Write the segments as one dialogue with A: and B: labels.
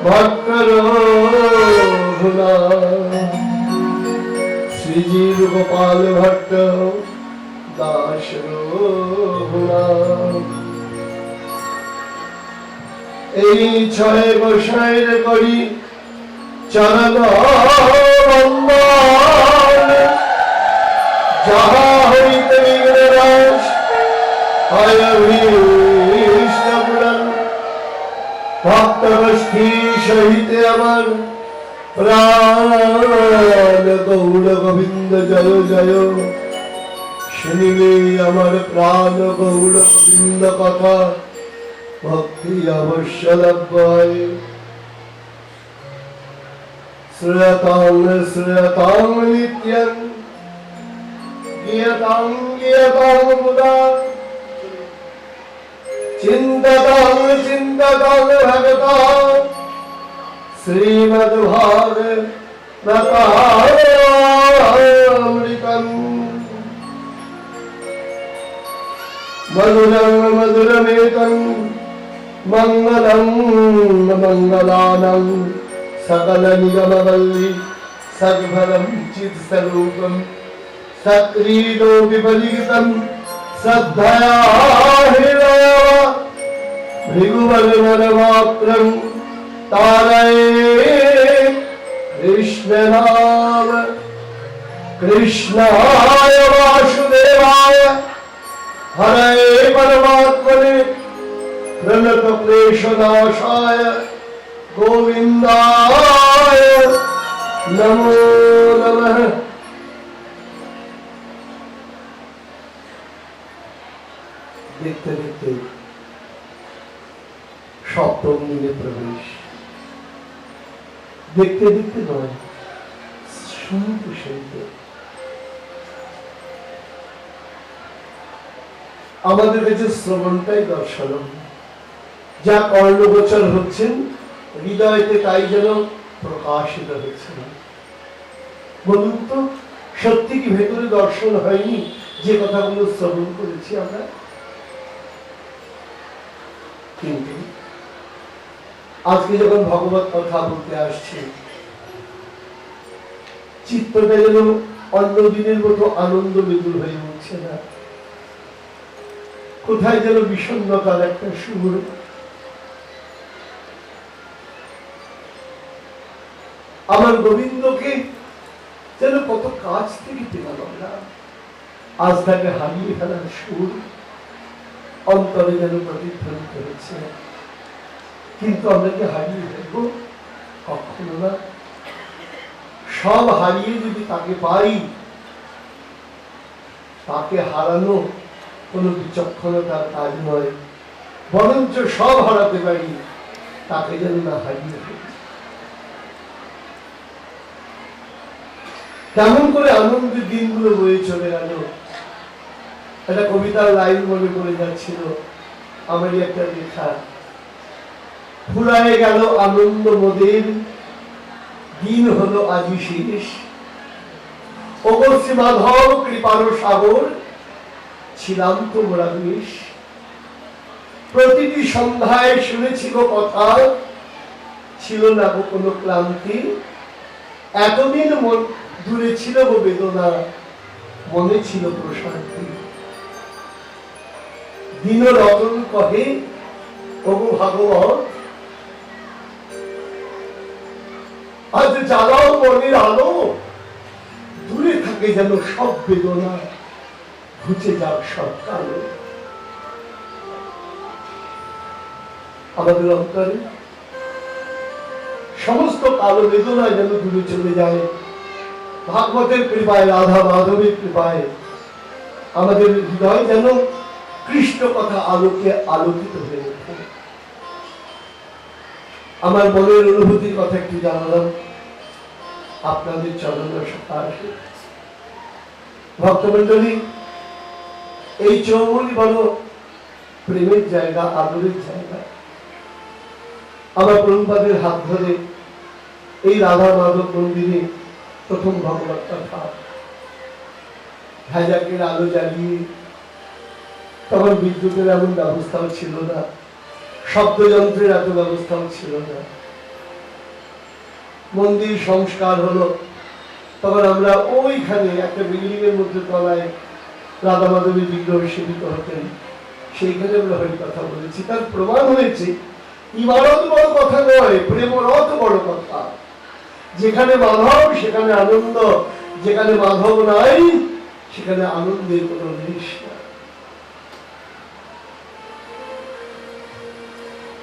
A: ভট্টর শ্রীজীব গোপাল ভট্ট দাস এই ছয় গোসাইয়ের করি চরণ বন্দন যাহা হইতে বিঘ্ন নাশ হয় অভীষ্ট পূরণ ভক্ত গোষ্ঠী সহিতে আমার প্রাণ গৌর গোবিন্দ জয় জয় শুনিলে আমার প্রাণ গৌর গোবিন্দ কথা ভক্তি অবশ্য লভ্য হয় শ্রয়তাং শ্রয়তাং নিত্যং গীয়তাং গীয়তাং মুদা চিন্ততাং চিন্ততাং ভগতাং শ্রীমদ্ভাগবতামৃতম মধুরং মধুরমেতং মঙ্গলং মঙ্গলানাং সকল নিগমবল্লী সদ্ভরম চিৎস্বরূপম সক্রিয়ো বিপরীতম শ্রদ্ধয়া হৃদয় ভৃগুবলনরমাত্রং तारये कृष्ण नाम कृष्णाय वासुदेवाय हरे परमात्मने प्रणत क्लेशनाशाय गोविंदाय नमो नमः। देखते देखते सप्तम दिने प्रवेश देखते देखते नয় শুনতে শুনতে আমাদের কাছে শ্রবণটাই দর্শন যা কর্ণগোচর হচ্ছেন হৃদয়তে তাই যেন প্রকাশিত হচ্ছে না। বলুন তো সত্যি কি ভেতরে দর্শন হয়নি যে কথাগুলো শ্রবণ করেছি আমরা? কিন্তু আজকে যখন ভগবত কথা বলতে আসছে চিত্তটা যেন অন্য দিনের মতো আনন্দ বিপুল হয়ে উঠছে না, কোথায় যেন বিষণ্ণতার একটা সুর। আমার গোবিন্দকে যেন কত কাছ থেকে পেলাম আমরা, আজ তাকে হারিয়ে ফেলার সুর অন্তরে যেন প্রতিধ্বনিত হচ্ছে। কিন্তু আমরা কি হারিয়ে ফেলবো? কখনো না। সব হারিয়ে যদি তাকে পাই, তাকে হারানো কোনো বিচক্ষণতার কাজ নয়, বরঞ্চ সব হারাতে পারি, তাকে যেন না হারিয়ে ফেলি। কেমন করে আনন্দের দিনগুলো বয়ে চলে গেল। একটা কবিতার লাইন মনে পড়ে যাচ্ছিল, আমারই একটা লেখা, ফুরায়ে গেল আনন্দ মোদের দিন হলো আজি শেষ, ওগো শ্রী মাধব কৃপার সাগর ছিলাম তো মোরা বেশ, প্রতিটি সন্ধ্যায় শুনেছি গো কথা, ছিল না গো কোনো ক্লান্তি, এতদিন মন দূরে ছিল গো বেদনা, মনে ছিল প্রশান্তি। দিন রতন কহে ওগো ভাগবত, আজ জ্বালাও মনের আলো, দূরে থাকে যেন সব বেদনা, ঘুচে যাক সব কালো। আমাদের অন্তরে সমস্ত কালো বেদনা যেন দূরে চলে যায়। ভাগবতের কৃপায়, রাধা মাধবের কৃপায় আমাদের হৃদয় যেন কৃষ্ণ কথা আলোকে আলোকিত হয়ে ওঠে। আমার মনের অনুভূতির কথা একটু জানালাম আপনাদের চরণ সকাশে। ভক্তমন্ডলী, এই চৌমুনি বড় প্রেমের জায়গা, আদরের জায়গা। আমার প্রভুপাদের হাত ধরে এই রাধা মাধব মন্দিরে প্রথম ভগবত কথা হাজাকের আলো জ্বালিয়ে, তখন বিদ্যুতের এমন ব্যবস্থাও ছিল না, শব্দযন্ত্রের এত ব্যবস্থাও ছিল না, মন্দির সংস্কার হলো, তখন আমরা ওইখানে একটা বিল্ডিং এর মধ্যে তলায় রাধা মাধবী বিগ্রহ সেবিত হতেন, সেইখানে আমরা হরি কথা বলেছি। তার প্রমাণ হয়েছে ইমারত বড় কথা নয়, প্রেমরত বড় কথা। যেখানে মাধব সেখানে আনন্দ, যেখানে মাধব নাই সেখানে আনন্দের কোনো লেশ নাই।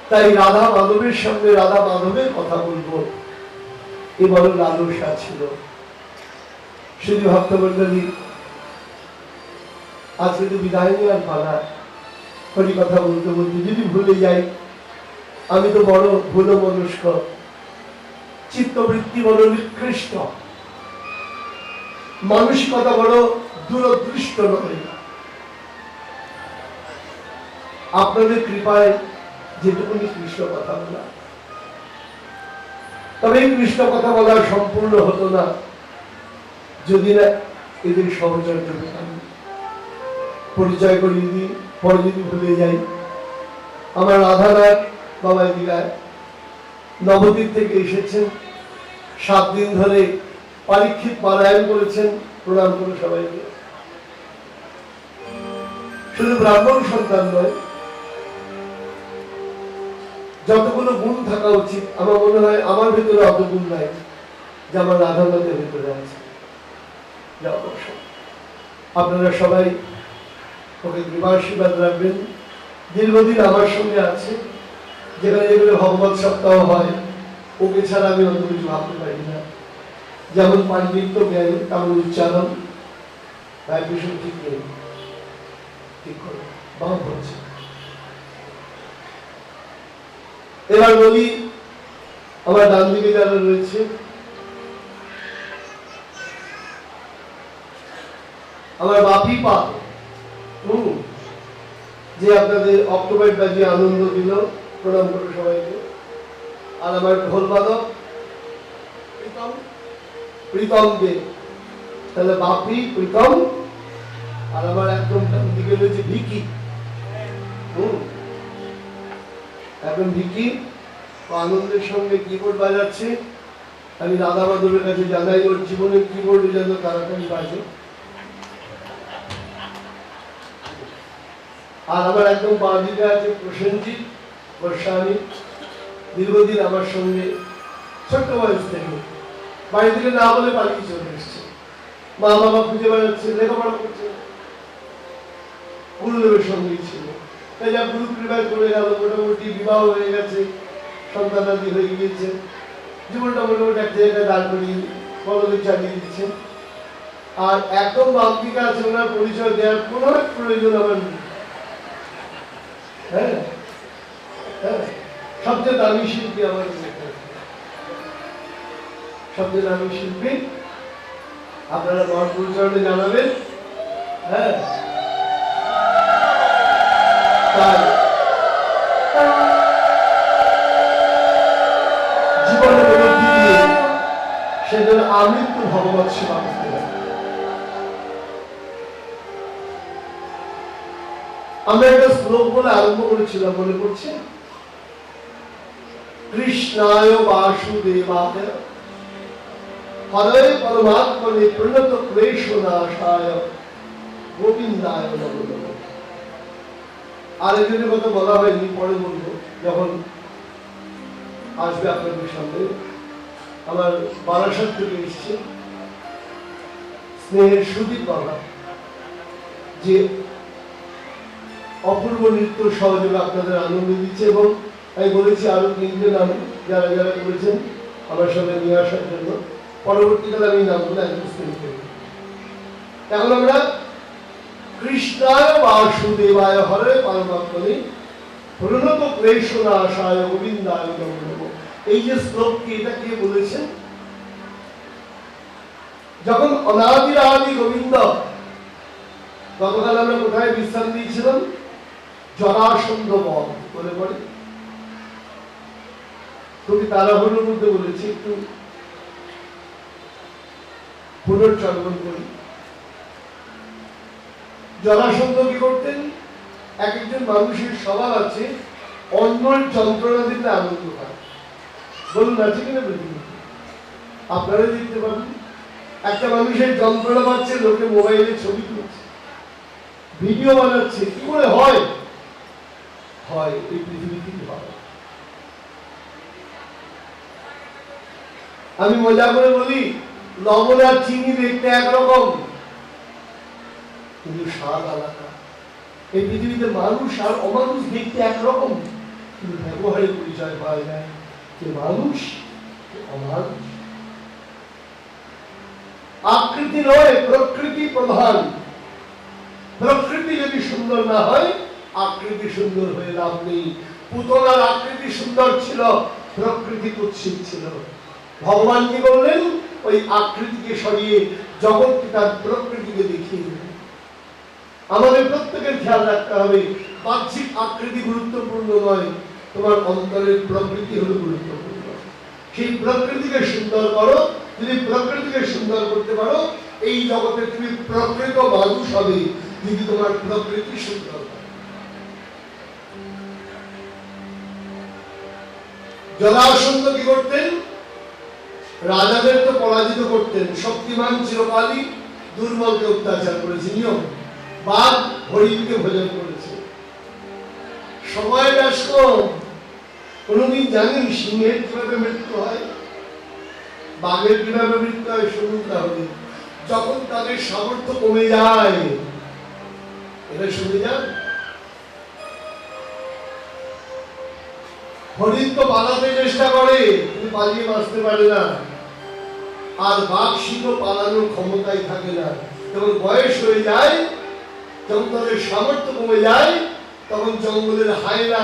A: তাই রাধা মাধবের সঙ্গে রাধা মাধবের কথা বলবো এ বড় লালসা ছিল। শুধু ভক্তমন্ডলী, আজকে তো বিদায় নেওয়ার পালা। হরি কথা বলতে বলতে যদি ভুলে যাই, আমি তো বড় ভুল মনস্ক, চিত্তবৃত্তি বড় নিকৃষ্ট, মানসিকতা বড় দূরদৃষ্ট নয়। আপনাদের কৃপায় যেটুকুনি কৃষ্ণ কথা বলা, তবে এই কৃষ্ণ কথা বলা সম্পূর্ণ হতো না যদি না এদের সহচর্য পেতাম। পরিচয় করিয়ে দিই, পরে যদি ভুলে যাই। আমার রাধানাথ বাবা দিগায় নবদ্বীপ থেকে এসেছেন, 7 দিন ধরে পরীক্ষিত পারায়ণ করেছেন। প্রণাম করে সবাইকে। শুধু ব্রাহ্মণ সন্তান নয়, যতগুলো গুণ থাকা উচিত আমার মনে হয় আমার ভেতরে অত গুণ নাই যে আমার রাধানাথের ভেতরে আছে। আপনারা সবাই ওকে কৃপাশীর্বাদ রাখবেন। দীর্ঘদিন আমার সঙ্গে আছে, যেখানে যেগুলো ভগবত সপ্তাহ হয় ওকে ছাড়া আমি অন্য কিছু ভাবতে পারি না। যেমন পাণ্ডিত্য জ্ঞান, তেমন উচ্চারণ, ভাইব্রেশন ঠিক নেই, ঠিক করে বাম হচ্ছে। এবার বলি, আমার ডান দিকে যারা রয়েছে, আমার বাপি পা যে আপনাদের অক্টোবর বাজিয়ে আনন্দ দিল, প্রণাম করো সবাইকে। আর আমার ঢোল বাদক প্রীতম দে, তাহলে বাপি প্রীতম। আর আমার একদম ডান দিকে রয়েছে ভিকি, এখন ভিকি আনন্দের সঙ্গে কিবোর্ড বাজাচ্ছে। আমি রাধা মাধবের কাছে জানাই ওর জীবনের কিবোর্ড যেন তাড়াতাড়ি বাজে। আর আমার একদম বাঁ দিকে আছে প্রসেনজিৎ গোস্বামী, দীর্ঘদিন আমার সঙ্গে ছোট্ট বয়স থেকে, বাড়ি থেকে না বলে পালিয়ে চলে এসছে। মা বাবা খুঁজে বেড়াচ্ছে, লেখাপড়া করছে, গুরুদেবের সঙ্গেই ছিল। তাই যা গুরু কৃপায় করে গেল, মোটামুটি বিবাহ হয়ে গেছে, সন্তানাদি হয়ে গিয়েছে, জীবনটা মোটামুটি এক জায়গায় দাঁড় করিয়ে বলকে চালিয়ে দিচ্ছে। আর একদম বাম দিকে আছে, ওনার পরিচয় দেওয়ার কোনো প্রয়োজন আমার নেই। হ্যাঁ, সবচেয়ে দামি শিল্পী আমার, সবচেয়ে দামি শিল্পী। আপনারা মহান পরিচয়টা জানাবেন। হ্যাঁ, জীবনের অনুভূতি দিয়ে সেজন্য আমৃত্যু ভগবত সেবা করতে হবে। আমরা একটা শ্লোক বলে আরম্ভ করেছিলাম, মনে করছে? কৃষ্ণায় বাসুদেবায় হরে পরমাত্মনে প্রণত ক্লেশনাশায় গোবিন্দায় নমো নমঃ। আর এদের কথা বলা হয়নি, পরে বলবো যখন আসবে আপনাদের সামনে। আমার বারাসাত থেকে এসছে স্নেহের সুদীপ বাবা, যে অপূর্ব নৃত্য সহযোগে আপনাদের আনন্দ দিচ্ছে। এবং আমি বলেছি আরো 3টে নাম যারা যারা করেছেন আমার সঙ্গে নিয়ে আসার জন্য, পরবর্তীকালে আমি নামগুলো একদম স্ক্রিন করব। এখন আমরা কৃষ্ণায় বাসুদেবায় হরে পরমাত্মনে প্রণত ক্লেশনাশায় গোবিন্দায় নমো নমঃ, এই যে শ্লোকটি, এটা কে বলেছেন? যখন অনাদির আদি গোবিন্দ, গতকাল আমরা কোথায় বিশ্রাম দিয়েছিলাম? জরাসন্ধ বন বলে পড়ে, তুমি তারাহরুর মধ্যে বলেছি, একটু পুনর্চর্বণ করি। জরাসন্ধ কি করতেন? এক একজন মানুষের স্বভাব আছে অন্যের যন্ত্রণা দিতে আনন্দ পায়, বলুন আছে কিনা? আপনারা দেখতে পাবেন একটা মানুষের যন্ত্রণা পাচ্ছে, লোকে মোবাইলে ছবি তুলছে, ভিডিও বানাচ্ছে। কি করে হয়? হয় এই পৃথিবীতেই হয়। আমি মজা করে বলি, লবণ আর চিনি দেখতে একরকম, কিন্তু স্বাদ আলাদা। এই পৃথিবীতে মানুষ আর অমানুষ দেখতে একরকম, কিন্তু ব্যবহারে পরিচয় পাওয়া যায় যে মানুষ অমানুষ। আকৃতি নয়, প্রকৃতি প্রধান। প্রকৃতি যদি সুন্দর না হয়, আকৃতি সুন্দর হয়ে লাভ নেই। পুতলার আকৃতি সুন্দর ছিল, প্রকৃতি কুৎসিত ছিল। ভগবান কি বললেন? ওই আকৃতিকে সরিয়ে জগৎকে তার প্রকৃতিকে দেখিয়ে দিলেন। আমাদের প্রত্যেকের খেয়াল রাখতে হবে, বাহ্যিক আকৃতি গুরুত্বপূর্ণ নয়, তোমার অন্তরের প্রকৃতি হলো গুরুত্বপূর্ণ। সেই প্রকৃতিকে সুন্দর করো। যদি প্রকৃতিকে সুন্দর করতে পারো, এই জগতে তুমি প্রকৃত মানুষ হবে। যদি তোমার প্রকৃতি সুন্দর হয়। জরাসন্ধ কি করতেন? রাজাদের তো পরাজিত করতেন। শক্তিমান চিরকালই দুর্বলকে অত্যাচার করেছে, নিয়ম। বাঘ হরিণকে ভোজন করেছে। সময় ব্যস্ত। কোনদিন জানেন সিংহের কিভাবে মৃত্যু হয়, বাঘের কিভাবে মৃত্যু হয়? শুনুন তাহলে। যখন তাদের সামর্থ্য কমে যায়, এটা শুনে যান। হরিণ তো পালাতে চেষ্টা করে, কিন্তু পালিয়ে বাঁচতে পারে না। আর বাঘ সিংহ পালানোর ক্ষমতাই থাকে না। যখন বয়স হয়ে যায়, যখন তাদের সামর্থ্য কমে যায়, তখন জঙ্গলের হায়না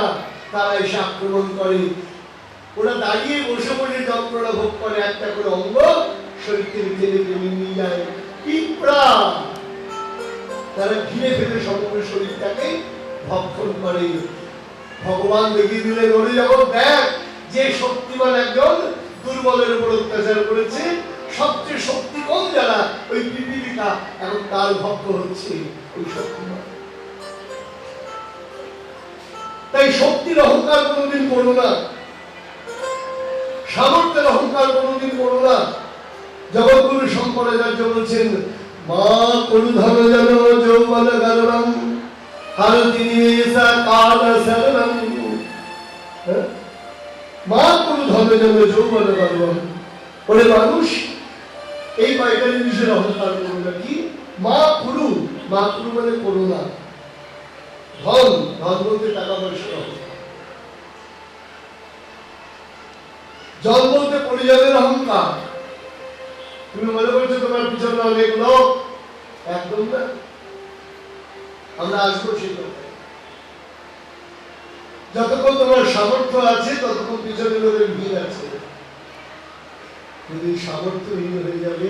A: তারা এসে আক্রমণ করে। ওরা দাঁড়িয়ে বসে বসে যন্ত্রণা ভোগ করে, একটা করে অঙ্গ শরীর থেকে টেনে টেনে নিয়ে যায়। পিঁপড়া তারা ঘিরে ফেলে সমগ্র শরীরটাকে ভক্ষণ করে। ভগবান দেখিয়ে দিলেন, ওরে যখন দেখ যে শক্তিমান একজন দুর্বলের উপর অত্যাচার করেছে, সবচেয়ে শক্তি কোন যারা, ওই পিপীলিকা এখন তার ভক্ত হচ্ছে ওই শক্তিমান। তাই শক্তির অহংকার কোনোদিন করো না, সামর্থ্যের অহংকার কোনোদিন করো না। জগৎগুরু শঙ্করাচার্য বলছেন, মা করু ধন জন যৌবন গর্বং হারতি নিবেশা কাল শরণং। মা করু ধন জন যৌবন গর্বং। ওরে মানুষ, এই কয়টা জিনিসের অহংকার করো না। কি? মা কুরু, মা কুরু মানে করো না। ধন, ধন বলতে টাকা পয়সার অহংকার। জন বলতে পরিজনের অহংকার। তুমি মনে করছো তোমার পিছনে অনেক লোক, একদম না। আমরা আসবো সেই কথায়। যতক্ষণ তোমার সামর্থ্য আছে, ততক্ষণ পিছনে লোকের ভিড় আছে। যদি সামর্থ্যহীন হয়ে যাবে,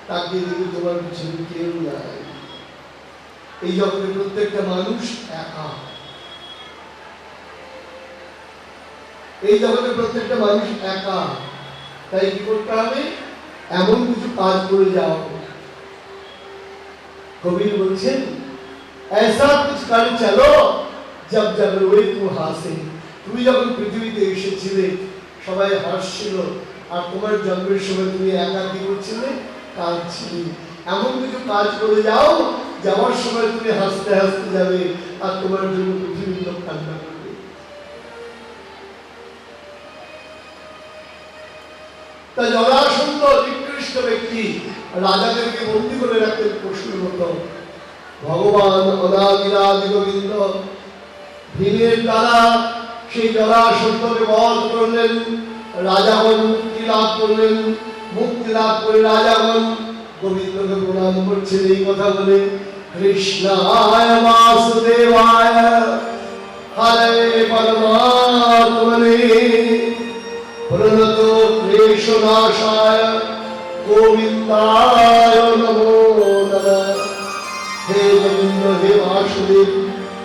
A: তাকে দেখে তোমার পিছনে কেউ নাই। এই জগতে প্রত্যেকটা মানুষ একা। এই জগতে প্রত্যেকটা মানুষ একা। তাই কি করতে হবে? এমন কিছু কাজ করে যাও। কবির বলছেন, ऐसा कुछ कर चलो जब जब रोए तू हासे। তুমি যখন পৃথিবীতে এসেছিলে, সবাই হাসছিল, আর তোমার জন্মের সময় তুমি একা কি করছিলে? কাঁদছিলে। এমন কিছু কাজ করে যাও, যাওয়ার সময় তুমি হাসতে হাসতে যাবে, আর তোমার জন্য পৃথিবীর লোক কান্না করবে। তাই জরাসন্ধ নিকৃষ্ট ব্যক্তি, রাজাদেরকে বন্দী করে রাখতেন পশুর মতো। ভগবান অনাদিরাদি গোবিন্দ ভীমের দ্বারা সেই জরাসন্ধকে বধ করলেন। রাজাগণ মুক্তি লাভ করলেন। মুক্তি লাভ করে রাজাগণ গোবিন্দকে প্রণাম করছেন এই কথা বলে, কৃষ্ণায় বাসুদেবায় হরে পরমাত্মনে প্রণত ক্লেশনাশায় গোবিন্দায় নমো নমঃ। হে গোবিন্দ, হে বাসুদেব,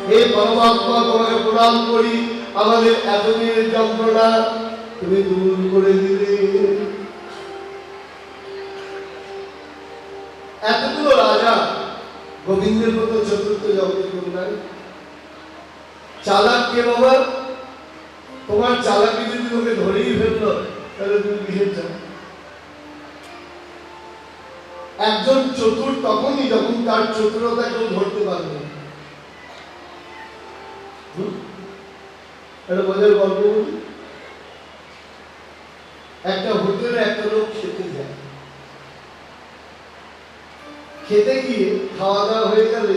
A: হে পরমাত্মা, তোমাকে প্রণাম করি। আমাদের এতদিনের যন্ত্রণা তুমি দূর করে দিলে। এতগুলো রাজা গোবিন্দের মতো চতুর্থ জগতে কেউ নাই। চালাক কে বাবা? তোমার চালাকি যদি তোকে ধরেই ফেললো, তাহলে তুমি কিসের চালাক? একজন চতুর তখনই যখন তার চতুরতা কেউ ধরতে পারবে। একটা মজার গল্প বলি। একটা হোটেলে একটা লোক খেতে যায়, খেতে গিয়ে খাওয়া দাওয়া হয়ে গেলে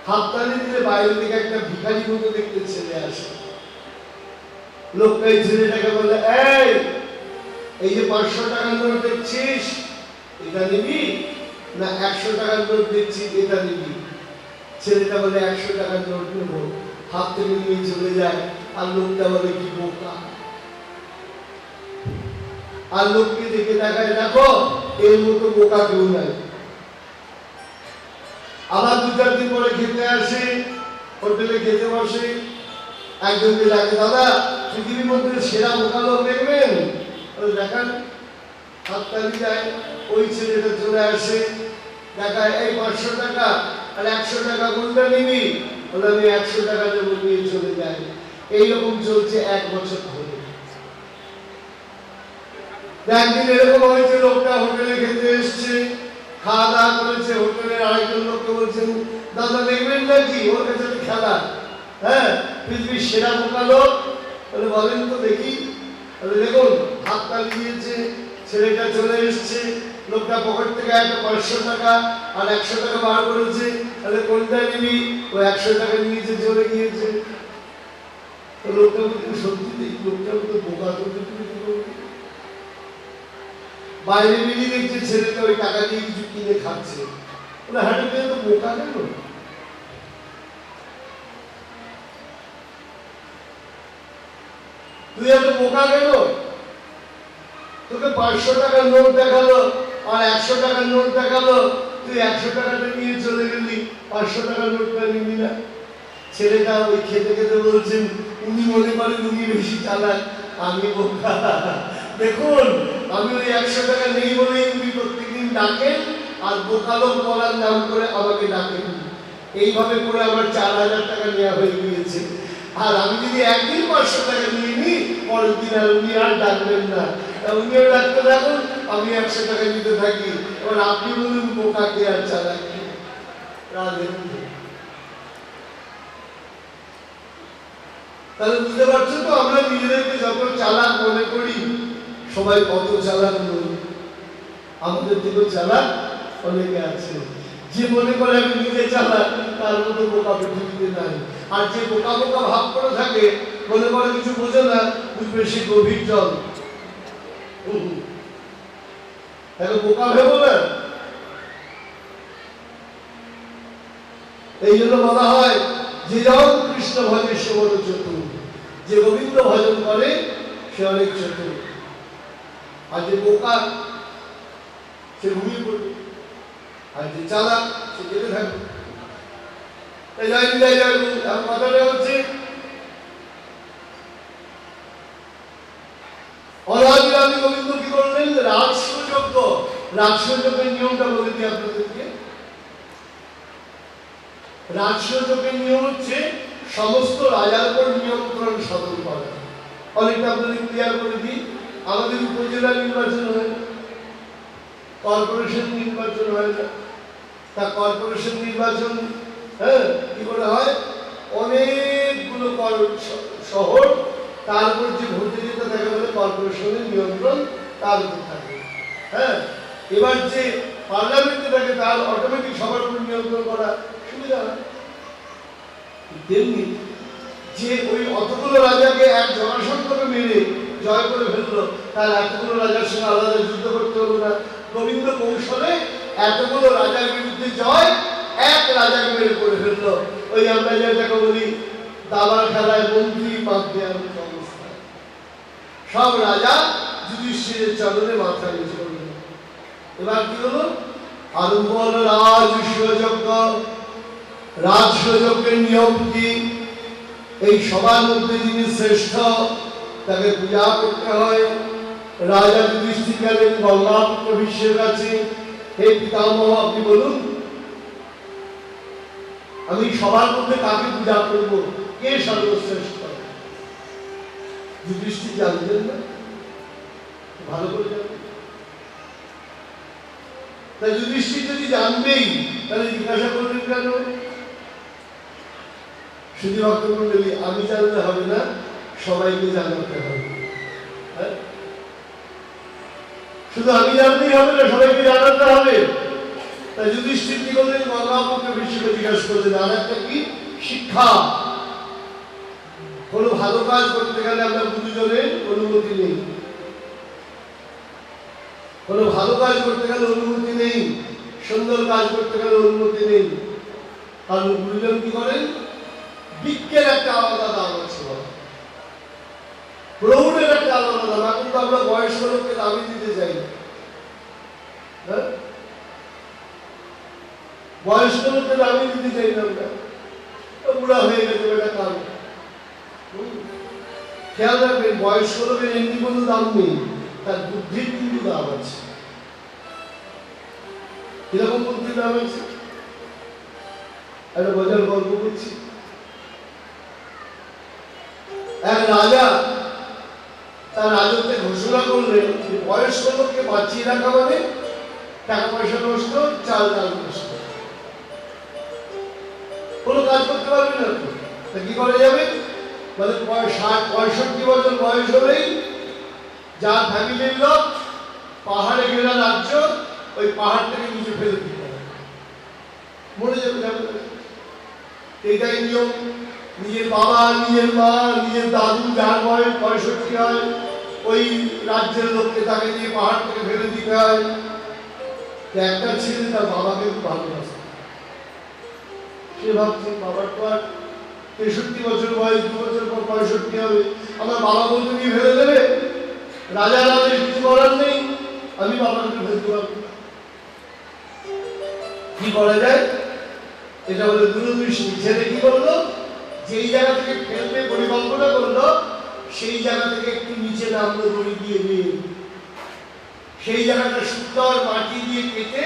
A: হাততালি দিলে বাইরে থেকে একটা ভিখারি মতো দেখতে ছেলে আসে। লোকটা এই ছেলেটাকে বলে, এই যে 500 টাকার নোট দেখছিস, এটা নিবি না 100 টাকার নোট দেখছি, এটা নিবি? ছেলেটা বলে 100 টাকার নোট নেবো। হাত থেকে নিয়ে চলে যায়। আর লোকটা বলে, কি বোকা। আর লোককে দেখে দেখায়, দেখো এর মতো বোকা কেউ নাই। আবার 2-4 দিন পরে খেতে আসে, হোটেলে খেতে বসে। একজনকে ডাকে, দাদা পৃথিবীর মধ্যে সেরা বোকা লোক দেখবেন? দেখান। হাততালি যায়। ওই ছেলেটা চলে আসে, দেখায়, এই 500 টাকা আর 100 টাকা কোনটা নিবি? বলে, আমি 100 টাকা দেবো, নিয়ে চলে যায়। এইরকম চলছে 1 বছর ধরে। একদিন এরকম হয়েছে, লোকটা হোটেলে খেতে এসছে, খাওয়া দাওয়া করেছে। হোটেলের আরেকজন লোককে বলছেন, দাদা দেখবেন নাকি ওর কাছে খেলা? হ্যাঁ, পৃথিবীর সেরা বোকা লোক। বলে, বলেন তো দেখি। বলে, দেখুন। হাততালি দিয়েছে, ছেলেটা চলে এসছে। লোকটা পকেট থেকে একটা 500 টাকা আর 100 টাকা বার করেছে। তাহলে কোনটা নিবি? ও 100 টাকা নিয়েছে, চলে গিয়েছে। লোকটা বলতে, সত্যি লোকটা বলতে বোকা করতে বাইরে বেরিয়ে দেখছে ছেলেটা ওই টাকা দিয়ে কিছু কিনে খাচ্ছে। বলে, হ্যাঁ তো বোকা কেন? তুই এত বোকা কেন? তোকে 500 টাকার নোট দেখালো আর 100 টাকার নোট দেখালো, তুই 100 টাকাটা নিয়ে চলে গেলি, 500 টাকার নোটটা নিবি না? ছেলেটা ওই খেতে খেতে বলছেন, উনি মনে করেন উনি বেশি চালাক, আমি বোকা। দেখুন, আমি ওই 100 টাকা নেই বলেই উনি প্রত্যেকদিন ডাকেন, আর বোকা লোক বলার নাম করে আমাকে ডাকেন। এইভাবে করে আমার 4000 টাকা নেওয়া হয়ে গিয়েছে। আর আমি যদি একদিন 500 টাকা নিয়ে নিই, পরের দিন আর উনি আর ডাকবেন না। উনিও ডাকতে থাকুন, আমি 100 টাকা নিতে থাকি। এবার আপনি বলুন, বোকা কে আর চালাক কে? তাহলে বুঝতে পারছো তো, আমরা নিজেদেরকে যত চালাক মনে করি, সবাই কত চালাক নই। আমাদের থেকেও চালাক অনেকে আছে। যে মনে করে আমি নিজে চালাক, তার মতো বোকা পৃথিবীতে নাই। আর যে বোকা বোকা ভাব করে থাকে, মনে করে কিছু বোঝে না, বুঝবে সে গভীর জল। তাহলে বোকা ভেবো না। এই জন্য বলা হয়, যে যখন কৃষ্ণ ভজে সে বড় চতুর। যে গোবিন্দ ভজন করে সে অনেক চতুর। আর যে বোকা সে ঘুমিয়ে পড়বে, আর যে চালাক সে জেগে থাকবে। কথাটা হচ্ছে, অনাদিরাদি গোবিন্দ কি করলেন? রাজসযজ্ঞ। রাজসযজ্ঞের নিয়মটা বলে দিই আপনাদেরকে। রাজসযজ্ঞের নিয়ম হচ্ছে সমস্ত রাজার উপর নিয়ন্ত্রণ সাধন করা। অনেকটা আপনাদের ক্লিয়ার করে দিই। আমাদের উপজেলা নির্বাচন হয় না, কর্পোরেশন নির্বাচন হয় না। তা কর্পোরেশন নির্বাচন কি করে হয়? অনেকগুলো শহর, তার উপর যে ভোটে যেতে থাকে বলে কর্পোরেশনের নিয়ন্ত্রণ তার উপর থাকে। এবার যে পার্লামেন্টে থাকে তার অটোমেটিক সবার উপর নিয়ন্ত্রণ করা সুবিধা হয়। তেমনি যে ওই অতগুলো রাজাকে এক জনসংখ্যাকে মেরে জয় করে ফেললো, তার এতগুলো রাজার সঙ্গে আলাদা যুদ্ধ করতে হলো না। গোবিন্দ কৌশলে এতগুলো রাজার বিরুদ্ধে জয় এক রাজাকে মেরে করে ফেললো। ওই আমরা যেটাকে বলি দাবার খেলায় মন্ত্রী বাদ দেওয়ার অবস্থা। সব রাজা যুধিষ্ঠিরের চরণে মাথা নিচে করলেন। এবার কি হলো? আরম্ভ হলো রাজসযজ্ঞ। রাজসযজ্ঞের নিয়ম কি? এই সবার মধ্যে যিনি শ্রেষ্ঠ তাকে পূজা করতে হয়। রাজা যুধিষ্ঠির গেলেন গঙ্গাপুত্র ভীষ্মের কাছে, হে পিতামহ, আপনি বলুন আমি সবার মধ্যে কাকে পূজা করবো, কে সর্বশ্রেষ্ঠ? যুধিষ্ঠির জানতেন না। ভালো করে জানবে। তাই যুধিষ্ঠির যদি জানবেই তাহলে জিজ্ঞাসা করবেন কেন? শুধু ভক্তমণ্ডলী আমি জানলে হবে না, সবাইকে জানাতে হবে। শুধু আমি জানলেই হবে না, সবাইকে জানাতে হবে। তাই যুধিষ্ঠির কি করলেন? গঙ্গাপুত্র ভীষ্মকে জিজ্ঞাসা করলেন আর একটা কি শিক্ষা। কোনো ভালো কাজ করতে গেলে আমরা গুরুজনের অনুমতি নেই, কোনো ভালো কাজ করতে গেলে অনুমতি নেই, সুন্দর কাজ করতে গেলে অনুমতি নেই। কারণ গুরুজন কি করেন? বৃক্ষের একটা আলাদা দাম আছে, প্রৌঢ়ের একটা আলাদা দাম। এখন তো আমরা বয়স্ক লোককে দাবি দিতে চাই না, বয়স্ক লোককে দাবি দিতে চাই না, আমরা বুড়া হয়ে গেছে একটা কারণ। খেয়াল রাখবেন, বয়স্ক লোকের এমনি কোনো দাম নেই, তার বুদ্ধির কিন্তু দাম আছে। কিরকম বুদ্ধির দাম আছে? একটা মজার গল্প করছি। এক রাজা তার রাজত্বে ঘোষণা করলেন যে বয়স্ক লোককে বাঁচিয়ে রাখা মানে টাকা পয়সা নষ্ট, চাল ডাল নষ্ট, কোনো কাজ করতে পারবে না। তো কি করে যাবে? মানে 60-65 বছর বয়স হলেই যার ফ্যামিলির লোক পাহাড়ে ঘেরা রাজ্য, ওই পাহাড় থেকে নিচে ফেলে দিতে হবে, মরে যাবে। এটাই নিয়ম। নিজের বাবা, নিজের মা, নিজের দাদু যার বয়স 65 হয়, ওই রাজ্যের লোককে তাকে নিয়ে পাহাড় থেকে ফেলে দিতে হয়। একটা ছেলে তার বাবাকে খুব ভালোবাসে, সে ভাবছে বাবার তো আর 63 বছর বয়স, 2 বছর পর 65 হবে, আমার বাবা বলতে নিয়ে ফেলে দেবে। রাজার আদেশ, কিছু করার নেই, আমি বাবাকে ফেলতে পারবো। কি করা যায়? এটা হলো দূরদৃষ্টি। ছেলে কি করলো? যেই জায়গা থেকে ফেলবে পরিকল্পনা করলো, সেই জায়গা থেকে একটু নিচে নামলো দড়ি দিয়ে নিয়ে, সেই জায়গাটা সুন্দর মাটি দিয়ে কেটে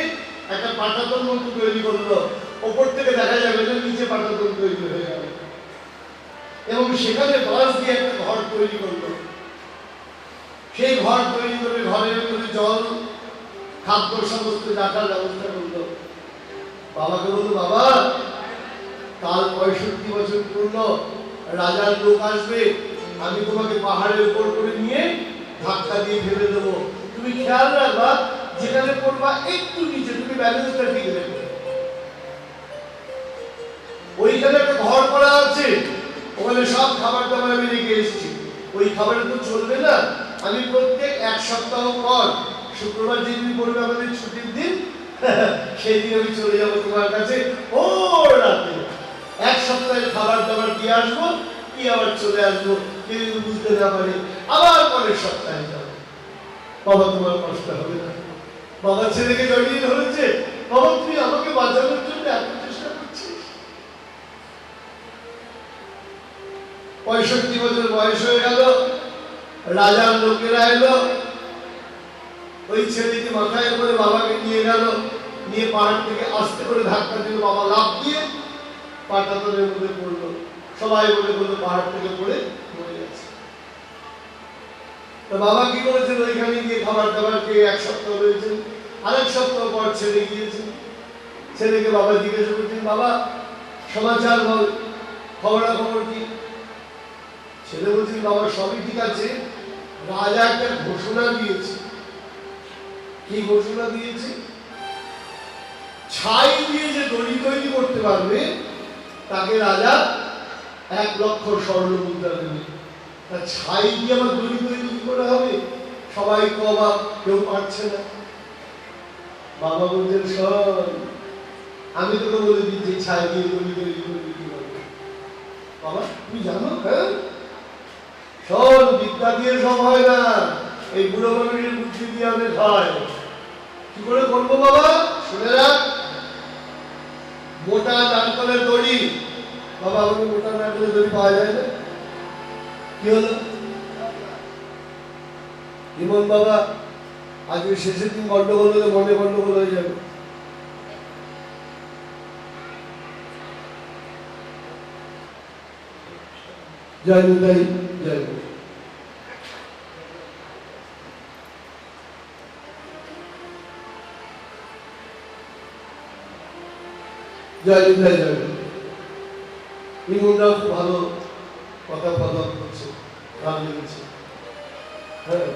A: একটা পাটাতন মতো তৈরি করলো। ওপর থেকে দেখা যাবে না, নিচে পাটাতন তৈরি হয়ে গেল। এবং সেখানে বাঁশ দিয়ে একটা ঘর তৈরি করলো। সেই ঘর তৈরি করে ঘরের ভিতরে জল, খাদ্য সমস্ত রাখার ব্যবস্থা করলো। বাবাকে বললো, বাবা কাল 65 বছর পূর্ণ, রাজার লোক আসবে, আমি তোমাকে পাহাড়ের উপর করে নিয়ে ধাক্কা দিয়ে ফেলে দেবো, তুমি খেয়াল রাখবা যেখানে পড়বা একটু নিচে তুমি ব্যালেন্সটা ঠিক রেখো। ওইখানে একটা ঘর করা আছে, ওখানে সব খাবার দাবার আমি রেখে এসেছি, ওই খাবারে তো চলবে না। আমি প্রত্যেক 1 সপ্তাহ পর শুক্রবার যেদিন পড়বে আমাদের ছুটির দিন, সেই দিন আমি চলে যাবো তোমার কাছে, ও রাতে 1 সপ্তাহের খাবার দাবার দিয়ে আসবো, কি আবার চলে আসবো, কেউ বুঝতে না পারে, আবার পরের সপ্তাহে যাবো। বাবা তোমার কষ্ট হবে না। বাবা ছেলেকে জড়িয়ে ধরেছে, বাবা তুই আমাকে বাঁচানোর জন্য এত চেষ্টা করছিস। 65 বছর বয়স হয়ে গেল, রাজার লোকেরা এলো, ওই ছেলেকে মাথায় করে বাবাকে নিয়ে গেল, নিয়ে পাহাড় থেকে আস্তে করে ধাক্কা দিল, বাবা লাফ দিয়ে পাটাতনের মধ্যে পড়লো। সবাই বলে বললো পাহাড় থেকে পড়ে মরে গেছে। তো বাবা কি করেছেন? ওইখানে গিয়ে খাবার দাবার খেয়ে 1 সপ্তাহ রয়েছেন। আরেক সপ্তাহ পর ছেলে গিয়েছেন, ছেলেকে বাবা জিজ্ঞাসা করছেন, বাবা সমাচার বল, খবরাখবর কি? ছেলে বলছেন, বাবা সবই ঠিক আছে, রাজা একটা ঘোষণা দিয়েছে। কি ঘোষণা দিয়েছে? ছাই দিয়ে যে দড়ি তৈরি করতে পারবে তাকে রাজা 1 লক্ষ স্বর্ণ মুদ্রা দেবে। তা ছাই দিয়ে আমার দড়ি তৈরি কি করে হবে? সবাই অবাক, কেউ পারছে না। বাবা বলছেন, শোন, আমি তোকে বলে দিচ্ছি ছাই দিয়ে দড়ি তৈরি করবি কিভাবে। বাবা তুই জানো? হ্যাঁ শোন, বিদ্যা দিয়ে সব হয় না, এই বুড়ো মানুষের বুদ্ধি দিয়ে অনেক হয়। কি করে করবো বাবা? শুনে রাখ, মোটা নারকেলের দড়ি। বাবা আমাকে মোটা নারকেলের দড়ি পাওয়া যায় না। কি হলো? ইমন বাবা আজকে শেষের দিন গন্ডগোল হলে মনে গন্ডগোল হয়ে যাবে। জয় নিতাই, জয়। জয় জয় জয়। ইমনরাও খুব ভালো কথা প্রদান করছে, ভালো লেগেছে। হ্যাঁ,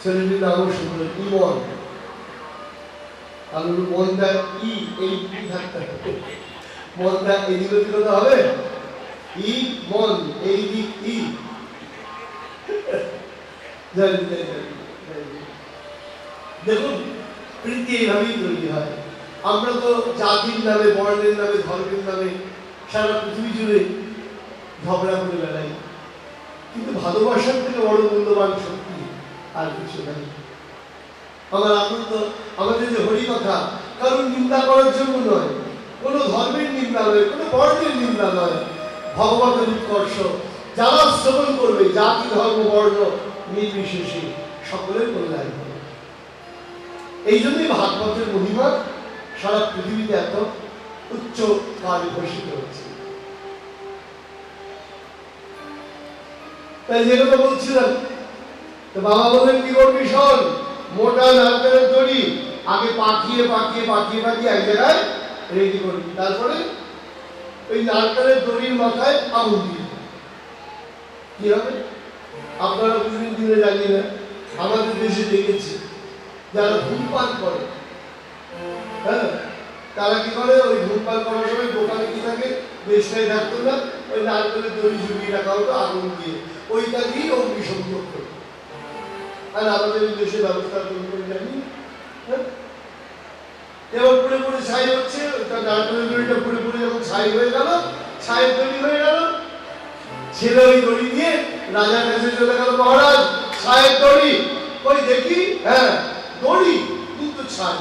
A: ছেলেটির নামও সুন্দর, ইমন। আর মনটা এই থাকতে হবে, মনটা এদিকে ওদিকে তো হবে। ই মন, এই দিক ই। দেখুন, প্রীতি এইভাবেই তৈরি হয়। আমরা তো জাতির নামে, বর্ণের নামে, ধর্মের নামে সারা পৃথিবী জুড়ে ঝগড়া করে বেড়াই, কিন্তু ভালোবাসার থেকে বড় মূল্যবান শক্তি আর কিছু নেই। আমার আনন্দ, আমাদের যে হরি কথা কারণ নিন্দা করার জন্য নয়, কোনো ধর্মের নিন্দা নয়, কোনো বর্ণের নিন্দা নয়, ভগবতের উৎকর্ষ। যারা শ্রবণ করবে, জাতি ধর্ম বর্ণ নির্বিশেষে সকলের কল্যাণ হবে। এই জন্যই ভাগবতের মহিমা সারা পৃথিবীতে এত উচ্চ কালে ঘোষিত হচ্ছে। তাই যে কথা বলছিলাম, তো বাবা বলেন কি করবি শোন, মোটা নারকেলের দড়ি আগে পাকিয়ে পাকিয়ে পাকিয়ে পাকিয়ে এক জায়গায় রেডি করবি, তারপরে ওই নারকেলের দড়ির মাথায় আগুন দিয়ে কি হবে। আপনারা বুঝবেন দিনে জানি না, আমাদের দেশে দেখেছি যারা ধূমপান করে, হ্যাঁ, তারা কি করে, ওই ধূমপান করার সময় দোকানে কি থাকে, দেশটাই থাকতো না, ওই নারকেলের দড়ি ঝুলিয়ে রাখা হতো আগুন দিয়ে, ওইটা দিয়ে অগ্নিসংযোগ করে। আর আমাদের দেশে ব্যবস্থা করে জানি, হ্যাঁ, এবার পুরে পুরে ছাই হচ্ছে, নারকেলের দড়িটা পুরে পুরে যখন ছাই হয়ে গেল, ছায়ের দড়ি হয়ে গেল, ছেলে ওই দড়ি দিয়ে রাজার কাছে চলে গেল, মহারাজ ছায়ের দড়ি ওই দেখি, হ্যাঁ দড়ি কিন্তু ছাই।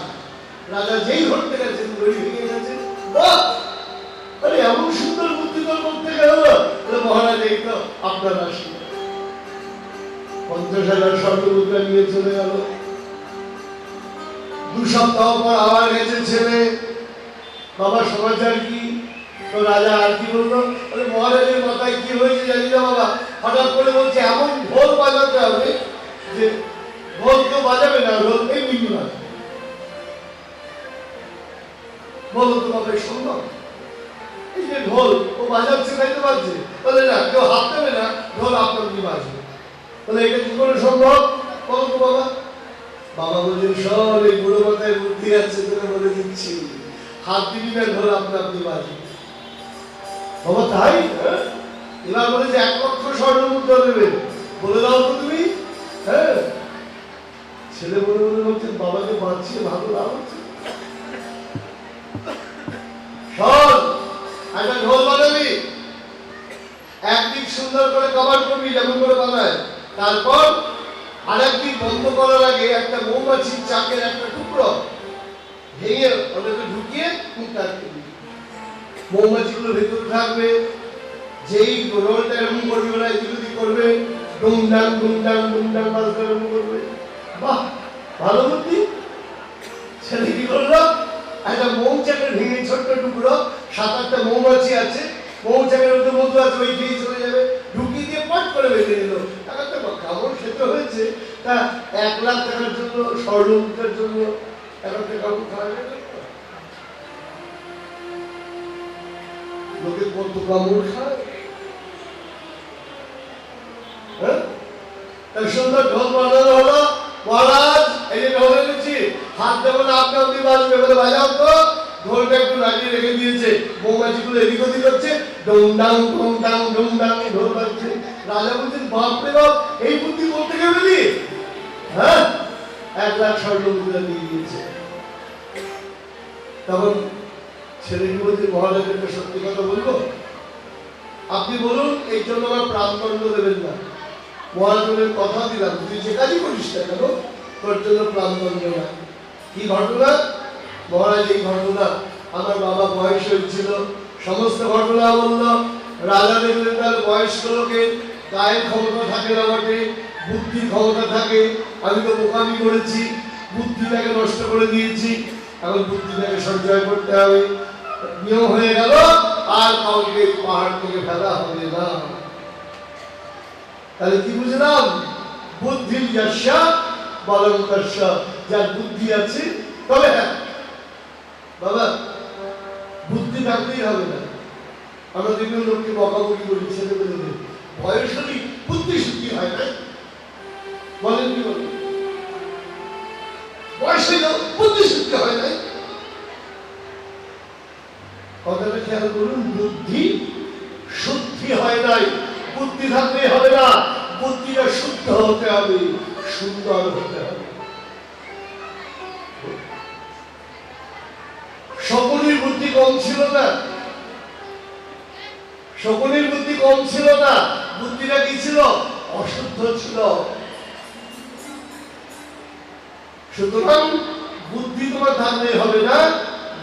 A: রাজা যেই ধরতে গেছেন দড়ি ভেঙে গেছে, আরে এমন সুন্দর বুদ্ধি তোর করতে গেল, মহারাজ এই তো আপনার আশীর্বাদ। 50,000 স্বর্ণমুদ্রা নিয়ে চলে গেল। 2 সপ্তাহ পর আবার গেছে ছেলে, বাবা সমাচার কি? তো রাজা আর কি বললো, মহারাজের মাথায় কি হয়েছে জানি না বাবা, হঠাৎ করে বলছে এমন ঢোল বাজাতে হবে যে ঢোল কেউ বাজাবে না, ঢোল এমনি বাজাবে। বলো তো বাবা সম্ভব? এই যে ঢোল ও বাজাচ্ছে তাই তো বাজছে, বলে না কেউ হাত দেবে না, ঢোল আপনার কি বাজবে, বলে এটা কি করে সম্ভব? বলো তো বাবা। বাবা বলছেন সব এই বুড়ো মাথায় বুদ্ধি আছে, তোকে বলে দিচ্ছি, হাত দিবি না, ঢোল আপনি বাজবে। বাবা তাই? এবার বলে যে 1 লক্ষ স্বর্ণমুদ্রা দেবে, বলে দাও তো তুমি। হ্যাঁ, ছেলে বলে বলে বলছেন বাবাকে বাঁচিয়ে ভালো লাভ হচ্ছে। শোন, একটা ঢোল বাজাবি, একদিক সুন্দর করে কভার করবি যেমন করে বানায়, তারপর আরেকদিক বন্ধ করার আগে একটা মৌমাছির চাকের একটা টুকরো ভেঙে ওটাকে ঢুকিয়ে মুখটা আটকে দিবি। মৌমাছিগুলো ভেতরে থাকবে, যেই রোলটা এরকম করবে ওরা এদিক করবে, ডুমডাং ডুমডাং ডুমডাং বাজতে এরকম করবে। বাহ, ভালো বুদ্ধি। ছেলে কি করলো, একটা মৌচাকের ভেঙে ছোট্ট টুকরো, 7-8টা মৌমাছি আছে, মৌচাকের মধ্যে মধু আছে, ওই খেয়ে চলে যাবে, ঢুকিয়ে দিয়ে পট করে বেঁধে নিল। একটা কাপড় খেতে হয়েছে, তা 1 লাখ টাকার জন্য, স্বর্ণমুদ্রার জন্য একটা কাপড় খাওয়া যাবে। লোকে কত কামড় খায়, হ্যাঁ? তার সুন্দর ঢোল বাজানো হলো, মহারাজ এই যে ঢোল এনেছি, হাত দেবো না, আপনি আপনি বাজবে, বলে বাজাও তো। ঢোলটা একটু লাগিয়ে রেখে দিয়েছে, মৌমাছিগুলো এদিক ওদিক হচ্ছে, ডুমডাং ডুমডাং ডুমডাং ঢোল বাজছে। রাজা বলছেন বাপরে বাপ, এই বুদ্ধি বলতে গেলি, হ্যাঁ, 1 লাখ স্বর্ণমুদ্রা দিয়ে দিয়েছে। তখন ছেলেটি বলছে মহারাজ একটা সত্যি কথা বলবো, আপনি বলুন এই জন্য আমার প্রাণদণ্ড দেবেন না। মহারাজের কথা দিলাম, তুই যে কাজই করিস না কেন তোর জন্য প্রাণদণ্ড না। কি ঘটনা? মহারাজ এই ঘটনা, আমার বাবা বয়স হয়েছিল, সমস্ত ঘটনা বলল। রাজা দেখলেন তার বয়স্ক লোকের গায়ের ক্ষমতা থাকে না বটে, বুদ্ধির ক্ষমতা থাকে, আমি তো বোকামি করেছি, বুদ্ধিটাকে নষ্ট করে দিয়েছি, এখন বুদ্ধিটাকে সঞ্চয় করতে হবে। নিয়ম হয়ে গেল, আর কাউকে পাহাড় থেকে ফেলা হবে না। তাহলে কি বুঝলাম? বুদ্ধির যশা বলঙ্কর্ষ, যার বুদ্ধি আছে তবে হ্যাঁ বাবা বুদ্ধি থাকলেই হবে না। আমরা বিভিন্ন লোককে বকাবকি করি, ছেলে মেয়েদের বয়স হলেই বুদ্ধি শুদ্ধি হয় না, বলেন কি বলেন? বয়স হইল বুদ্ধি শুদ্ধি হয় না। কথাটা খেয়াল করুন, বুদ্ধি শুদ্ধি হয় নাই। বুদ্ধি থাকলেই হবে না, বুদ্ধিটা শুদ্ধ হতে হবে, সুন্দর হতে হবে। শকুনির বুদ্ধি কম ছিল না, শকুনির বুদ্ধি কম ছিল না। বুদ্ধিটা কি ছিল? অশুদ্ধ ছিল। সুতরাং বুদ্ধি তোমার থাকলেই হবে না,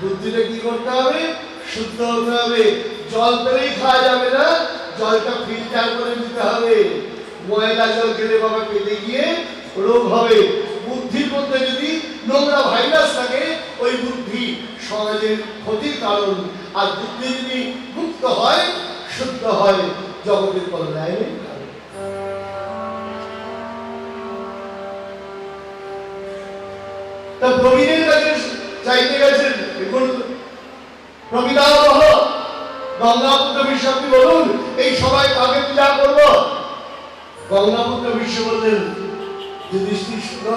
A: বুদ্ধিটা কি করতে হবে? শুদ্ধ হতে হবে। জল পেলেই খাওয়া যাবে না, জলটা ফিল্টার করে নিতে হবে। ময়লা জল খেলে বাবা পেটে গিয়ে রোগ হবে। বুদ্ধির মধ্যে যদি নোংরা ভাইরাস থাকে, ওই বুদ্ধি সমাজের ক্ষতির কারণ। আর বুদ্ধি যদি মুক্ত হয়, শুদ্ধ হয়, জগতের কল্যাণের কারণ। তা প্রবীণের কাছে চাইতে গেছেন, দেখুন প্রবিদাবহ গঙ্গাপুত্র বিশ্ব, আপনি বলুন এই সবাই কাকে পূজা করব? গঙ্গাপুত্র বিশ্ব বললেন, যুধিষ্ঠির শুনো,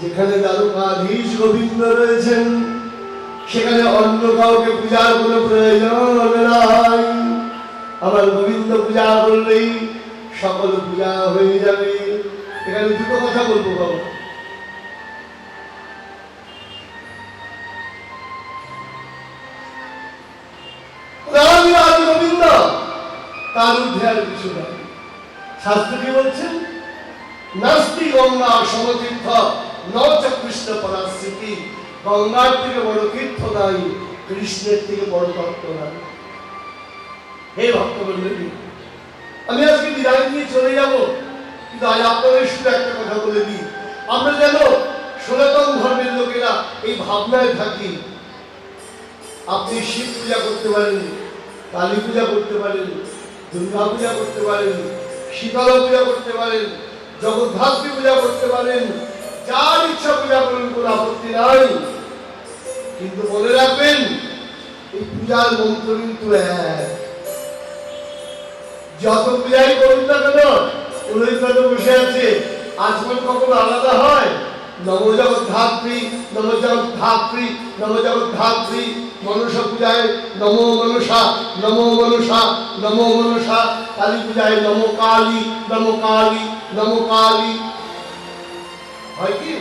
A: যেখানে দ্বারকাধীশ গোবিন্দ রয়েছেন সেখানে অন্য কাউকে পূজার কোনো প্রয়োজন নাই। আমার গোবিন্দ পূজা করলেই সকল পূজা হয়ে যাবে। এখানে দুটো কথা বলবো বাবা। গোবিন্দ, তার ঊর্ধ্বে আর কিছু নাই। শাস্ত্র কি বলছেন? নাস্তি গঙ্গা সমতীর্থ নচ কৃষ্ণ পরাস্মৃতি। গঙ্গার থেকে বড় তীর্থ নাই, কৃষ্ণের থেকে বড় তত্ত্ব নাই। হে ভক্তমণ্ডলী, আমি আজকে বিদায় নিয়ে চলে যাব, কিন্তু আজ আপনাদের শুধু একটা কথা বলে দিই। আমরা যেন সনাতন ধর্মের লোকেরা এই ভাবনায় থাকি। আপনি শিব পূজা করতে পারেন, কালী পূজা করতে পারেন, দুর্গা পূজা করতে পারেন, শীতলা পূজা করতে পারেন, জগদ্ধাত্রী পূজা করতে পারেন, যার ইচ্ছা পূজা করুন, কোনো আপত্তি নাই। কিন্তু মনে রাখবেন, এই পূজার মন্ত্র কিন্তু এক। যত পূজাই করুন না কেন, পুরোহিত বসে আছে, আচমন কখনো আলাদা হয়? নমো জগদ্ধাত্রী, নমো জগদ্ধাত্রী, নমো জগদ্ধাত্রী। মনসা পূজায় নমো মনসা, নমো মনসা, নমো মনসা। কালী পূজায় নমো কালী, নমো কালী, নমো কালী। হয় কি?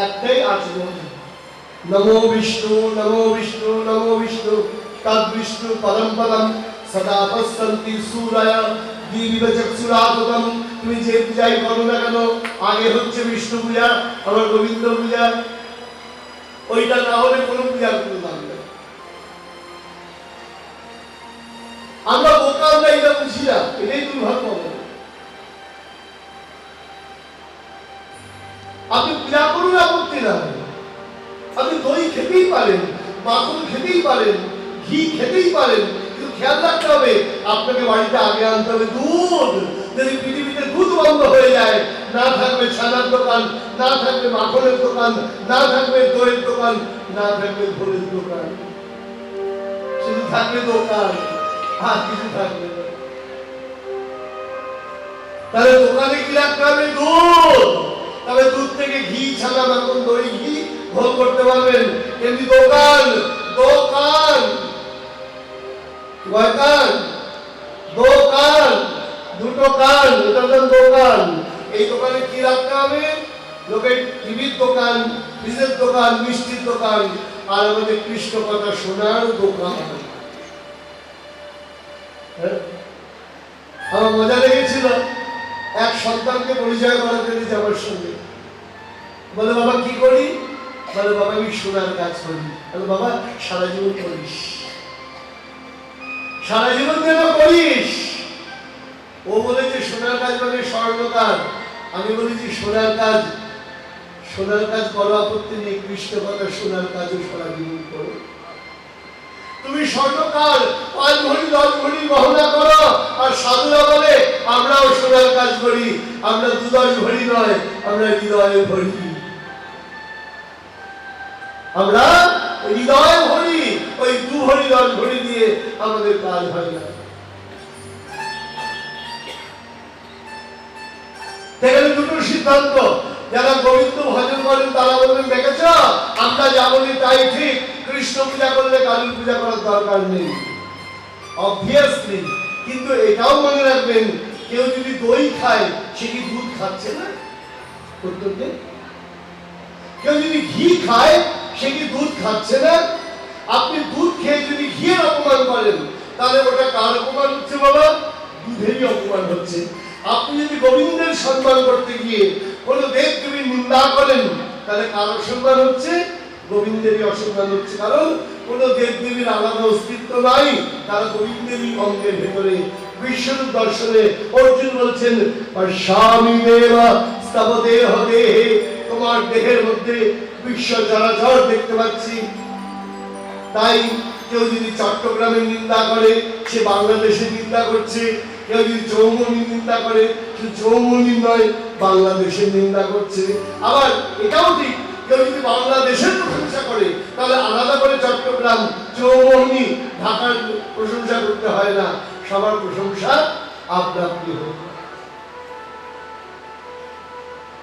A: একটাই আচরণ। নমো বিষ্ণু, নমো বিষ্ণু, নমো বিষ্ণু। তদ বিষ্ণু পরম পদম সদা পশ্যন্তি সূরয় দিবিব চক্ষুরাগতম। তুমি যে পূজাই করো না কেন, আগে হচ্ছে বিষ্ণু পূজা, আমার গোবিন্দ পূজা। ওইটা না হলে কোনো পূজার কোনো দাম নেই। আমরা বোকা, আমরা এটা বুঝি না, এটাই দুর্ভাগ্য। আপনি পূজা করুন, আপত্তি না। আপনি দই খেতেই পারেন, মাখন খেতেই পারেন, ঘি খেতেই পারেন, কিন্তু খেয়াল রাখতে হবে আপনাকে বাড়িতে আগে আনতে হবে দুধ। যদি পৃথিবীতে দুধ বন্ধ হয়ে যায়, না থাকবে ছানার দোকান, না থাকবে মাখনের দোকান, না থাকবে দইয়ের দোকান, না থাকবে ঘোলের দোকান, শুধু থাকবে দোকান, আর কিছু থাকবে না। তাহলে দোকানে কি রাখতে হবে? দুধ। তবে দুধ থেকে ঘি, ছানা, মাখন, দই, ঘি ঘোল করতে পারবেন। এমনি দোকান, দোকান, দোকান, দোকান, দুটো কান, এটা দোকান। এই দোকানে কি রাখতে হবে? লোকের টিভির দোকান, ফ্রিজের দোকান, মিষ্টির দোকান, আর আমাদের কৃষ্ণ কথা শোনার দোকান। আমার মজা লেগেছিল, এক সন্তানকে পরিচয় করাতে দিয়েছে আমার সঙ্গে। বলে বাবা কি করি? বলে বাবা আমি সোনার কাজ করি। বলে বাবা সারা জীবন করিস, সারা জীবন যেন করিস। ও বলেছে সোনার কাজ মানে স্বর্ণ কাজ। আমি বলেছি সোনার কাজ, সোনার কাজ করো, আপত্তি নেই, কৃষ্ণ কথা সোনার কাজও সারা জীবন করো। তুমি স্বর্ণকার 5 ভরি 10 ভরি গহনা করো, আর সাধুরা বলে আমরাও সোনার কাজ করি, আমরা 2-10 ভরি নয়, আমরা হৃদয়ে ভরি, আমরা হৃদয়ে ভরি। ওই ভরি 10 ভরি দিয়ে আমাদের কাজ হয় না। সেখানে দুটো সিদ্ধান্ত, যারা গোবিন্দ ভজন করেন তারা বলবেন দেখেছ আমরা যা বলি তাই ঠিক, কৃষ্ণ পূজা করলে কালী পূজা করার দরকার নেই, অবভিয়াসলি। কিন্তু এটাও মনে রাখবেন, কেউ যদি দই খায় সে কি দুধ খাচ্ছে না? কেউ যদি ঘি খায় সে কি দুধ খাচ্ছে না? আপনি দুধ খেয়ে যদি ঘিয়ের অপমান করেন তাহলে ওটা কার অপমান হচ্ছে বাবা? দুধেরই অপমান হচ্ছে। আপনি যদি গোবিন্দের সম্মান করতে গিয়ে কোন দেব দেবীর নিন্দা করেন তাহলে কার অসম্মান হচ্ছে? গোবিন্দেরই অসম্মান হচ্ছে। কারণ কোন দেব দেবীর আলাদা অস্তিত্ব নাই, তারা গোবিন্দেরই অঙ্গের ভেতরে। বিশ্বরূপ দর্শনে অর্জুন বলছেন স্বামী দেবা স্তব দেহ দেহে, তোমার দেহের মধ্যে বিশ্ব চরাচর দেখতে পাচ্ছি। তাই কেউ যদি চট্টগ্রামের নিন্দা করে সে বাংলাদেশের নিন্দা করছে, কেউ যদি চৌমনি নিন্দা করে সে চৌমনি নয় বাংলাদেশের নিন্দা করছে। আবার এটাও ঠিক, কেউ যদি বাংলাদেশের প্রশংসা করে তাহলে আলাদা করে চট্টগ্রাম, চৌমনি, ঢাকার প্রশংসা করতে হয় না, সবার প্রশংসা আপনি হোক।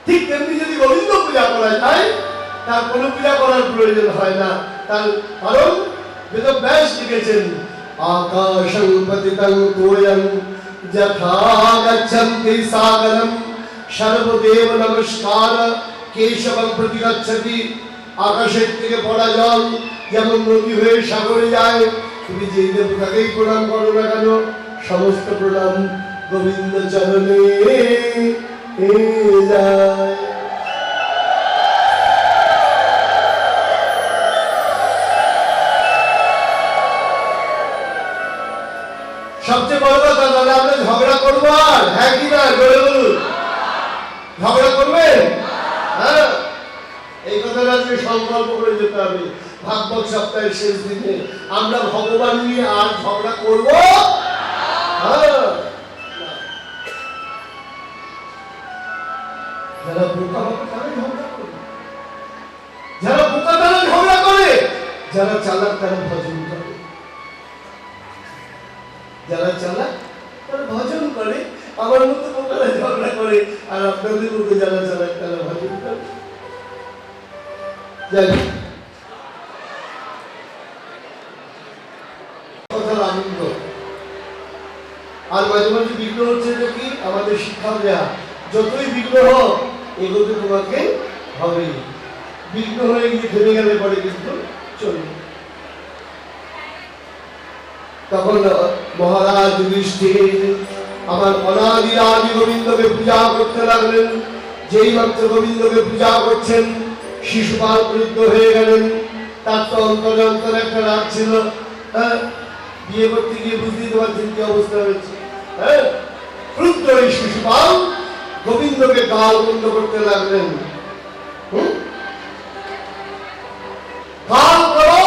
A: ঠিক তেমনি যদি গোবিন্দ পূজা করা যায় তার কোনো পূজা করার প্রয়োজন হয় না। তার কারণ বেদব্যাস লিখেছেন আকাশং পতিতং তোয়ং যথা গচ্ছন্তি সাগরম সর্বদেব নমস্কার কেশবং প্রতি গচ্ছতি। আকাশের থেকে পড়া জল যেমন নদী হয়ে সাগরে যায়, তুমি যেই দেবতাকেই প্রণাম করো না কেন সমস্ত প্রণাম গোবিন্দ চরণে যায়। সবচেয়ে বড় কথা, তাহলে আমরা ঝগড়া করবো আর? হ্যাঁ কি না? বলুন, ঝগড়া করবেন? হ্যাঁ, এই কথাটা আজকে সংকল্প করে যেতে হবে। ভাগবত সপ্তাহের শেষ দিনে আমরা ভগবান নিয়ে আর ঝগড়া করবো? হ্যাঁ। যারা বোকা হবে তারা ঝগড়া করে, যারা বোকা তারা ঝগড়া করে, যারা চালাক তারা ভজন করে। যারা চালাক তারা ভজন করে, আমার মতো বোকারা ঝগড়া করে, আর আপনাদের মতো যারা চালাক তারা ভজন করে। কথার আনন্দ। আর মাঝে মাঝে বিঘ্ন হচ্ছে যে কি আমাদের শিক্ষা দেয়া, যতই বিঘ্ন হোক এগোতে তোমাকে হবে। বিঘ্ন হয়ে গিয়ে থেমে গেলে পরে কিন্তু চলবে। তখন মহারাজ যুধিষ্ঠির আমার অনাদি আদি গোবিন্দকে পূজা করতে লাগলেন। যেই মাত্র গোবিন্দকে পূজা করছেন শিশুপাল ক্রুদ্ধ হয়ে গেলেন। তার তো অন্তরে অন্তরে একটা রাগ ছিল। হ্যাঁ, বিয়ে করতে গিয়ে বুঝতে পারছেন কি অবস্থা হয়েছে। হ্যাঁ, ক্রুদ্ধ এই শিশুপাল গোবিন্দকে গাল বন্ধ করতে লাগলেন। গাল করো,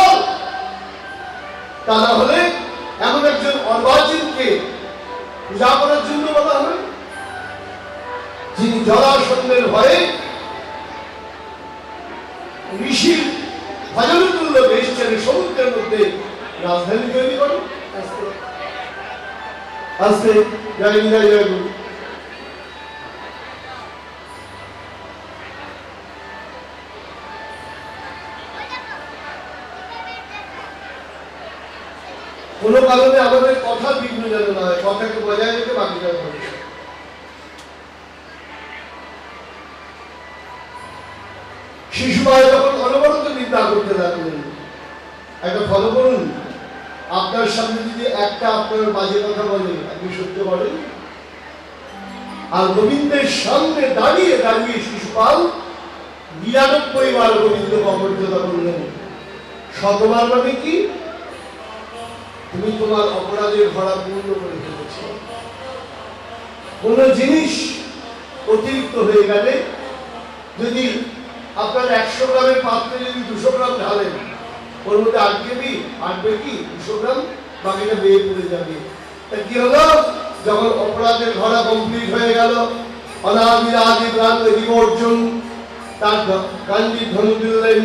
A: তা না হলে এমন একজন অর্বাচীনকে পূজা করার জন্য বলা হয় যিনি জলাশয়ের ভয়ে ঋষির ভজনের তুল্য বেশ ছেড়ে সমুদ্রের মধ্যে রাজধানী তৈরি করো। আস্তে জয় জয় জয় গুরু। কোন কারণে আমাদের কথা বিঘ্ন যেন না হয়, কথাকে বজায় রেখে বাকি যাওয়া হবে। শিশুপাল যখন অনবরত নিন্দা করতে লাগলেন, একটা ফলো করুন, আপনার সামনে যদি একটা আপনার বাজে কথা বলে আপনি সহ্য করেন? আর গোবিন্দের সামনে দাঁড়িয়ে দাঁড়িয়ে শিশুপাল ৯৯ বার গোবিন্দকে অমর্যাদা করলেন। শতবার মানে কি? তুমি তোমার অপরাধের ভাড়া পূর্ণ করে ফেলেছ। কোন জিনিস অতিরিক্ত হয়ে গেলে যদি আপনার ১০০ গ্রামের পাত্রে যদি ২০০ গ্রাম ঢালেন, ওর মধ্যে আটবে কি ২০০ গ্রাম, বাকিটা বেয়ে পড়ে যাবে। তা কি হলো? যখন অপরাধের ভাড়া কমপ্লিট হয়ে গেল, অনাদি আদি প্রাণ অর্জুন তার গান্ডীব ধনু দিলেন,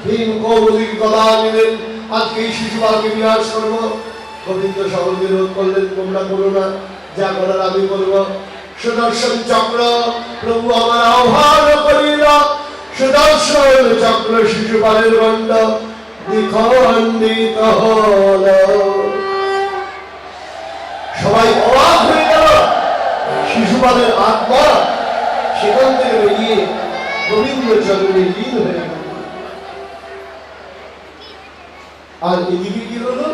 A: ভীম কৌমুদীর গদা নিলেন, আজকে এই শিশুপালকে বিনাশ করবো। গোবিন্দ সকলকে রোধ করলেন, তোমরা করো না, যা করার আমি করবো। সুদর্শন চক্র প্রভু আমার আহ্বান করিল, সুদর্শন চক্র শিশুপালের গণ্ড দ্বিখণ্ডিত হল। সবাই অবাক হয়ে গেল। শিশুপালের আত্মা সেখান থেকে বেরিয়ে গোবিন্দ চরণে লীন হয়ে গেল। আর এদিকে কি হলো?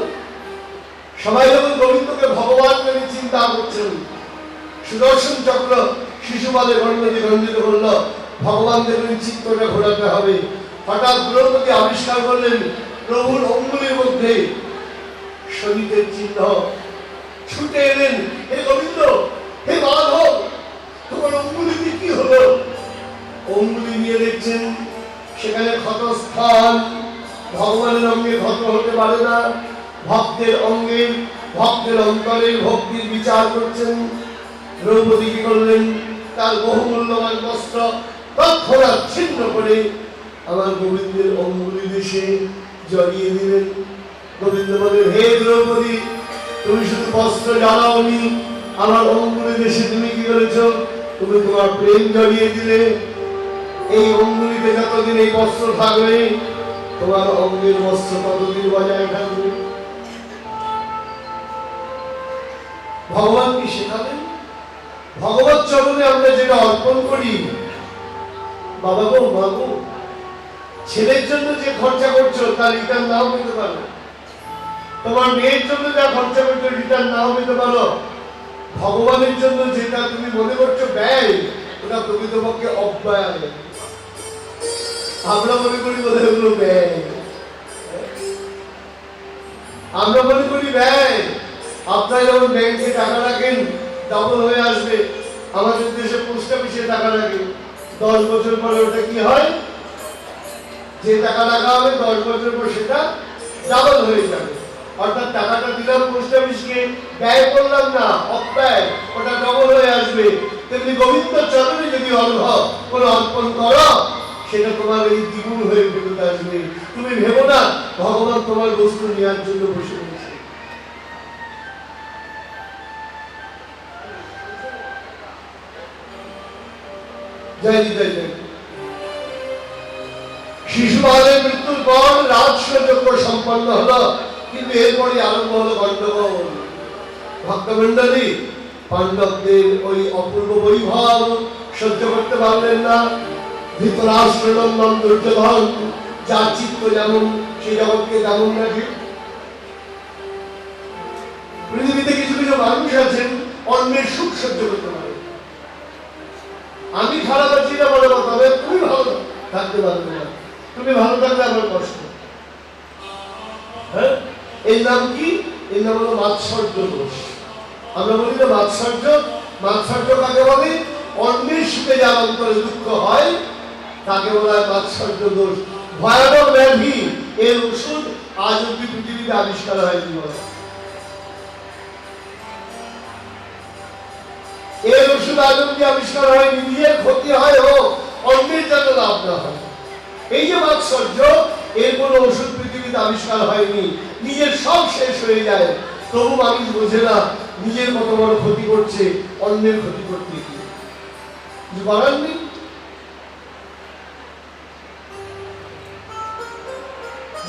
A: সবাই যখন গোবিন্দকে ভগবান বলে চিন্তা করছেন, সুদর্শন চক্র শিশুপালের গণ্ড দ্বিখণ্ডিত করল। ভগবান দেখলেন চিত্রটা ঘোরাতে হবে। হঠাৎ দ্রৌপদী আবিষ্কার করলেন প্রভুর অঙ্গুলির মধ্যে শরীরের চিহ্ন। ছুটে এলেন, হে গোবিন্দ, হে মাধব, তোমার অঙ্গুলিতে কি হলো? অঙ্গুলি নিয়ে দেখছেন সেখানে ক্ষতস্থান। ভগবানের অঙ্গে ক্ষত হতে পারে না। ভক্তের অঙ্গে, ভক্তের অন্তরের ভক্তির বিচার করছেন। দ্রৌপদী কি করলেন? তার বহুমূল্যবান বস্ত্র তৎক্ষণাৎ ছিন্ন করে আমার গোবিন্দের অঙ্গুলি দেশে জড়িয়ে দিলেন। গোবিন্দ বলেন, হে দ্রৌপদী, তুমি শুধু বস্ত্র জ্বালাওনি, আমার অঙ্গুলি দেশে তুমি কি করেছ? তুমি তোমার প্রেম জড়িয়ে দিলে। এই অঙ্গুলিতে যতদিন এই বস্ত্র থাকবে, তোমার অঙ্গের বস্ত্র ততদিন বজায় থাকবে। ভগবান কি শেখাবেন? ভগবত চরণে আমরা যেটা অর্পণ করি, বাবা গো, মা গো, ছেলের জন্য যে খরচা করছো তার রিটার্ন নাও পেতে পারো। তোমার মেয়ের জন্য যা খরচা করছো রিটার্ন নাও পেতে পারো। ভগবানের জন্য যেটা তুমি মনে করছো ব্যয়, ওটা প্রকৃতপক্ষে অব্যয়। আমরা মনে করি বোধ হয় ব্যয়, আমরা মনে করি ব্যয়। আপনারা যখন ব্যাংকে টাকা রাখেন ডবল হয়ে আসবে। আমাদের দেশে পোস্ট অফিসে টাকা রাখেন, 10 বছর পরে ওটা কি হয়? যে টাকা রাখা হবে 10 বছর পর সেটা ডাবল হয়ে যাবে। অর্থাৎ টাকাটা দিলাম পোস্ট অফিসকে, ব্যয় করলাম না, অব্যয়, ওটা ডবল হয়ে আসবে। তেমনি গোবিন্দ চরণে যদি অর্পণ করো, সেটা তোমার এই দ্বিগুণ হয়ে ফেরত আসবে। তুমি ভেবো না ভগবান তোমার বস্তু নেওয়ার জন্য বসে রয়েছে। জয় জয় জয়। শিশুপালের মৃত্যুর পর রাজসযজ্ঞ সম্পন্ন হলো, কিন্তু এরপরে আরম্ভ হলো গন্ডগোল। ভক্তমণ্ডলী পাণ্ডবদের ওই অপূর্ব বৈভব সহ্য করতে পারলেন না। ধৃতরাষ্ট্রনন্দন দুর্যোধন, যার চিত্ত যেমন সেই জগৎকে তেমন রাখে। পৃথিবীতে কিছু কিছু মানুষ আছেন অন্যের সুখ সহ্য করতে পারে। আমি খারাপ আছি না বলে কথা, তুমি ভালো থাকতে পারবে না, তুমি ভালো থাকলে আমার কষ্ট। হ্যাঁ, এর নাম কি? এর নাম হলো মাৎসর্য দোষ। আমরা বলি না মাৎসর্য। মাৎসর্য কাকে বলে? অন্যের সুখে যার অন্তরে দুঃখ হয় তাকে বলা হয় মাৎসর্য দোষ। ভয়ানক ব্যাধি, এর ওষুধ আজ অব্দি পৃথিবীতে আবিষ্কার হয়নি। এর ওষুধ আজ অব্দি আবিষ্কার হয়নি। নিজের ক্ষতি হয় হোক, অন্যের যেন লাভ না হয়। এই যে মাৎসর্য, এর কোন ওষুধ পৃথিবীতে আবিষ্কার হয়নি। নিজের সব শেষ হয়ে যায়, তবু মানুষ বোঝে না নিজের কত বড় ক্ষতি করছে, অন্যের ক্ষতি করতে গিয়ে। কিছু করার নেই।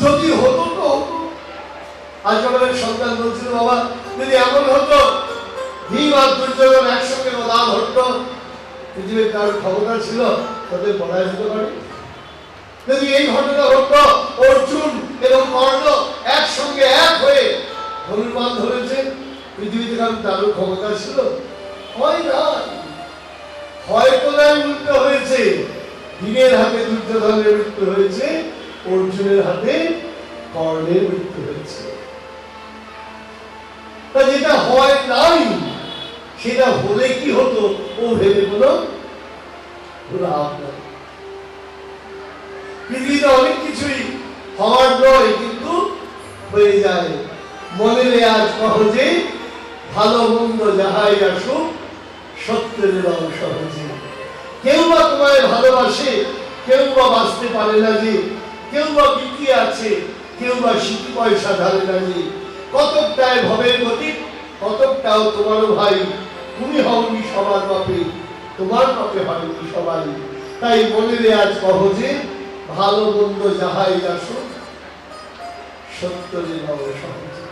A: যদি হতো তো হতো। আজ আমাদের সন্তান বলছিল, বাবা যদি এমন হতো ভীম আর দুর্যোধন একসঙ্গে গদা ধরতো, পৃথিবীর কারোর ক্ষমতা ছিল তাদের পরাজিত করে। যদি এই ঘটনা ঘটতো অর্জুন এবং কর্ণ একসঙ্গে এক হয়ে ধনুর্বাণ ধরেছে, পৃথিবীতে কারোর ক্ষমতা ছিল? হয় না। হয়তো নয়, উল্টো হয়েছে। ভীমের হাতে দুর্যোধনের মৃত্যু হয়েছে, অর্জুনের হাতে কর্ণের মৃত্যু হয়েছে। তা যেটা হয় নাই সেটা হলে কি হতো ও ভেবে কোনো লাভ নাই। পৃথিবীতে অনেক কিছুই হওয়ার নয়, কিন্তু হয়ে যায়। মনে আজ সহজে, ভালো মন্দ যাহাই আসুক সত্যের রং সহজে। কেউ বা তোমায় ভালোবাসে, কেউ বা বাঁচতে পারে না যে, কেউ বা বিকি আছে, কেউ বা সিকি পয়সা ধারে নাকি, কতকটায় ভবের গতি, কতকটাও তোমারও ভাই। তুমি হওনি সবার বাপে, তোমার বাপে হয়নি সবাই। তাই মনে রে আজ কহ যে, ভালো মন্দ যাহাই আসো, সত্যরে নব সহজে।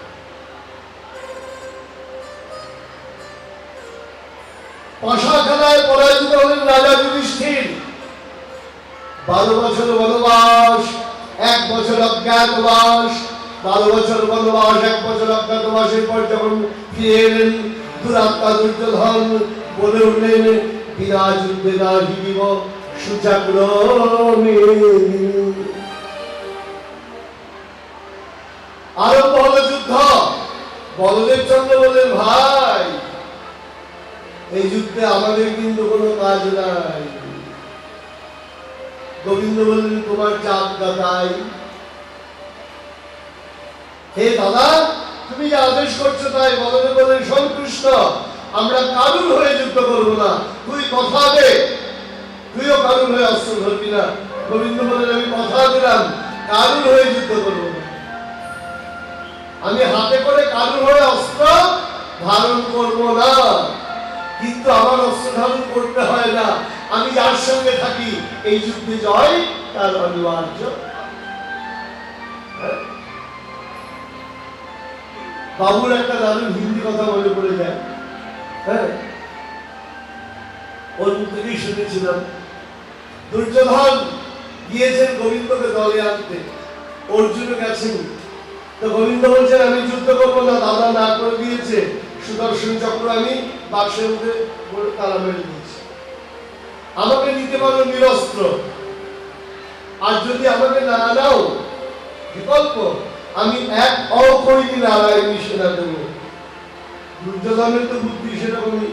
A: পাশা খেলায় পরাজিত হলেন রাজা যুধিষ্ঠির। 12 বছর বনবাস, 1 বছর অজ্ঞাতবাস। 12 বছর বনবাস, 1 বছর অজ্ঞাতবাসের পর যখন ফিরে এলেন, দুরাত্মা দুর্যোধন বলে উঠলেন, বিনা যুদ্ধে না হিদিব সুচাক্রমে। আরম্ভ হলো যুদ্ধ। বলদেব চন্দ্র বললেন, ভাই এই যুদ্ধে আমাদের কিন্তু কোনো কাজ নাই। গোবিন্দ বললেন, তোমার চাপটা তাই। হে দাদা, তুমি যে আদেশ করছো তাই। বলদেব বললেন, শোন কৃষ্ণ, আমরা কারুর হয়ে যুদ্ধ করবো না, তুই কথা দে, তুইও কারুর হয়ে অস্ত্র ধরবি না। গোবিন্দ বললেন, আমি কথা দিলাম কারুর হয়ে যুদ্ধ করবো না। আমি হাতে করে কারুর হয়ে অস্ত্র ধারণ করবো না, কিন্তু আমার অস্ত্র ধারণ করতে হয় না। আমি যার সঙ্গে থাকি এই যুদ্ধে জয় তার অনিবার্য। বাবুর একটা দারুণ হিন্দি কথা মনে পড়ে যায়। হ্যাঁ, ওর মুখ থেকেই শুনেছিলাম। দুর্যোধন গিয়েছেন গোবিন্দকে দলে আনতে, অর্জুন গেছেন। তো গোবিন্দ বলছেন, আমি যুদ্ধ করবো না, দাদা না করে দিয়েছে। সুদর্শন চক্র আমি বাক্সের মধ্যে তালা মেরে দিয়েছি, আমাকে নিতে পারো নিরস্ত্র, আর যদি আমাকে না নাও বিকল্প আমি এক অকৈদি নারায়ণী সেনা দেব। দুর্যোধনের তো বুদ্ধি সেরকমই,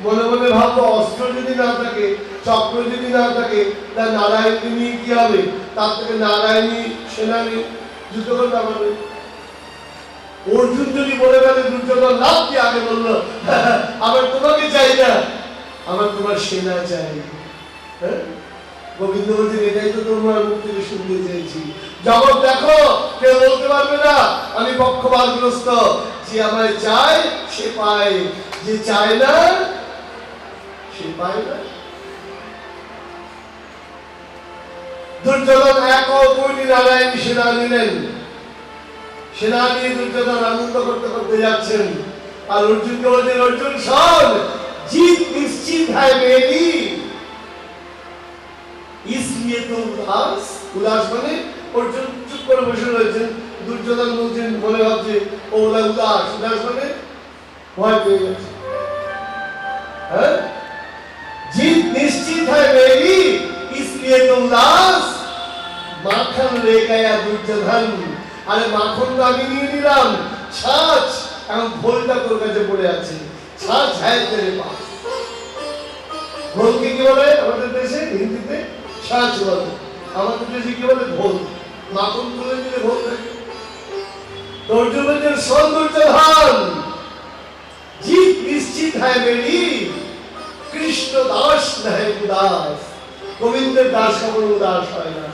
A: মনে মনে ভাববো অস্ত্র যদি না থাকে, চক্র যদি না থাকে, তা নারায়ণকে নিয়ে কি হবে? তার থেকে নারায়ণী সেনা নিয়ে যুদ্ধ করতে পারবে। অর্জুন যদি বলে গেলে দুর্যোধন লাভ কি, আগে বললো আবার তোমাকে চাই না, আমার তোমার সেনা চাই। গোবিন্দ বলছেন, এটাই তো তোমার মুখ থেকে শুনতে চেয়েছি। জগৎ দেখো, কেউ বলতে পারবে না আমি পক্ষপাতগ্রস্ত। যে আমায় চায় সে পায়, যে চায় না সে পায় না। দুর্যোধন এক অকৈদি নারায়ণী সেনা নিলেন। সেনা নিয়ে দুর্যোধন আনন্দ করতে করতে যাচ্ছেন। আর অর্জুনকে বলছেন, অর্জুন শোন, जीत निश्चित है मेरी, इसलिए तो उदास। उदास মানে অর্জুন চুপ করে বসে রয়েছেন। দুর্যোধন বলছেন, মনে ভাবছে ও উদাস। উদাস মানে ভয় পেয়ে গেছে। হ্যাঁ, जीत निश्चित है मेरी, इसलिए तो उदास। माखन ले गया दुर्योधन। আরে মাখন তো আমি নিয়ে নিলাম, ছাঁচ এখন ভোলটা তোর কাছে পড়ে আছে। ছাঁচ হ্যাঁ তেরে পাস। ভোলকে কি বলে আমাদের দেশে? হিন্দিতে ছাঁচ বলে, আমাদের দেশে কি বলে? ভোল। মাখন তুলে দিলে ভোল থাকে। দুর্যোধনের সৌন্দর্য ধান, जीत निश्चित है मेरी, কৃষ্ণ দাস নহে উদাস। গোবিন্দের দাস কখনো উদাস হয় না।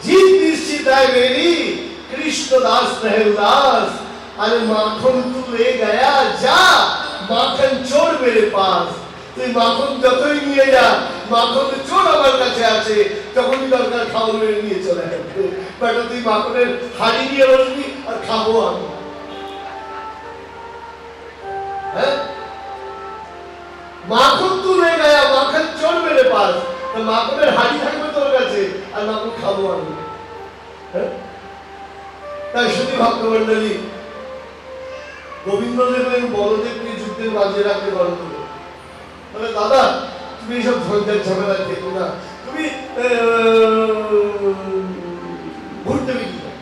A: जीत निश्चित है मेरी, कृष्ण दास नहीं उदास। अरे माखन तू ले गया, जा माखन चोर मेरे पास। তুই মাখন যতই নিয়ে যা, মাখন চোর আমার কাছে আছে, যখনই দরকার খাওয়া মেরে নিয়ে চলে আসবে। বেটা তুই মাখনের হাড়ি নিয়ে বসবি আর খাবো আমি। হ্যাঁ, মাখন তু লে গয়া, মাখন চোর মেরে পাস। তো মাখনের হাড়ি থাকবে তোর কাছে আর মাখন খাবো আমি। তাই শুধু ভক্তমন্ডলী, গোবিন্দ দেখলেন বলদেবকে যুদ্ধের মাঝে রাখতে বন্ধ করে। বলে, দাদা তুমি এইসব ঝঞ্ঝাট ঝামেলা দেখো না, তুমি ঘুরতে বেরিয়ে যাও।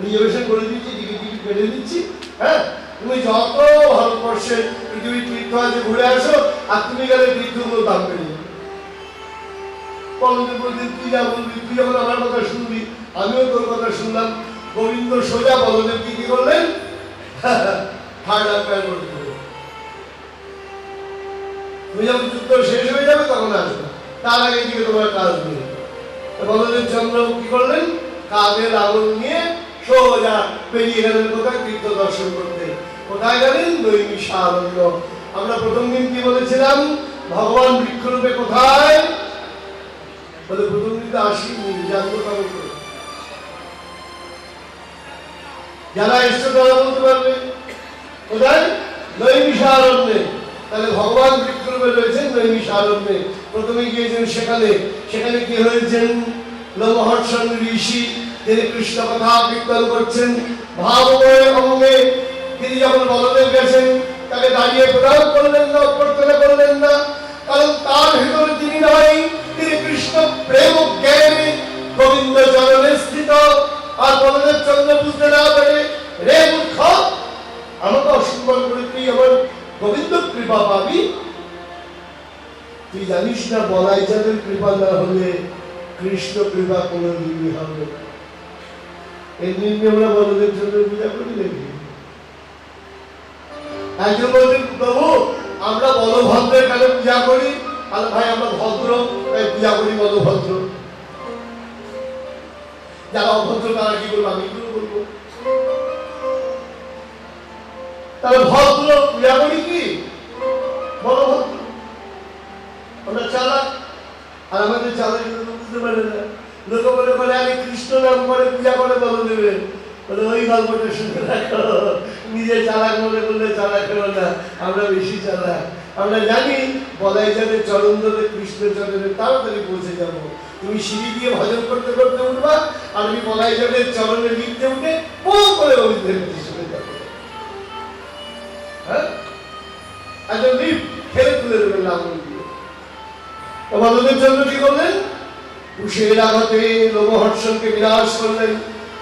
A: রিজার্ভেশন করে দিচ্ছি, টিকিট কেটে দিচ্ছি। হ্যাঁ, তুমি যত ভারতবর্ষের পৃথিবীর তীর্থ আছে ঘুরে আসো, আর তুমি গেলে তীর্থগুলো দাম বেড়ে যাবে। বলদেব বলছেন, তুই যা বলবি, তুই যখন আমার কথা শুনবি আমিও তোর কথা শুনলাম। গোবিন্দ সোজা বলদেবকে কি করলেন? থার্ড আম্পায়ার করে দিলেন। তুমি যখন যুদ্ধ শেষ হয়ে যাবে তখন আসবে, তার আগে দিকে তোমার কাজ নেই। বলদেব চন্দ্র কি করলেন? কাঁধে লাঙল নিয়ে সোজা বেরিয়ে গেলেন কোথায়? তীর্থ দর্শন করতে। কোথায় গেলেন? নৈমিষারণ্য। আমরা প্রথম দিন কি বলেছিলাম? ভগবান বৃক্ষরূপে কোথায়? বলে প্রথম দিন তো আসেনি, জানতো কেমন করে? যারা এসছে তারা বলতে পারবে কোথায়? নৈমিষারণ্যে। তাহলে ভগবান বৃক্ষরূপে রয়েছেন নৈমিষারণ্যে। প্রথমে গিয়েছেন সেখানে। সেখানে কি হয়েছেন? লোমহর্ষণ ঋষি তিনি কৃষ্ণ কথা কীর্তন করছেন ভাবময় অঙ্গে। তিনি যখন বলদেব গেছেন তাকে দাঁড়িয়ে প্রণাম করলেন না, অভ্যর্থনা করলেন না, কারণ তার ভিতরে তিনি নয়, তিনি কৃষ্ণ প্রেম জ্ঞানে গোবিন্দ চরণে স্থিত। আর বলদেব চন্দ্র বুঝতে না পারে, রে মূর্খ, আমাকে অসম্মান করে তুই আমার গোবিন্দ কৃপা পাবি? তুই জানিস না বলাই যাদের কৃপা না হলে কৃষ্ণ কৃপা কোনদিনই হবে না। এই নিয়ে আমরা বলদেব চন্দ্র পূজা করি নাকি? একজন বলছেন, প্রভু আমরা বলভদ্রের কেন পূজা করি? আর ভাই আমরা ভদ্র তাই পূজা করি বলভদ্র। যারা অভদ্র তারা কি করবো? আমি কি বলবো? তাহলে ভদ্র পূজা করি কি? বলভদ্র। আমরা চালাক, আর আমাদের চালাক বুঝতে পারে না। লোক বলে বলে আমি কৃষ্ণ নাম করে পূজা করে বলদেবের। বলে ওই গল্পটা শুনে রাখো, নিজে চালাক মনে করলে চালাক হলো না, আমরা বেশি চালাক। আমরা জানি বলাই যাবে চরণ ধরে কৃষ্ণ চরণে তাড়াতাড়ি পৌঁছে যাব। তুমি সিঁড়ি দিয়ে ভজন করতে করতে উঠবা, আর আমি বলাই যাবে চরণে লিখতে উঠে পো করে অভিধের চলে যাবো। হ্যাঁ, একজন লিফট ফেলে তুলে দেবেন লাঙল দিয়ে। তো বলদেব চন্দ্র কি করলেন? কুশের আঘাতে লোমহর্ষণকে বিনাশ করলেন।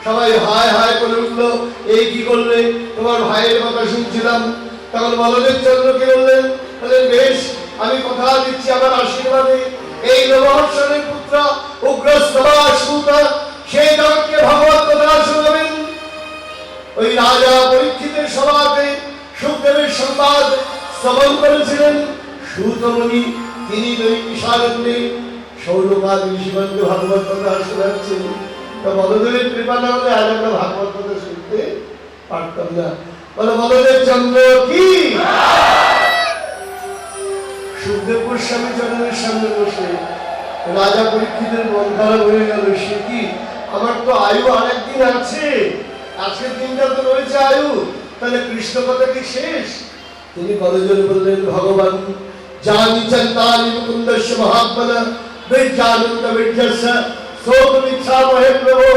A: সবাই হায় হায় করে উঠলো, এই কি করলে? তোমার ভাইয়ের কথা শুনছিলাম। তখন বলদেব চন্দ্র কি বললেন? বললেন বেশ, আমি কথা দিচ্ছি আমার আশীর্বাদে এই লোমহর্ষণের পুত্র উগ্রস্তবা সুতা সেই জগৎকে ভগবত কথা শোনাবেন। ওই রাজা পরীক্ষিতের সভাতে সুখদেবের সংবাদ শ্রবণ করেছিলেন সুতমণি। তিনি নৈমিষারণ্যে সৌরকাল ঋষিগণকে ভাগবত কথা শোনাচ্ছেন। তা বলদেবের কৃপা না হলে আর আমরা ভাগবত কথা শুনতে পারতাম না। বলে বলদেব চন্দ্র কি? সুখদেব গোস্বামী চরণের সামনে বসে রাজা পরীক্ষিতের মন খারাপ হয়ে গেল। সে কি, আমার তো আয়ু আরেকদিন আছে, আজকের দিনটা তো রয়েছে আয়ু, তাহলে কৃষ্ণ কথা কি শেষ? তিনি বলজোরে বললেন, ভগবান জানি চন্তানি মুকুন্দস্য মহাত্মনা বিজ্ঞানন্দ বিজ্ঞস্য সোতমিচ্ছা মহে প্রভু।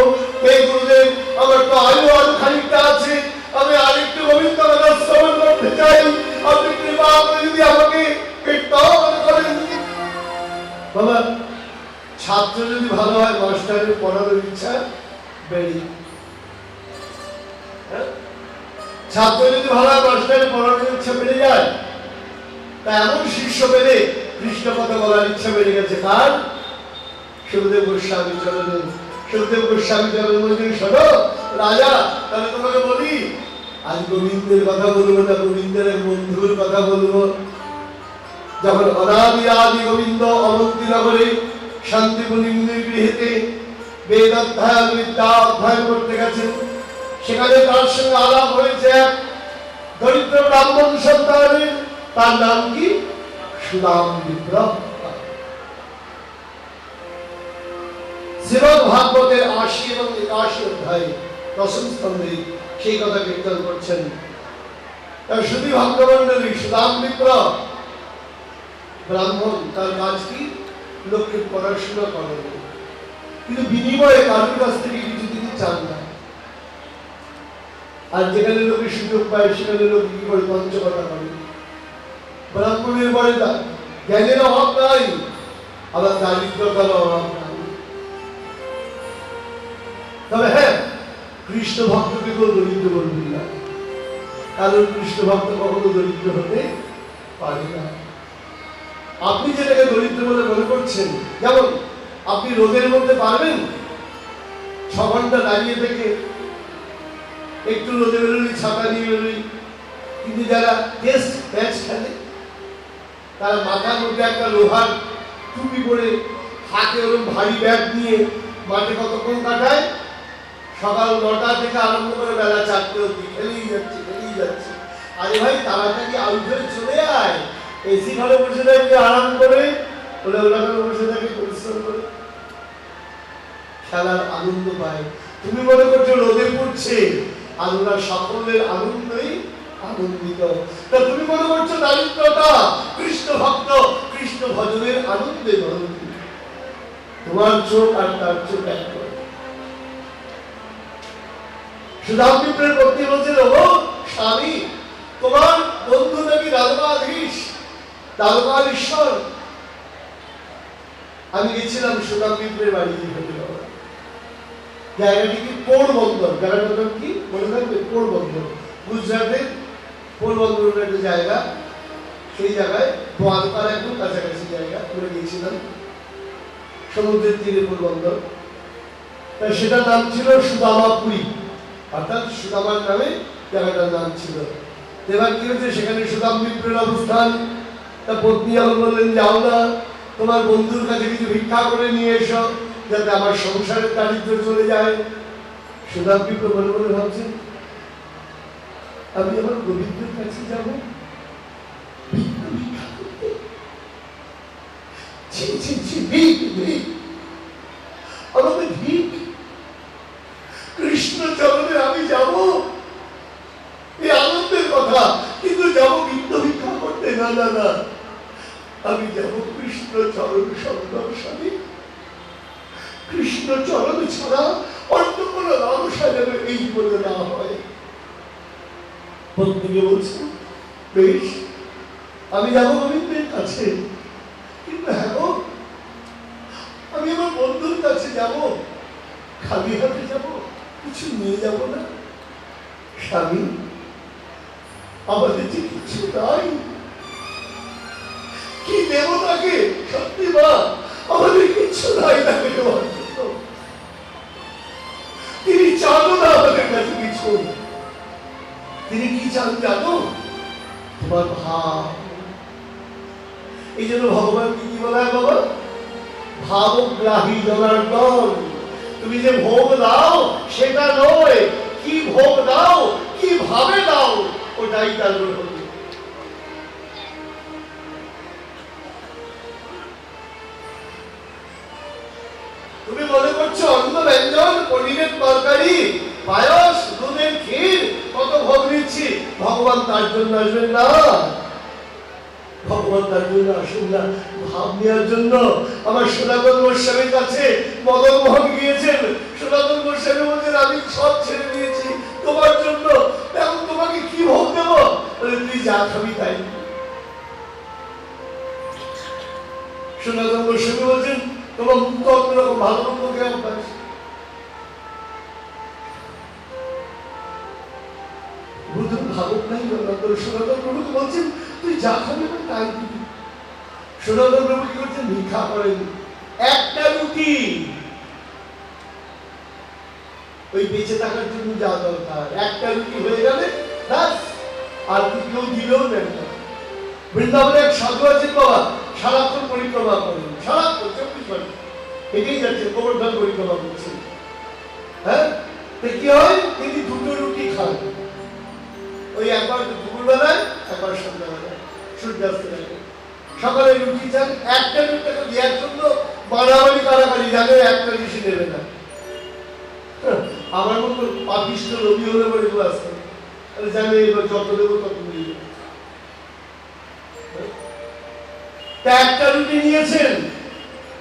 A: হে গুরুদেব, আমার তো আয়ু আর খানিকটা আছে, আমি আরেকটু গোবিন্দ কথা শ্রবণ করতে চাই। আপনি কৃপা করে যদি আমাকে কীর্তন করেন। বাবা, ছাত্র যদি ভালো হয় মাস্টারের পড়ানোর ইচ্ছা বেড়ে। ছাত্র যদি ভালো হয় মাস্টারের পড়ানোর ইচ্ছা বেড়ে যায়। তা এমন শিষ্য পেলে কৃষ্ণ কথা বলার ইচ্ছা বেড়ে গেছে কার? সুখদেব গোস্বামী চরণে। সুখদেব গোস্বামী চরণ বলছেন, শোনো রাজা, তাহলে তোমাকে বলি, আজ গোবিন্দের কথা বলবো না, গোবিন্দের বন্ধুর কথা বলবো। যখন অনাদি আদি গোবিন্দ অনন্তি নগরে শান্তিপুর গৃহেতে বেদ অধ্যয়ন বিদ্যা অধ্যয়ন করতে গেছেন, সেখানে তার সঙ্গে আলাপ হয়েছে এক দরিদ্র ব্রাহ্মণ সন্তানের। তার নাম কি? সুদাম বিপ্র। শ্রীমদ্ ভাগবতের ৮০ এবং ৮১ অধ্যায়ে ১০ম স্তম্ভে সেই কথা কীর্তন করছেন। তার শুধু ভক্তমণ্ডলী সুদাম বিপ্র ব্রাহ্মণ, তার কাজ কি? লোককে পড়াশোনা করেন, কিন্তু বিনিময়ে কারোর কাছ থেকে কিছু তিনি চান না। আর যেখানে লোকে সুযোগ পায় সেখানে লোক কি করে? পঞ্চকতা করে। ব্রাহ্মণের পরে জ্ঞানের অভাব নাই, আবার দারিদ্রতার অভাব নাই। তবে হ্যাঁ, কৃষ্ণ ভক্তকে কেউ দরিদ্র বলবেন না, কারণ কৃষ্ণ ভক্ত কখনো দরিদ্র হতে পারে না। আপনি যেটাকে দরিদ্র বলে মনে করছেন, যেমন আপনি রোদের মধ্যে পারবেন 6 ঘন্টা দাঁড়িয়ে থেকে একটু রোদে বেরোলি, ছাতা নিয়ে বেরোলি, কিন্তু যারা টেস্ট ম্যাচ খেলে তারা মাথার মধ্যে একটা লোহার টুপি পরে হাতে ওরকম ভারী ব্যাগ নিয়ে মাঠে কতক্ষণ কাটায়? সকাল 9টা থেকে আরম্ভ করে বেলা 4টে অবধি খেলেই যাচ্ছে। আরে ভাই তাড়াতাড়ি আউট হয়ে চলে আয়, এসি ঘরে বসে থাকবে আরাম করে, বলে ওরা বসে থাকে পরিশ্রম করে, খেলার আনন্দ পায়। তুমি মনে করছো রোদে পড়ছে, আর ওরা সাফল্যের আনন্দই আনন্দিত। তা তুমি মনে করছো দারিদ্রতা, কৃষ্ণ ভক্ত কৃষ্ণ ভজনের আনন্দে ভরতি। তোমার চোখ আর তার চোখ এক করে। সুধামৃতের পত্নী বলছেন, ও স্বামী, তোমার বন্ধু নাকি দ্বারকাধীশ, দ্বারকাধীশ্বর। আমি গেছিলাম সুধামৃতের বাড়ি, জায়গাটি কি পোরবন্দর, জায়গাটার নাম কি মনে থাকবে? পোরবন্দর, গুজরাটের পোরবন্দর একটা জায়গা। সেই জায়গায় দ্বারকার একদম কাছাকাছি জায়গা, আমরা গিয়েছিলাম, সমুদ্রের তীরে পোরবন্দর। সেটার নাম ছিল সুদামাপুরী, অর্থাৎ সুদামার নামে জায়গাটার নাম ছিল। এবার কি হয়েছে, সেখানে সুদামৃতের অবস্থান। তা পত্নী আমার বললেন, যাও না, তোমার বন্ধুর কাছে কিছু ভিক্ষা করে নিয়ে এসো, যাতে আমার সংসারের দারিদ্র্য চলে যায়। সুদামৃত মনে মনে ভাবছেন, আমি আমার গোবিন্দের কাছে যাব ভিক্ষা করতে? আমাকে ভিক, কৃষ্ণ চরণে আমি যাব, এই আনন্দের কথা, কিন্তু যাব ভিক্ষা করতে? না না না, আমি যাব কৃষ্ণ চরণ সন্দর্শনে। কৃষ্ণ চরণ ছাড়া অন্য কোন লালসা যেন এই জীবনে না হয়। পত্নীকে বলছেন, বেশ, আমি যাব গোবিন্দের কাছে, কিন্তু হ্যাঁ গো, আমি আমার বন্ধুর কাছে যাব, খালি হাতে যাব, কিছু নিয়ে যাব না। স্বামী, আমাদের যে কিছু নাই, কি দেব তাকে? সত্যি মা, আমাদের কিছু নাই তাকে দেওয়ার জন্য। তিনি চানও না আমাদের কাছে কিছু। তিনি কি চান জানো? তোমার ভাব। এই জন্য ভগবান কি বলা হয় বাবা? ভাবগ্রাহী জনার্দন। তুমি যে ভোগ দাও সেটা নয়, কি ভোগ দাও, কি ভাবে দাও, ওটাই তার গ্রহণ। তুমি মনে করছো অন্ন ব্যঞ্জন, পনিরের তরকারি, পায়স, দুধের ক্ষীর, কত ভোগ নিচ্ছি, ভগবান তার জন্য আসবেন না। ভগবান তার জন্য আসেন না, ভাব নেওয়ার জন্য। আমার সনাতন গোস্বামীর কাছে মদন মোহন গিয়েছেন। সনাতন গোস্বামী বলছেন, আমি সব ছেড়ে দিয়েছি তোমার জন্য, এখন তোমাকে কি ভোগ দেবো? বলে, তুই যা খাবি তাই। সনাতন গোস্বামী বলছেন, তোমার মুক্ত অন্যরকম, ভালো মন্দ কেমন পাস? বুঝুন ভাবক নাই। সনাতন প্রভুকে বলছেন, তুই যা খাবি তাই দিবি। সনাতন প্রভু কি করছেন? ভিক্ষা করেন। একটা রুটি, ওই বেঁচে থাকার জন্য যা দরকার, একটা রুটি হয়ে গেলে ব্যাস, আর কেউ দিলেও নেন না। বৃন্দাবনে এক সাধু আছেন বাবা, সারাক্ষণ পরিক্রমা করেন, সারাক্ষণ 24 ঘন্টা এটাই যাচ্ছেন, গোবর্ধন পরিক্রমা করছেন। হ্যাঁ, কি হয়? তিনি দুটো রুটি খান, ওই একবার দুপুরবেলায়, একবার সন্ধ্যাবেলায়, সূর্যাস্তের আগে। সকালে রুটি চান, একটা রুটিটাকে দেওয়ার জন্য মারামারি কারাকারি, জানে একটা বেশি নেবে না। আমার মতো পাপিষ্ট রবি হলে পরে ক্লাস করে জানে, এবার যত দেবো তত নিয়ে। একটা রুটি নিয়েছেন,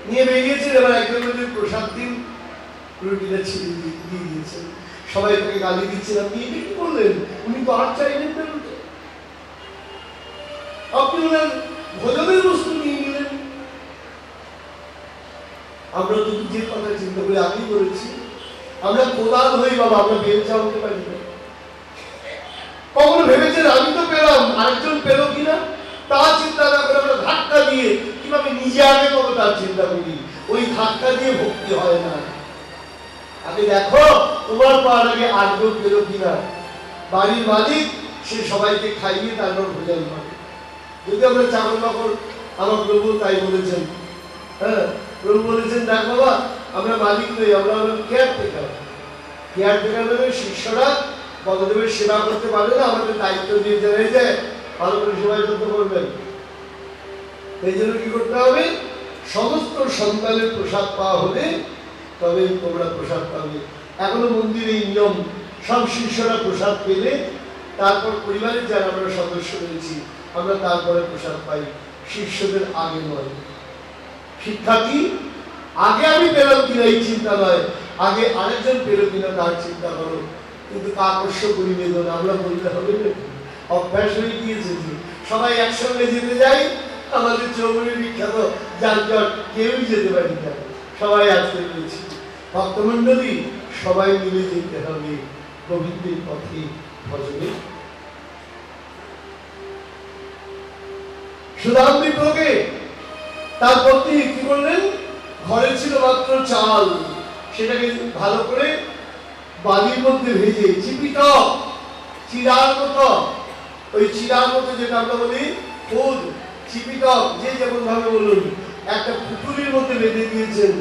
A: নিয়ে বেরিয়েছেন। এবার একজন যদি প্রসাদ দিন, রুটিটা ছিঁড়ে দিয়ে দিয়েছেন। সবাই তাকে গালি দিচ্ছেন, আপনি এটা কি বললেন? উনি তো আর চাইলেন না রুটি, আপনি ওনার ভোজনের বস্তু নিয়ে নিলেন। আমরা তো যে কথা চিন্তা করি, আমি বলেছি, আমরা কোদাল হই বাবা, আমরা বেলচা হতে পারি না। কখনো ভেবেছেন আমি তো পেলাম, আরেকজন পেল কিনা তা চিন্তা না করে আমরা ধাক্কা দিয়ে কিভাবে নিজে আগে করবো তার চিন্তা করি। ওই ধাক্কা দিয়ে ভক্তি হয় না। আগে দেখো তোমার পাওয়ার আগে আটজন পেল কিনা। বাড়ির মালিক সে সবাইকে খাইয়ে তারপর ভোজন করে। যদি আমরা চাকর বাকর, আমার প্রভু তাই বলেছেন, হ্যাঁ, প্রভু বলেছেন, দেখ বাবা, আমরা মালিক নই, আমরা কেয়ারটেকার। কেয়ারটেকার মানে শিষ্যরা বলদেবের সেবা করতে পারবে না, আমাদের দায়িত্ব দিয়ে জানাই যায় ভালো করে সেবায় যত্ন করবেন। এই জন্য কি করতে হবে, সমস্ত সন্তানের প্রসাদ পাওয়া হলে তবে তোমরা প্রসাদ পাবে। এখনো মন্দিরে এই নিয়ম, সব শিষ্যরা প্রসাদ পেলে তারপর পরিবারের যারা আমরা সদস্য রয়েছি আমরা তারপরে প্রসাদ পাই, শিষ্যদের আগে নয়। শিক্ষার্থী আগে আমি পেলাম কিনা এই চিন্তা নয়, আগে আরেকজন পেল কিনা তার চিন্তা করো। কিন্তু কাকস্য পরিবেদন আমরা বলতে হবে না, অভ্যাস হয়ে গিয়েছে যে সবাই একসঙ্গে যেতে যাই। আমাদের চৌমুহনী বিখ্যাত যানজট, কেউই যেতে পারি না, সবাই আসতে পেরেছি। ভক্তমণ্ডলী সবাই মিলে যেতে হবে গোবিন্দের পথে ভজনে। সুদাম বিপ্রকে তার পত্নী কি করলেন, ঘরে ছিল মাত্র চাল, সেটাকে ভালো করে বালির মধ্যে ভেজে চিপিটক চিরার মতো, ওই চিরার মতো যেটা আমরা বলি ফুল চিপিটক, যে যেমন ভাবে বলুন, একটা পুতুলের মধ্যে বেঁধে দিয়েছেন,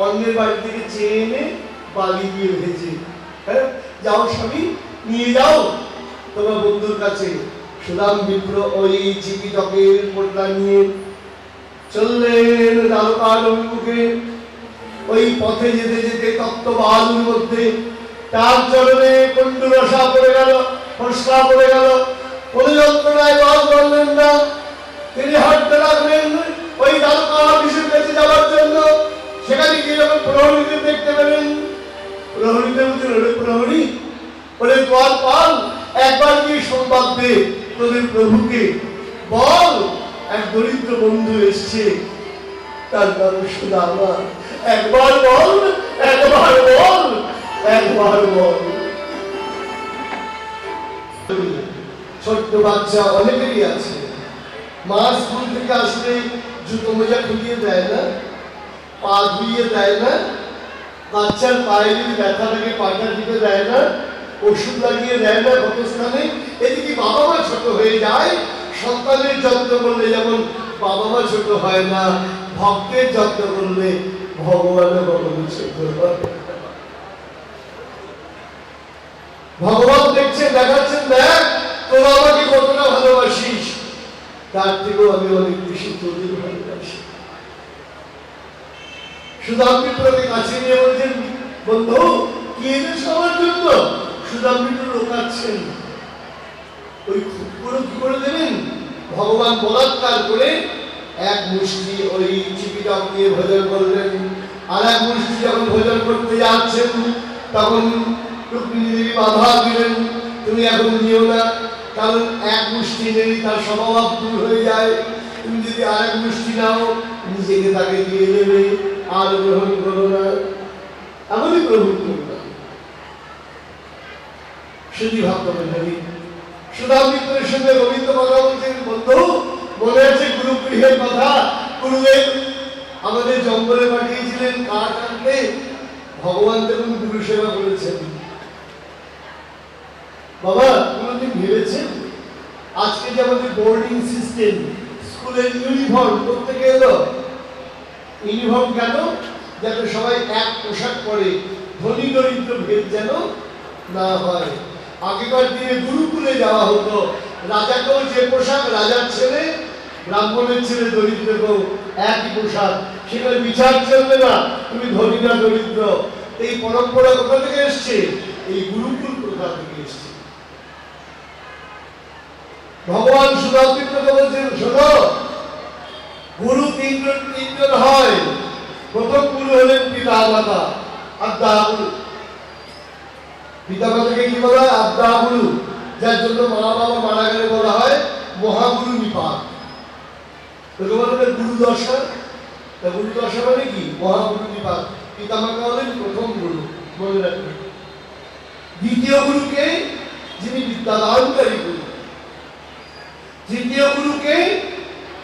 A: অন্যের বাড়ি থেকে চেয়ে এনে বালি দিয়ে ভেজে। হ্যাঁ, যাও স্বামী, নিয়ে যাও তোমার বন্ধুর কাছে। সুদাম বিপ্র ওই চিপিটকের পোটলা নিয়ে চললেন দ্বারকার অভিমুখে। ওই পথে যেতে যেতে তত্ত্ব বালুর মধ্যে তার চরণে কুণ্ডুরসা পড়ে গেল, ফসকা পড়ে গেল। কোন যন্ত্রণায় বাস করলেন না, তিনি হাঁটতে লাগলেন ওই দ্বারকা অফিসের কাছে যাওয়ার জন্য। সেখানে গিয়ে যখন প্রহরীদের দেখতে পেলেন, প্রহরীদের মধ্যে প্রহরী বলে, দ্বারপাল একবার গিয়ে সংবাদ দে তোদের প্রভুকে, বল এক দরিদ্র বন্ধু এসছে, তার নাম সুদামা। একবার বল, একবার বল, একবার বল। ছোট্ট বাচ্চা অনেকেরই আছে, মা স্কুল থেকে আসলে জুতো মোজা খুলিয়ে দেয় না, পা ধুইয়ে দেয় না, বাচ্চার পায়ে যদি ব্যথা থাকে পাটা দিতে দেয় না, ওষুধ লাগিয়ে দেয় না ক্ষতস্থানে। এদিকে বাবা মা ছোট হয়ে যায়। সন্তানের যত্ন করলে যেমন বাবা মা ছোট হয় না, ভক্তের যত্ন করলে ভগবানও কখনো ছোট হয়। ভগবান দেখছেন, দেখাচ্ছেন, দেখ তোরা আমাকে কতটা ভালোবাসিস, তার থেকেও আমি অনেক বেশি তোদের ভালোবাসি। সুদাম বিপ্রকে কাছে নিয়ে বলছেন, বন্ধু কি এনেছ আমার জন্য? সুদাম বিপ্র লোকাচ্ছেন, ওই খুঁতগুলো কি করে দেবেন? ভগবান বলাৎকার করে এক মুষ্টি ওই চিপিটক নিয়ে ভোজন করলেন। আর এক মুষ্টি যখন ভোজন করতে যাচ্ছেন তখন রুক্মিণী দেবী বাধা দিলেন, তুমি এখন নিও না, কারণ এক মুষ্টি নেই তার স্বভাব দূর হয়ে যায়। তুমি যদি আর এক মুষ্টি নাও নিজেকে তাকে দিয়ে দেবে, আর গ্রহণ করো না। এমনই গ্রহণ করো না। শুধু ভক্তমণ্ডলী সুদাম বিপ্রের সঙ্গে গোবিন্দ কথা বলছেন, বন্ধু মনে আছে গুরুগৃহের কথা? গুরুদেব আমাদের জঙ্গলে পাঠিয়েছিলেন কাঠ আনতে, ভগবান দেখুন গুরু সেবা করেছেন। বাবা কোনদিন ভেবেছেন আজকে যে আমাদের বোর্ডিং সিস্টেম, স্কুলের ইউনিফর্ম প্রত্যেকে এলো, ইউনিফর্ম কেন? যাতে সবাই এক পোশাক পরে, ধনী দরিদ্র ভেদ যেন না হয়। আগেকার দিনে গুরুকুলে যাওয়া হতো, রাজাকেও যে পোশাক, রাজার ছেলে ব্রাহ্মণের ছেলে দরিদ্রকেও একই পোশাক, সেখানে বিচার চলবে না তুমি ধনী না দরিদ্র। এই পরম্পরা কোথা থেকে এসছে? এই গুরুকুল প্রথা থেকে এসছে। ভগবান সুদাম বিপ্রকে বলছেন, শোনো, গুরু তিনজন হয়। প্রথম গুরু হলেন পিতা মাতা, আদ্যা গুরু। পিতা মাতাকে কি বলা হয়? আদ্যা গুরু, যার জন্য মা বাবা মারা গেলে বলা হয় মহাগুরু নিপাত। গুরু দশা, গুরু দশা মানে কি? মহাগুরু নিপাত। পিতা মাতা হলেন প্রথম গুরু, মনে রাখবেন। দ্বিতীয় গুরুকে, যিনি বিদ্যাদানকারী গুরু। তৃতীয় গুরুকে,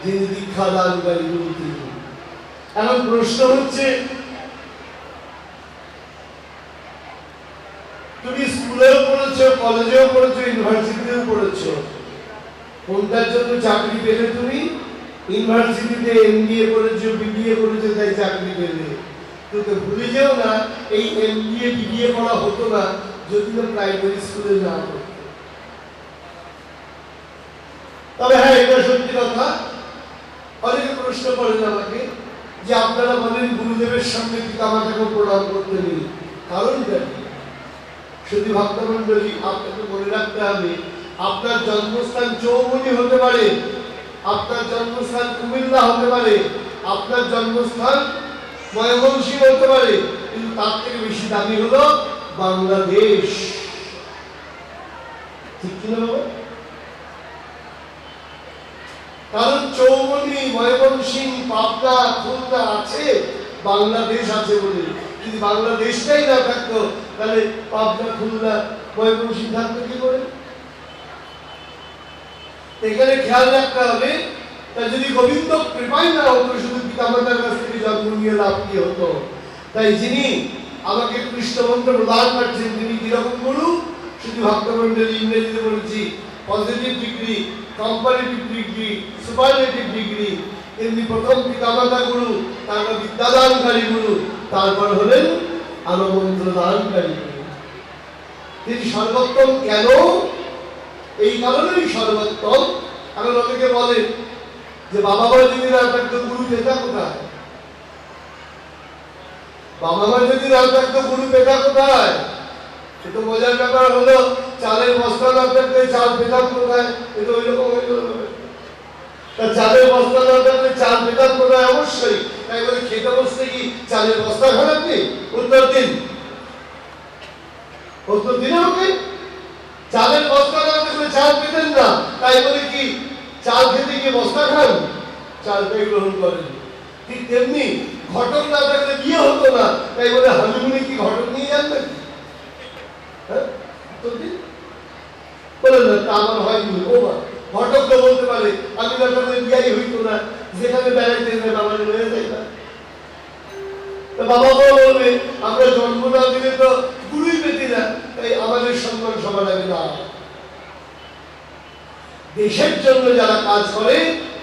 A: যিনি দীক্ষা দানকারী গুরু। এখন প্রশ্ন হচ্ছে, তুমি স্কুলেও পড়েছো, কলেজেও পড়েছো, ইউনিভার্সিটিতেও পড়েছো, কোনটার জন্য চাকরি পেলে তুমি? ইউনিভার্সিটিতে এমবিএ করেছো, বিবিএ করেছো, তাই চাকরি পেলে। কিন্তু ভুলে যেও না, এই এমবিএ বিবিএ করা হতো না যদি না প্রাইমারি স্কুলে না হতো। তবে হ্যাঁ, এটা সত্যি কথা। অনেকে প্রশ্ন করেন আমাকে যে আপনারা বলেন গুরুদেবের সামনে পিতামাতাকে প্রণাম করতে নেই, কারণটা কি? শুধু ভক্তমন্ডলী, আপনাকে মনে রাখতে হবে, আপনার জন্মস্থান চৌমনি হতে পারে, আপনার জন্মস্থান কুমিল্লা হতে পারে, আপনার জন্মস্থান ময়মনসিংহ হতে পারে, কিন্তু তার থেকে বেশি দামি হলো বাংলাদেশ। ঠিক কিনা বাবা? কারণ চৌমনি, ময়মনসিংহ, পাবনা, খুলনা আছে, বাংলাদেশ আছে বলে। যদি বাংলাদেশটাই না থাকতো তাহলে পাবনা, খুলনা, ময়মনসিংহ থাকতো কি করে? এখানে খেয়াল রাখতে হবে, তা যদি গোবিন্দ কৃপাই না হতো, শুধু পিতামাতার কাছ থেকে জন্ম নিয়ে লাভ কি হতো? তাই যিনি আমাকে কৃষ্ণমন্ত্র প্রদান করছেন, তিনি কিরকম গুরু? শুধু ভক্তমন্ডলী, ইংরেজিতে বলেছি positive degree, comparative degree, superlative degree. এমনি প্রথম পিতামাতা গুরু, তারপর বিদ্যাদানকারী গুরু, তারপর হলেন আনমন্ত্র দানকারী গুরু। তিনি সর্বোত্তম কেন? এই কারণেই সর্বোত্তম। এখন অনেকে বলে যে বাবা মা যদি না থাকতো গুরু পেতা কোথায়? বাবা মা যদি না থাকতো গুরু পেতা কোথায়? সেটা বোঝার ব্যাপার হলো, চালের বস্তা না থাকলে চাল পেতাম কোথায়? এটা ওই রকম হয়ে গেল। তা চালের বস্তা না থাকলে চাল পেতাম কোথায়? অবশ্যই। তাই বলে খেতে বসতে কি চালের বস্তা খান আপনি? উত্তর দিন, উত্তর দিন আমাকে। চালের বস্তা না থাকলে চাল পেতেন না, তাই বলে কি চাল খেতে গিয়ে বস্তা খান? চালটাই গ্রহণ করেন। ঠিক তেমনি ঘটক না থাকলে বিয়ে হতো না, তাই বলে হানিমুনে কি ঘটক নিয়ে যান নাকি? আমার হয়নি। ও ঘটক তো বলতে পারে আমি না থাকলে বিয়াই হইতো না, যেখানে বেড়াইতে বাবা হয়ে যায় না। বাবা মা বলবে আমরা জন্ম না দিলে তো গুরুই পেতি না, তাই আমাদের সম্মান সবার আগে না। দেশের জন্য যারা কাজ করে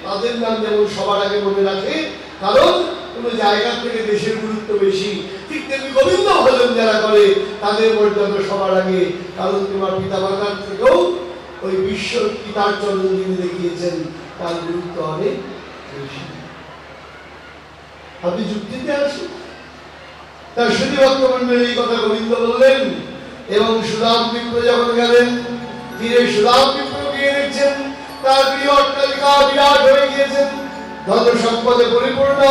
A: তাদের নাম যেমন সবার আগে মনে রাখে, কারণ কোন জায়গা থেকে দেশের গুরুত্ব বেশি। ঠিক তেমনি গোবিন্দ ভজন যারা করে তাদের মর্যাদা সবার আগে, কারণ তোমার পিতা মাতার থেকেও ওই বিশ্ব পিতার চরণ যিনি দেখিয়েছেন তার গুরুত্ব অনেক বেশি। আপনি যুক্তিতে আসুন। তার শুধু ভক্তমন্ডলী এই কথা গোবিন্দ বললেন। এবং সুদাম বিপ্র যখন গেলেন, তীরে সুদাম বিপ্র গিয়ে দেখছেন তার প্রিয় অট্টালিকা বিরাট হয়ে গিয়েছেন, ধন সম্পদে পরিপূর্ণ।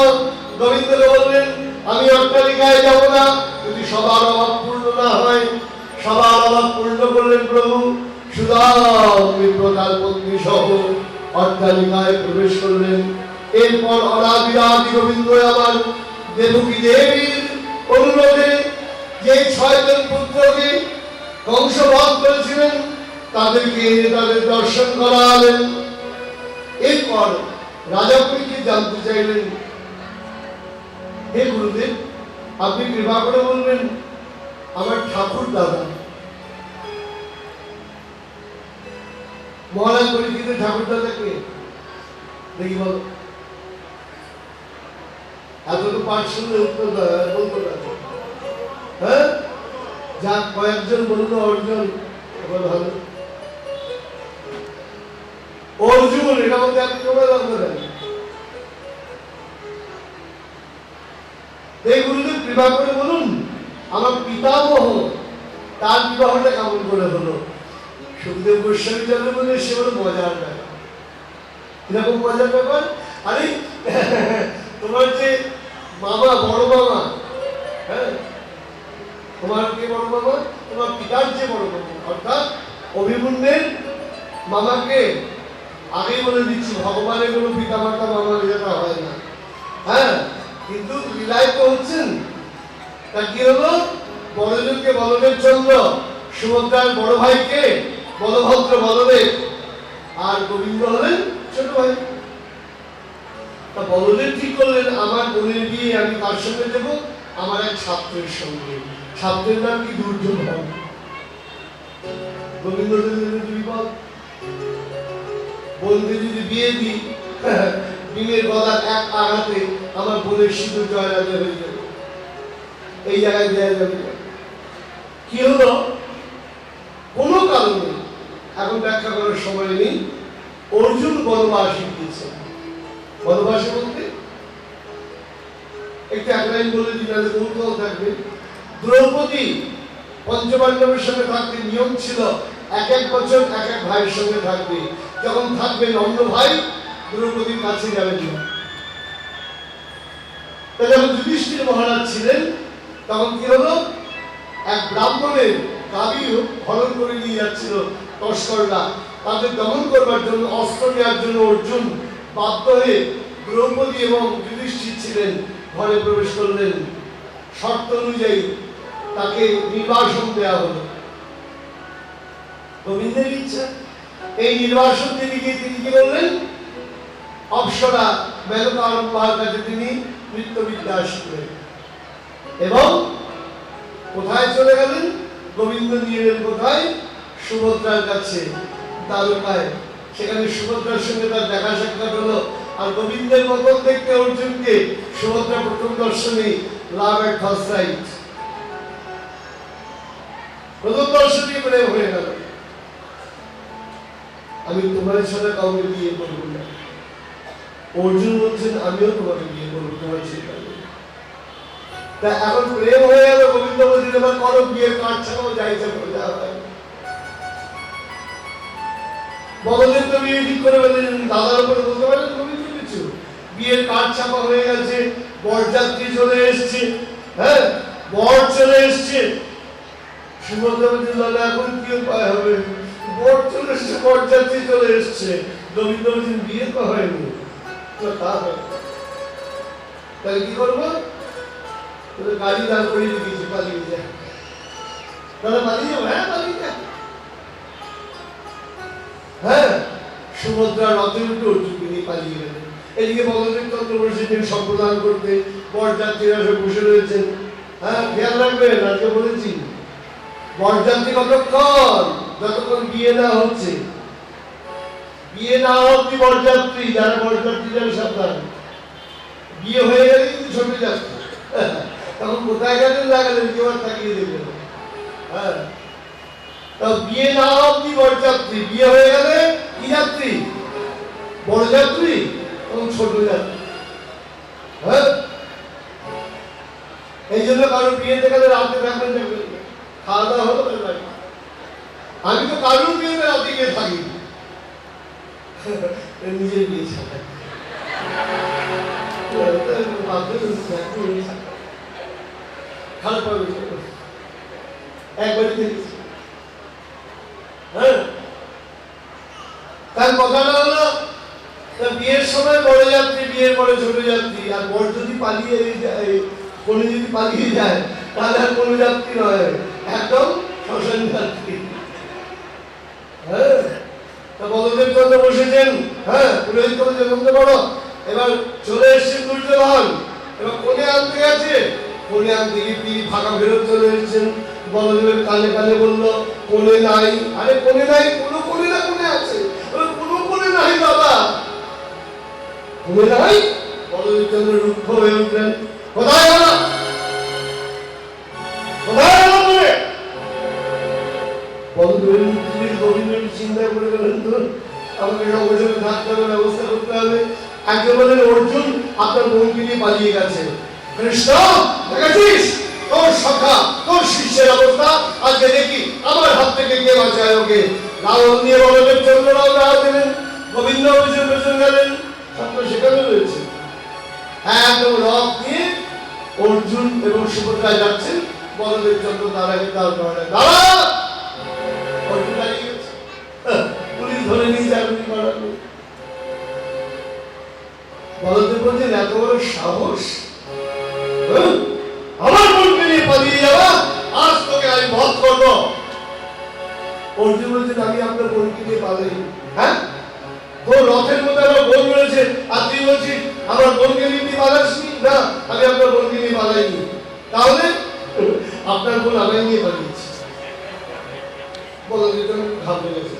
A: গোবিন্দকে বললেন আমি অট্টালিকায় যাব না যদি সবার অভাব পূর্ণ না হয়। সবার অভাব পূর্ণ করলেন প্রভু। সুদাম বিপ্র তার পত্নী সহ অট্টালিকায় প্রবেশ করলেন। এরপর অনাবিরাদি গোবিন্দ আমার দেবকী দেবীর অনুরোধে যে 6 জন পুত্রকে কংসবধ করেছিলেন তাদেরকে তাদের দর্শন করালেন। এরপর রাজা পরীক্ষিত জানতে চাইলেন, হে গুরুদেব, আপনি কৃপা করে বলবেন আমার ঠাকুর দাদা। মহারাজ পরীক্ষিতের ঠাকুর দাদা কে? দেখি বল। এতটুকু পাঠ শুনলে উত্তর বলতে পারবে। হ্যাঁ, যা কয়েকজন বললো অর্জুন, ভালো অর্জুন, এটা বলতে আপনি কেমন লাগবেন? এই গুরুদেব কৃপা করে বলুন আমার পিতামহ তার বিবাহটা কেমন করে হলো? সুখদেব গোস্বামী যাবে বলে সে বড় মজার ব্যাপার। কিরকম মজার ব্যাপার? আরে তোমার যে মামা, বড় মামা, হ্যাঁ, তোমার কে বড় মামা? তোমার পিতার যে বড় মামা, অর্থাৎ অভিমন্যুর মামাকে আগেই বলে দিচ্ছি, ভগবানের কোনো পিতা মাতা মামা যেটা হয় না। হ্যাঁ, কিন্তু লীলায় তো হচ্ছেন। তা কি হলো? বড়জনকে বলদেব চন্দ্র, সুভদ্রার বড় ভাইকে বলভদ্র বলদেব, আর গোবিন্দ হলেন ছোট ভাই। তা বলদেব ঠিক করলেন আমার বোনের বিয়ে আমি কার সঙ্গে দেবো? আমার এক ছাত্রের সঙ্গে। ছাত্রের নাম কি? দুর্যোধন। গোবিন্দ বিপদ, বলতে যদি বিয়ে দিই, ভীমের গদার এক আঘাতে আমার বোনের সিঁদুর জয়রাতে হয়ে যাবে, এই জায়গায় দেওয়া যাবে না। কি হলো? কোনো কারণে, এখন ব্যাখ্যা করার সময় নেই, অর্জুন বনবাসে গিয়েছেন। বনবাসে বলতে একটু এক লাইন বলে দিন, কৌতূহল থাকবে। দ্রৌপদী পঞ্চপাণ্ডবের সঙ্গে থাকতে নিয়ম ছিল এক এক বছর এক এক ভাইয়ের সঙ্গে থাকবে। যখন থাকবেন অন্য ভাই দ্রৌপদীর কাছে যাবেন না। তাই যখন যুধিষ্ঠির মহারাজ ছিলেন তখন কি হলো, এক ব্রাহ্মণের গাবি হরণ করে নিয়ে যাচ্ছিল তস্কররা। তাদের দমন করবার জন্য, অস্ত্র নেওয়ার জন্য অর্জুন বাধ্য হয়ে দ্রৌপদী এবং যুধিষ্ঠির ছিলেন ঘরে প্রবেশ করলেন। শর্ত অনুযায়ী তাকে নির্বাসন দেওয়া হলো। গোবিন্দের ইচ্ছা, এই নির্বাসন তিনি কি করলেন, অপ্সরা মেনকার কাছে তিনি নৃত্যবিদ্যা শিখলেন এবং কোথায় চলে গেলেন? গোবিন্দ নিয়ে গেলেন কোথায়? সুভদ্রার কাছে, দ্বারকায়। সেখানে সুভদ্রার সঙ্গে তার দেখা সাক্ষাৎ হলো। আর গোবিন্দের মতন দেখতে অর্জুনকে সুভদ্রা প্রথম দর্শনে লাভ এট ফার্স্ট সাইট, প্রথম দর্শনে প্রেম হয়ে গেল। আমি তোমার সাথে কাউকে বিয়ে করবো না। অর্জুন বলছেন আমিও তোমাকে বিয়ে করবো, তোমার চিন্তা নেই। তা এখন প্রেম হয়ে গেল, গোবিন্দ বলছেন এবার করো বিয়ের কার্ড ছাড়াও যাইছে যাওয়া হয়। বলদেব তো বিয়ে ঠিক করে ফেলেছেন, দাদার উপরে বলতে পারেন গোবিন্দ কিছু? বিয়ের কার্ড ছাপা হয়ে গেছে, বরযাত্রী চলে এসছে, হ্যাঁ বর চলে এসছে। সুভদ্রা বলছেন দাদা এখন কি উপায় হবে? বর চলে এসছে, বরযাত্রী চলে এসছে। গোবিন্দ বলছেন বিয়ে তো হয়নি, তা হয় তাহলে কি করবো? গাড়ি দাঁড় করিয়ে রেখেছি, পালিয়ে যায়। দাদা পালিয়ে যাবো? হ্যাঁ পালিয়ে যায়। হ্যাঁ, সুভদ্রা রথে উঠে অর্জুনকে নিয়ে পালিয়ে গেলেন। এদিকে বলদেব চন্দ্র বসেছেন সম্প্রদান করতে, বরযাত্রীরা সব বসে রয়েছেন। হ্যাঁ খেয়াল রাখবেন, আজকে বলেছি বরযাত্রী কতক্ষণ? যতক্ষণ বিয়ে না হচ্ছে। বিয়ে না অব্দি বরযাত্রী, যারা বরযাত্রী যারা সাবধান। বিয়ে হয়ে গেলে কিন্তু ছোট যাত্রী, তখন কোথায় গেলেন না গেলেন কেউ আর তাকিয়ে দেখবেন। হ্যাঁ, বিয়ে না অব্দি বরযাত্রী, বিয়ে হয়ে গেলে কি যাত্রী? বড় যাত্রী এবং ছোট যাত্রী। হ্যাঁ, এই জন্য কারো বিয়েতে গেলে রাতে থাকবেন, খাওয়া দাওয়া হলো। আমি তো কারোর বিয়েতে রাতে গিয়ে থাকি, নিজের বিয়ে ছাড়া খারাপ পাবে একবারই দেখেছি। হ্যাঁ, তার কথাটা হলো বিয়ের সময় বড় যাত্রী, বিয়ের পরে ছোট যাত্রী। আর বর যদি পালিয়ে যায়, কোন যদি পালিয়ে যায় তাহলে আর কোনো যাত্রী নয়, একদম শ্মশান যাত্রী। হ্যাঁ, তা বলদেব চন্দ্র বসেছেন। হ্যাঁ, পুরোহিত করেছে বলতে পারো। এবার চলে এসছেন দুর্যোধন, এবার কোনে আনতে গেছে, কোনে আনতে গিয়ে তিনি ফাঁকা ফেরত চলে এসেছেন। বলদেবের কানে কানে বললো কোনে নাই। আরে কোনে নাই, কোনো কোনে না কোনে আছে, কোনো কোনে নাই দাদা, কোনে নাই। বলদেব চন্দ্র রুক্ষ হয়ে উঠলেন, কোথায় গেল, কোথায় গেল কোনে? বলদেবের গোবিন্দের চিন্তায় পড়ে গেলেন, তো আমাকে অবসরে থাকতে হবে, ব্যবস্থা করতে হবে। একজন বলেন অর্জুন আপনার বোনকে নিয়ে পালিয়ে গেছে। কৃষ্ণ দেখেছিস তোর সখা, তোর শিষ্যের অবস্থা, আজকে দেখি আমার হাত থেকে কে বাঁচায় ওকে। রাবণ নিয়ে বলদেব চন্দ্ররাও রাহ দিলেন, গোবিন্দ অবসর পেছন গেলেন, সব তো সেখানে রয়েছে। একদম রথ নিয়ে অর্জুন এবং সুভদ্রা যাচ্ছেন, বলদেব চন্দ্র তার আগে তার দাঁড়া। অর্জুন দাঁড়িয়ে গেছে, পুলিশ ধরে নিয়ে যাবে। বলদেব বলছেন এত বড় সাহস, আমার বোনকে নিয়ে পালিয়ে যাওয়া, আজ তোকে আমি বধ করবো। অর্জুন বলছেন আমি আপনার বোনকে নিয়ে পালাই। হ্যাঁ, তোর রথের মধ্যে আমার বোন রয়েছে, আর তুই বলছিস আমার বোনকে নিয়ে তুই পালাসনি? না, আমি আপনার বোনকে নিয়ে পালাইনি। তাহলে আপনার বোন আমায় নিয়ে পালিয়েছি। বলদেব ঘাবড়ে গেছে,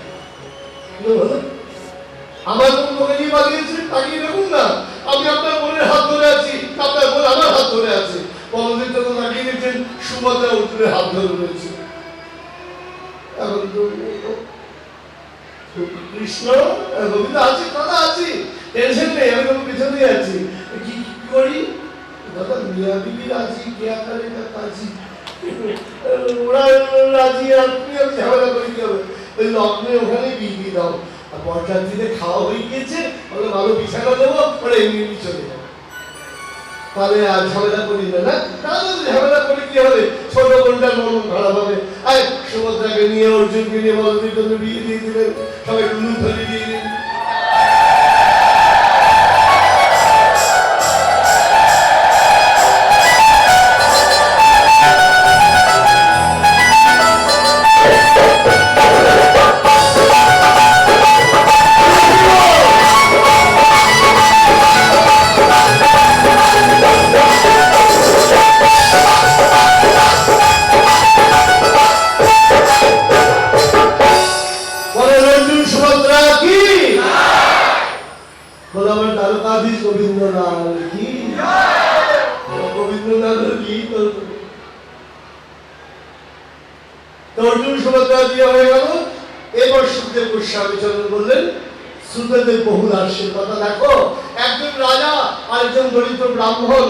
A: আমার বোন তোকে নিয়ে পালিয়েছে, তাকিয়ে দেখুন না আমি আপনার বোনের হাত ধরে আছি, আপনার বোন আমার হাত ধরে আছে। বলদের জন্য তাকিয়ে দেখছেন সুভদ্রা অর্জুনের হাত ধরে রয়েছে। এখন তো কৃষ্ণ গোবিন্দ আছে, দাদা আছি, টেনশন নেই, আমি তোমার পিছনে আছি। কি করি দাদা? মিয়া বিবি রাজি, কে আকারে কাজী, ওরা রাজি, আর তুমি আমি ঝামেলা করে কি হবে? ওই লগ্নে ওখানে বিয়ে দাও, আর বরযাত্রীতে খাওয়া হয়ে গিয়েছে, বলে ভালো বিছানা দেবো, ওরা এমনি চলে যাবে। তাহলে আর ঝামেলা করি না, তাহলে ঝামেলা করে কি হবে? ছোট বোনটার মন খারাপ হবে। আর সুভদ্রাকে নিয়ে, অর্জুনকে নিয়ে বলদের জন্য বিয়ে দিয়ে দিলেন, সবাই টুলু ধরে দিয়ে দিলেন। অর্জুন সুভদ্রা দিয়ে হয়ে গেল। এবার সুখদেব গোস্বামী চরণ বললেন সুখদেব বহু দাসের কথা দেখো, একজন রাজা আর একজন দরিদ্র ব্রাহ্মণ,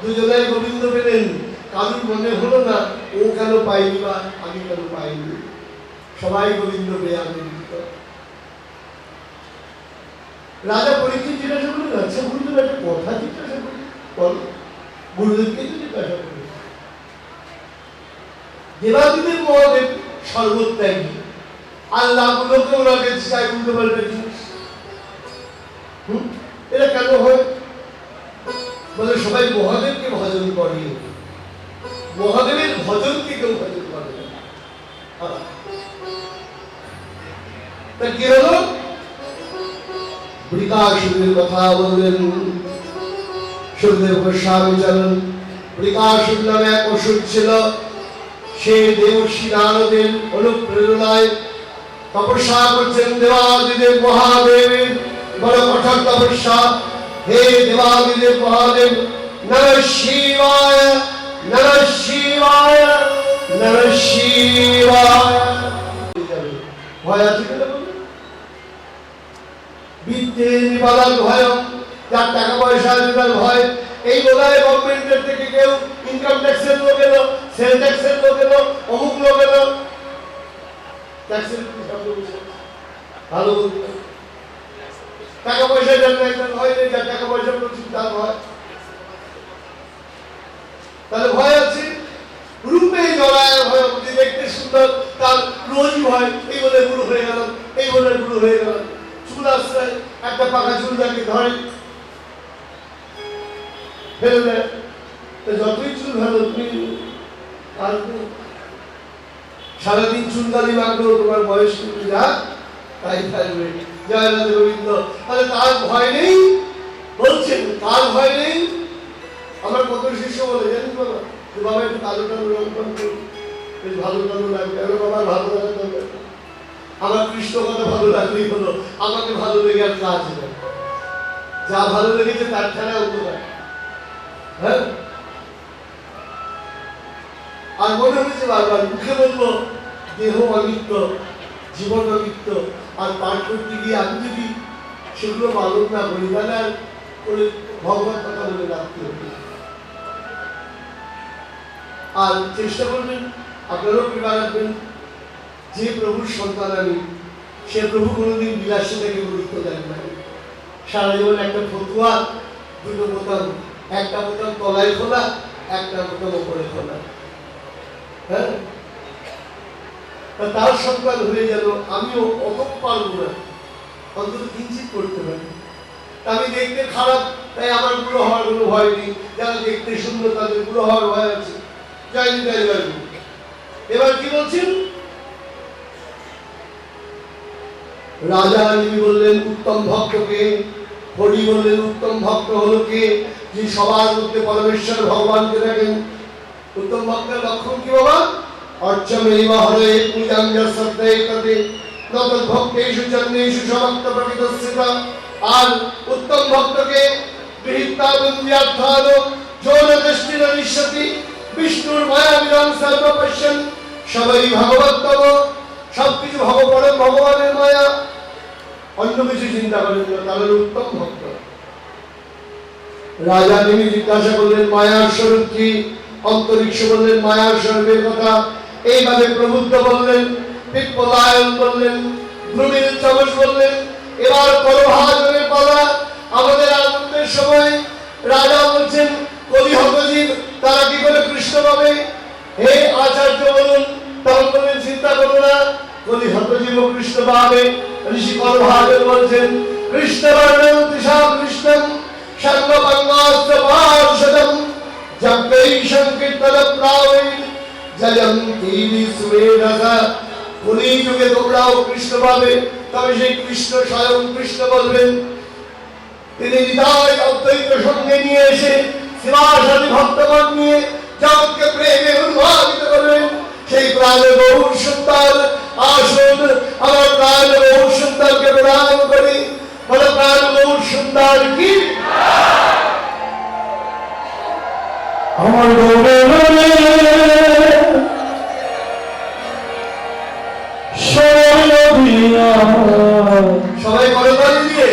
A: দুজনেই গোবিন্দ পেলেন। কারুর মনে হলো না ও কেন পাইনি বা আমি কেন পাইনি, সবাই গোবিন্দ পেয়ে আনন্দিত। রাজা পরীক্ষিত জিজ্ঞাসা করলেন, আচ্ছা গুরুদেব একটা কথা জিজ্ঞাসা করি, বলো। গুরুদেবকে তো জিজ্ঞাসা করি, দেবাদিদেব মহাদেব সর্বত্যাগী, আল্লাহ গুলোকে ওনাকে চাই বুঝতে পারবে জিনিস, এটা কেন হয়? বলে সবাই মহাদেবকে ভজন করে, মহাদেবের ভজনকে কেউ ভজন করে না। তা কি হলো? বৃকাসুরের কথা বললেন সুখদেব গোস্বামী চরণ। বৃকাসুর নামে এক অসুর ছিল, সে দেবর্ষি নারদের অনুপ্রেরণায় তপস্যা করছেন দেবাদিদেব মহাদেবের। বড় কঠোর তপস্যা। হে দেবাদিদেব মহাদেব, নমঃ শিবায়, নমঃ শিবায়, নমঃ শিবায়। ভয় আছে কেন? বিদ্যে নিবাদার ভয়, যার টাকা পয়সা আছে তার ভয়। এই বোধহয় গভর্নমেন্টের থেকে কেউ ইনকাম ট্যাক্সের লোক এলো, সেল ট্যাক্সের লোক এলো, অমুক লোক এলো, ট্যাক্সের ভালো টাকা পয়সা জন্য একটা ভয় নেই, যার টাকা পয়সা প্রচুর তার ভয়। তাহলে ভয় আছে। রূপে জড়ায় ভয়, দেখতে সুন্দর তার রোজ ভয়, এই বলে বুড়ো হয়ে গেল, এই বলে বুড়ো হয়ে গেল। চুল আশ্রয়, একটা পাকা চুল যাকে ধরে ফেলে দেয়, যতই চুল ভালো তুমি আসবে, সারাদিন চুলদানি মাখলেও তোমার বয়স কিন্তু যা তাই থাকবে। জয় রাধে গোবিন্দ। তাহলে তার ভয় নেই, বলছেন তার ভয় নেই। আমার কত শিষ্য বলে জানিস বাবা, যে বাবা একটু কালো টালো রং করুন, বেশ ভালো টালো লাগবে। আমার বাবার ভালো লাগার দরকার, আমার কৃষ্ণ কথা ভালো লাগলেই হলো, আমাকে ভালো লেগে আর কাজ নেই। যা ভালো লেগেছে তার খেলা অন্য হয়। হ্যাঁ, আর মনে হয়েছে বারবার মুখে বলবো দেহ অনিত্য, জীবন অনিত্য, আর পাঠ করতে গিয়ে আমি যদি সেগুলো পালন না করি তাহলে আর করে ভগবান কথা বলে রাখতে হবে। আর চেষ্টা করবেন, আপনারাও কৃপা রাখবেন, যে প্রভুর সন্তান আমি, সে প্রভু কোনোদিন বিলাসিতাকে গুরুত্ব দেন না। সারা জীবন একটা ফতুয়া, দুটো বোতাম, একটা বোতাম তলায় খোলা, একটা বোতাম ওপরে খোলা। হ্যাঁ, তার সন্তান হয়ে যেন আমিও অত পারবো না, অন্তত কিঞ্চিত করতে পারি। আমি দেখতে খারাপ, তাই আমার বুড়ো হওয়ার কোনো ভয় নেই। যারা দেখতে সুন্দর তাদের বুড়ো হওয়ার ভয় আছে। যাইনি তাই যাইনি। এবার কি বলছেন? রাজা তিনি বললেন উত্তম ভক্তকে, হরি বললেন উত্তম ভক্ত হলো কে? যে সবার মধ্যে পরমেশ্বর ভগবানকে দেখেন। উত্তম ভক্তের লক্ষণ কি বাবা? অর্চমেব হরে পূজাং যস্তে ততে নত ভক্তেষু চন্দেষু সমক্ত প্রকৃতস্যতা। আর উত্তম ভক্তকে গৃহীতা বন্দ্যার্থান যৌন দৃষ্টির নিশ্যতি বিষ্ণুর মায়াবিরাম সর্ব পশ্যন সবাই ভগবত্তম, সবকিছু ভগবানের মায়া, অন্য কিছু চিন্তা করেন না, তাদের উত্তম ভক্ত। রাজা তিনি জিজ্ঞাসা করলেন মায়ার স্বরূপ কি? অন্তরিক্ষ বললেন মায়ার স্বরূপের কথা। এইভাবে প্রবুদ্ধ বললেন, পিপ্পলায়ন বললেন, ভ্রমিল চমস বললেন। এবার করভাজনের পালা, আমাদের আনন্দের সময়। রাজা বলছেন কলিহতজীব তারা কি করে কৃষ্ণ পাবে? হে আচার্য বলুন, তখন বললেন চিন্তা করো না, কলিহতজীব কৃষ্ণ পাবে। ঋষি করভাজন বলছেন কৃষ্ণ বর্ণম দিশা কৃষ্ণম সর্বপঙ্গাস্ত্র পার্ষদম জগৈ সংকীর্তন প্রাবে জয়ন্তি সুরেরসা। কলি যুগে তোমরাও কৃষ্ণ পাবে, তবে সেই কৃষ্ণ স্বয়ং কৃষ্ণ বলবেন। তিনি হৃদয় অদ্বৈত সঙ্গে নিয়ে এসে শিবাসাদী ভক্তগণ নিয়ে জগৎকে প্রেমে উন্মাদিত করবেন। সেই প্রাণ গৌর সুন্দর আসুন, আমার প্রাণ গৌর সুন্দরকে প্রণাম করি। বলে প্রাণ গৌর সুন্দর কি? আমার সবাই করে তালি দিয়ে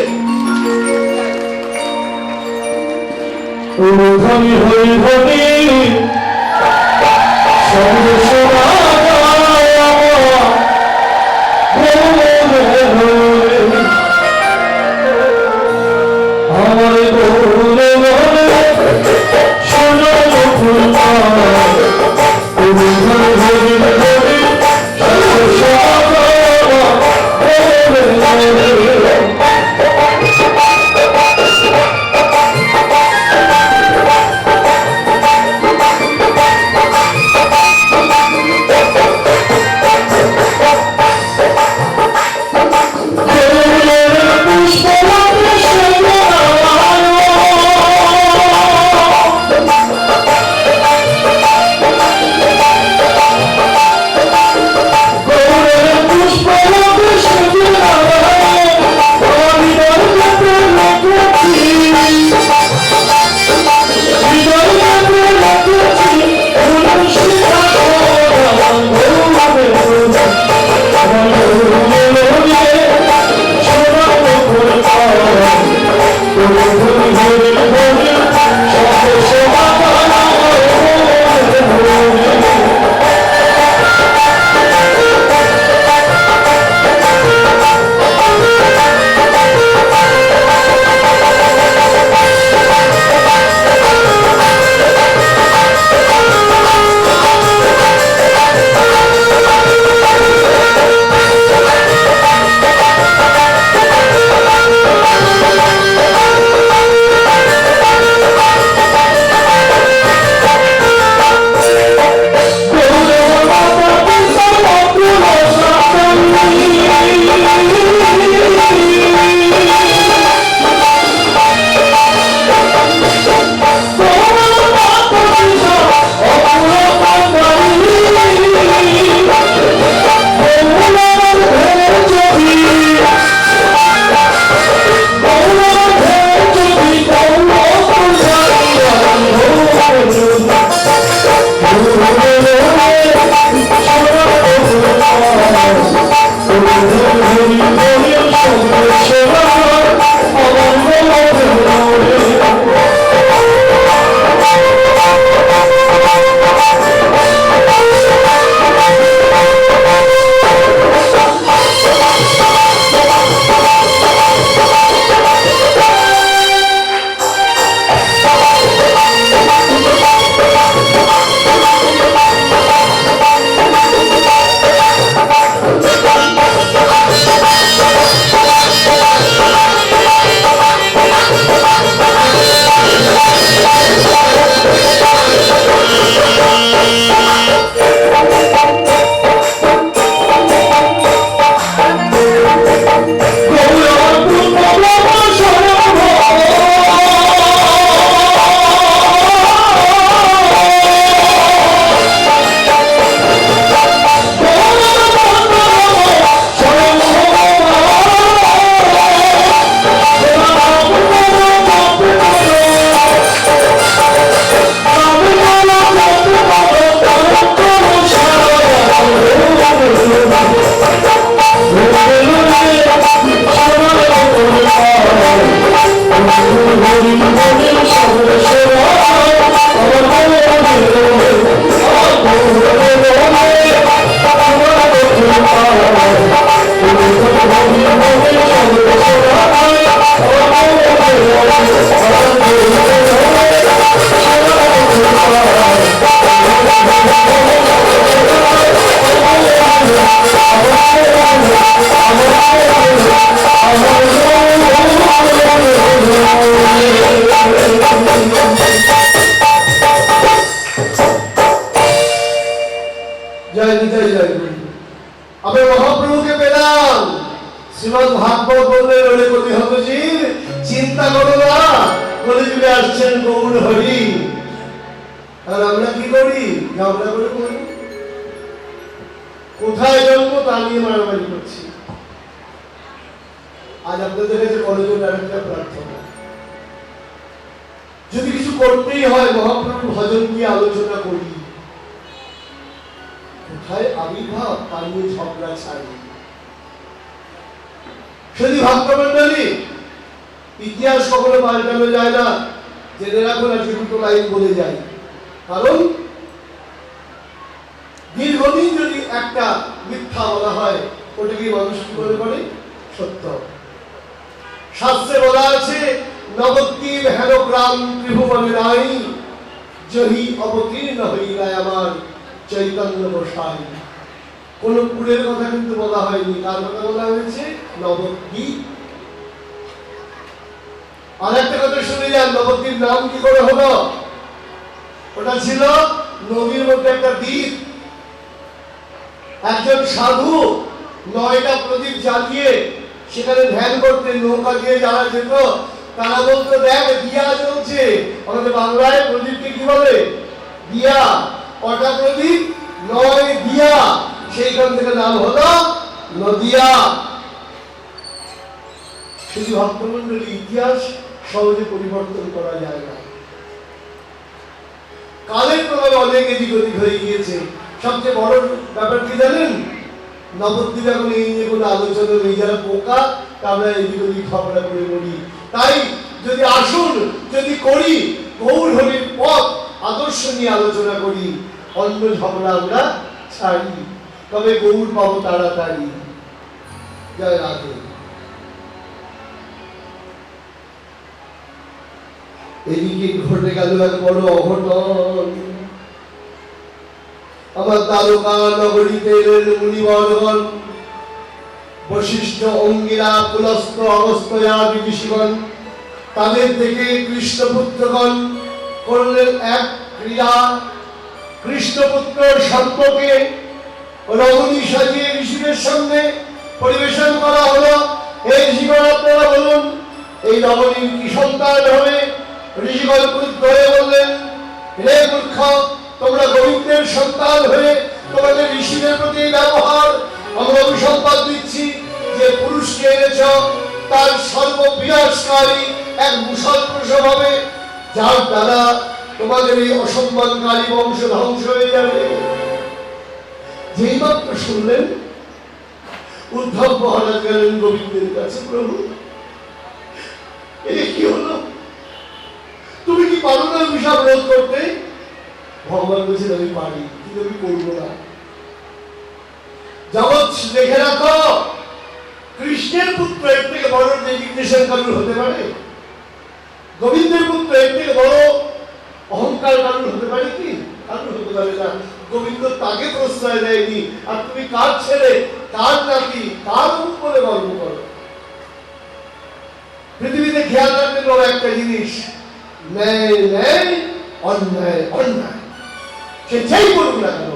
A: ধনী হই ধনী শ্রীমদ ভাগবত বললেন, ওরে কবি হতজীব, চিন্তা করো না, কলিযুগে আসছেন গৌর হরি। আর আমরা কি করি? ঝগড়া করে করি, কোথায় জন্ম তা নিয়ে মারামারি করছি। আজ আপনাদের কাছে কলেজের আরেকটা প্রার্থনা, যদি কিছু করতেই হয় মহাপ্রভুর ভজন নিয়ে আলোচনা করি, কোথায় আবির্ভাব তা নিয়ে ঝগড়া ছাড়ি। যদি ভক্তমন্ডলী, ইতিহাস কখনো পাল্টানো যায় না, জেনে রাখুন। আজকে দুটো লাইন বলে যাই, কারণ দীর্ঘদিন যদি একটা মিথ্যা বলা হয়, ওটাকে মানুষ কি মনে করে? সত্য। শাস্ত্রে বলা আছে, নবদ্বীপ হেন গ্রাম ত্রিভুবনে নাই, জহি অবতীর্ণ হইলায় আমার চৈতন্য গোসাই। কোন পুরের কথা কিন্তু বলা হয়নি, কার কথা বলা হয়েছে? নবদ্বীপ। আর একটা কথা শুনে যান, নবদ্বীপ নাম কি করে হলো? ওটা ছিল নদীর মধ্যে একটা দ্বীপ। একজন সাধু 9টা প্রদীপ জ্বালিয়ে সেখানে ধ্যান করতে, নৌকা দিয়ে যারা যেত তারা বলতো, দেখ দিয়া জ্বলছে। আমাদের বাংলায় প্রদীপকে কি বলে? দিয়া। কটা প্রদীপ? 9 দিয়া। সেইখান থেকে নাম হলো নদিয়া। শুধু ভক্তমন্ডলী, ইতিহাস সহজে পরিবর্তন করা যায় না, কালের প্রভাবে অনেক এদিক ওদিক হয়ে গিয়েছে। সবচেয়ে বড় ব্যাপার কি জানেন? নবদ্বীপ এখন এই নিয়ে কোনো আলোচনা নেই। যারা বোকা আমরা এদিক ওদিক ঝগড়া করে বলি। তাই যদি আসুন, যদি করি, গৌর হরির পথ আদর্শ নিয়ে আলোচনা করি, অন্য ঝগড়া আমরা ছাড়ি, তবে গৌর পাবো তাড়াতাড়ি। জয় রাধে। এদিকে ঘটে গেল এক বড় অঘটন। আমার দ্বারকা নগরীতে এলেন মুনিবরগণ, বশিষ্ঠ, অঙ্গিরা, পুলস্ত, অগস্ত্যয়াদি ঋষিগণ। তাদের থেকে কৃষ্ণপুত্রগণ করলেন এক ক্রিয়া। কৃষ্ণপুত্র সর্পকে রমণী সাজিয়ে ঋষিদের সামনে পরিবেশন করা হলো। এই ঋষিগণ আপনারা বলুন, এই রমণীর কি সন্তান হবে? ঋষিগণ ক্রুদ্ধ হয়ে বললেন, হে মূর্খ, তোমরা গোবিন্দের সন্তান হয়ে তোমাদের ঋষিদের প্রতি ব্যবহার, আমরা অভিসম্পাদ দিচ্ছি যে পুরুষকে এনেছ, তার সর্ববিনাশকারী এক মুসল প্রসব হবে, যার দ্বারা তোমাদের এই অসম্মানকারী বংশ ধ্বংস হয়ে যাবে। যেই মাত্র শুনলেন, উদ্ধব মহারাজ গেলেন গোবিন্দের কাছে, প্রভু কি হলো? তুমি কি পারো না অভিশাপ রোধ করতে? ভগবান বলছেন, আমি পারি, কিন্তু আমি করবো না। জগৎ দেখে রাখো, কৃষ্ণের পুত্র এর থেকে বড় ডেজিগনেশন কারুর হতে পারে? গোবিন্দের পুত্র এর থেকে বড় অহংকার কারুর হতে পারে কি? কারুর হতে পারে না। গোবিন্দ তাকে প্রশ্রয় দেয়নি, আর তুমি কার ছেলে, কার নাতি, কার উপরে গর্ব করো? পৃথিবীতে খেয়াল রাখতে বড় একটা জিনিস, ন্যায় ন্যায়, অন্যায় অন্যায়। সে যেই করুক না কেন,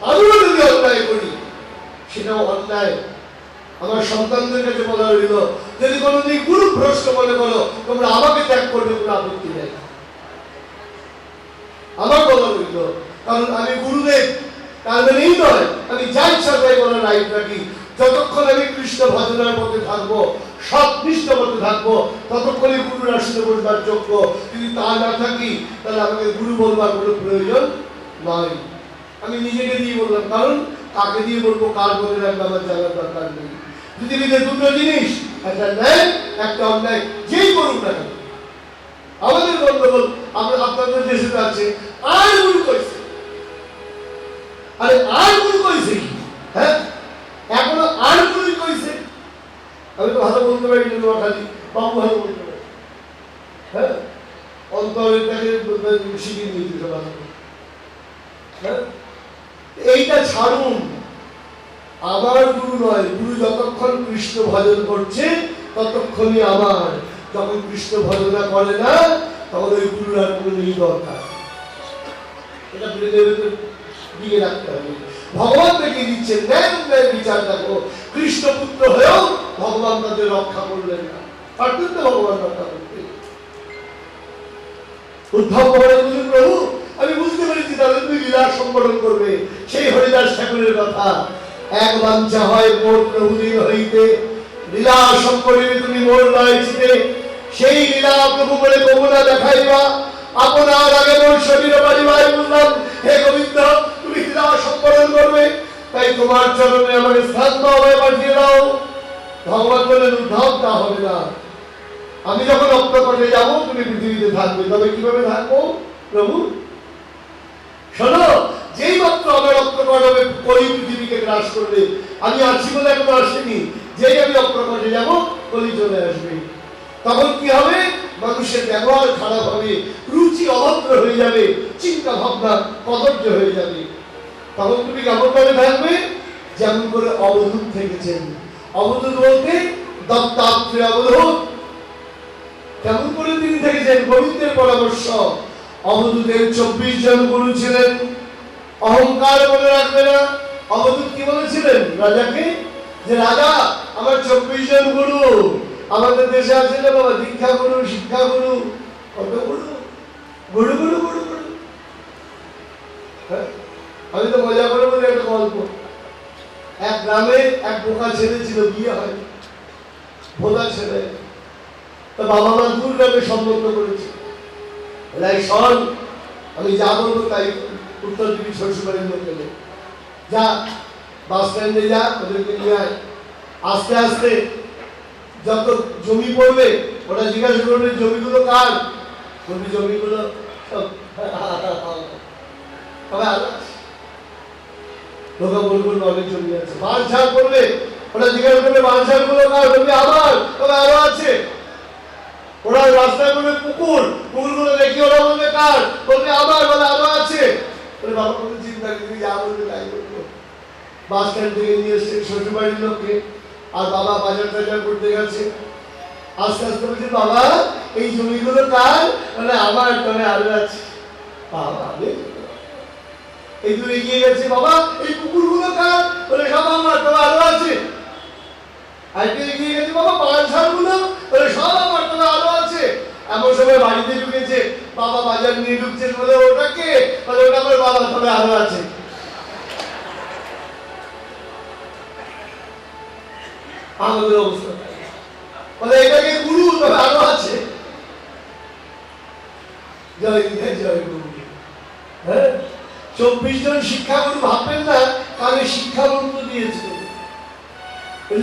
A: আমিও যদি অন্যায় করি সেটাও অন্যায়। আমার সন্তানদের কাছে বলা হইল, যদি কোনোদিন গুরু ভ্রষ্ট মনে করো, তোমরা আমাকে ত্যাগ করবে, কোনো আপত্তি নেই। আমার বলা হইল, কারণ আমি গুরুদেব, তার মানে এই নয় আমি যা ইচ্ছা তাই বলার রাইট রাখি। যতক্ষণ আমি কৃষ্ণ ভজনার পথে থাকবো, সৎনিষ্ঠ পথে থাকবো, ততক্ষণই গুরুর আসনে বসবার যোগ্য। যদি তা না থাকি, তাহলে আমাকে গুরু বলবার কোনো প্রয়োজন নয়। আমি নিজেকে দিয়ে বললাম, কারণ কাকে দিয়ে বলবো, কার পথে রাখবো আমার জানার দরকার নেই। পৃথিবীতে দুটো জিনিস, একটা ন্যায়, একটা অন্যায়, যেই করুক না কেন। আমাদের গন্ডগোল আমরা আপনাদের দেশে আছে, আর গুরু কইছে, আরে আর গুরু কইছে কি? হ্যাঁ, এখনো আর গুরু কইছে। আমি তো ভালো বলতে পারি না, খালি বাবু ভালো বলতে পারি। হ্যাঁ, অন্তরের তাকে শিখিয়ে নিয়েছি সবাই। হ্যাঁ, এইটা ছাড়ুন। আমার গুরু নয়, গুরু যতক্ষণ কৃষ্ণ ভজন করছে ততক্ষণই আমার। যখন কৃষ্ণ ভজনা করে না, তখন ওই গুরুর আর কোনো নেই দরকার। এটা দিয়ে রাখতে হবে। ভগবান থেকে দিচ্ছেন ন্যায় ন্যায় বিচার। দেখো, কৃষ্ণ পুত্র হয়েও ভগবান তাদের রক্ষা করলেন না, পারতেন তো ভগবান রক্ষা করতে। উদ্ধব মহারাজ বললেন, প্রভু আমি বুঝতে পেরেছি তাদের তুমি লীলা সম্পাদন করবে। সেই হরিদাস ঠাকুরের কথা, এক বাঞ্ছা হয় মোর প্রভুদিন হইতে, লীলা সম্পর্কে তুমি মোর লাইছিতে, সেই লীলা প্রভু বলে কমুনা দেখাইবা, আপনার আগে মোর শরীর পারিবাই বললাম, হে গোবিন্দ তুমি লীলা সম্পাদন করবে, তাই তোমার চরণে আমাকে স্থান হয়ে পাঠিয়ে দাও। ভগবান বলেন, উদ্ধব তা হবে না, আমি যখন অপ্রকটে যাবো তুমি পৃথিবীতে থাকবে। তবে কিভাবে থাকবো প্রভু? শোনো, যেই মাত্র আমার অপ্রকট হবে কলি পৃথিবীকে গ্রাস করবে। আমি আছি বলে এখনো আসেনি, যেই আমি অপ্রকটে যাবো কলি চলে আসবে। তখন কি হবে? মানুষের ব্যবহার খারাপ হবে, রুচি অভদ্র হয়ে যাবে, চিন্তা ভাবনা কদর্য হয়ে যাবে। তখন তুমি কেমন ভাবে থাকবে? যেমন করে অবধূত থেকেছেন। অবধূত বলতে দত্তাত্রেয় অবধূত। কেমন করে তিনি থেকেছেন? গোবিন্দের পরামর্শ। অবধূতের 24 জন গুরু ছিলেন। অহংকার বলে রাখবে না। অবধূত কি বলেছিলেন রাজাকে? যে রাজা আমার 24 জন গুরু। আমাদের দেশে আছে না বাবা, দীক্ষা গুরু, শিক্ষা গুরু, কত গুরু, গুরু গুরু গুরু গুরু। আমি তো মজা করে বলি একটা গল্প। এক গ্রামে এক বোকা ছেলে ছিল, বিয়ে হয়, ভোলা ছেলে। তো বাবা মা দূর গ্রামে সম্বন্ধ করেছে। শোন, আমি যা বলবো তাই উত্তর দিবি শ্বশুরবাড়ির লোকেলে। যা বাস স্ট্যান্ডে যা, ওদেরকে নিয়ে আয়। আস্তে আস্তে যত জমি পড়বে ওরা জিজ্ঞাসা করবে জমিগুলো কার? বলবি জমিগুলো লোকা বলবো অনেক জমি আছে। বাঁশঝাড় পড়বে, ওরা জিজ্ঞাসা করবে বাঁশঝাড় গুলো কার? বলবি আমার। তবে আরো আছে। ওরা রাস্তায় বলবে পুকুর, পুকুরগুলো দেখি ওরা বলবে কার? বলবে আমার। বলে আরো আছে। বলে বাবা কোনো চিন্তা নেই, তুমি যা বলবে তাই বলবো। বাস স্ট্যান্ড থেকে নিয়ে এসছে শ্বশুরবাড়ির লোককে, আর বাবা বাজার টাজার করতে গেছে। আস্তে আস্তে বলছে, বাবা এই জমিগুলো কার? মানে আমার। তবে আরো আছে। বাবা এই দূরে এগিয়ে গেছে, বাবা এই পুকুরগুলো কার? বলে সব আমার। তবে আরো আছে। আরেকটু এগিয়ে গেছে, বাবা বাঁশঝাড় গুলো? বলে সব আমার। তবে আরো আছে। এমন সময় বাড়িতে ঢুকেছে, বাবা বাজার নিয়ে ঢুকছেন। বলে ওটা কে? বলে ওটা আমার বাবা। তবে আরো আছে। আমাদের অবস্থা বলে এটাকে গুরু, তবে আরো আছে। জয় জয় গুরু। হ্যাঁ, 24 জন শিক্ষাগুরু ভাববেন না কারণ শিক্ষা মন্ত্র দিয়েছে।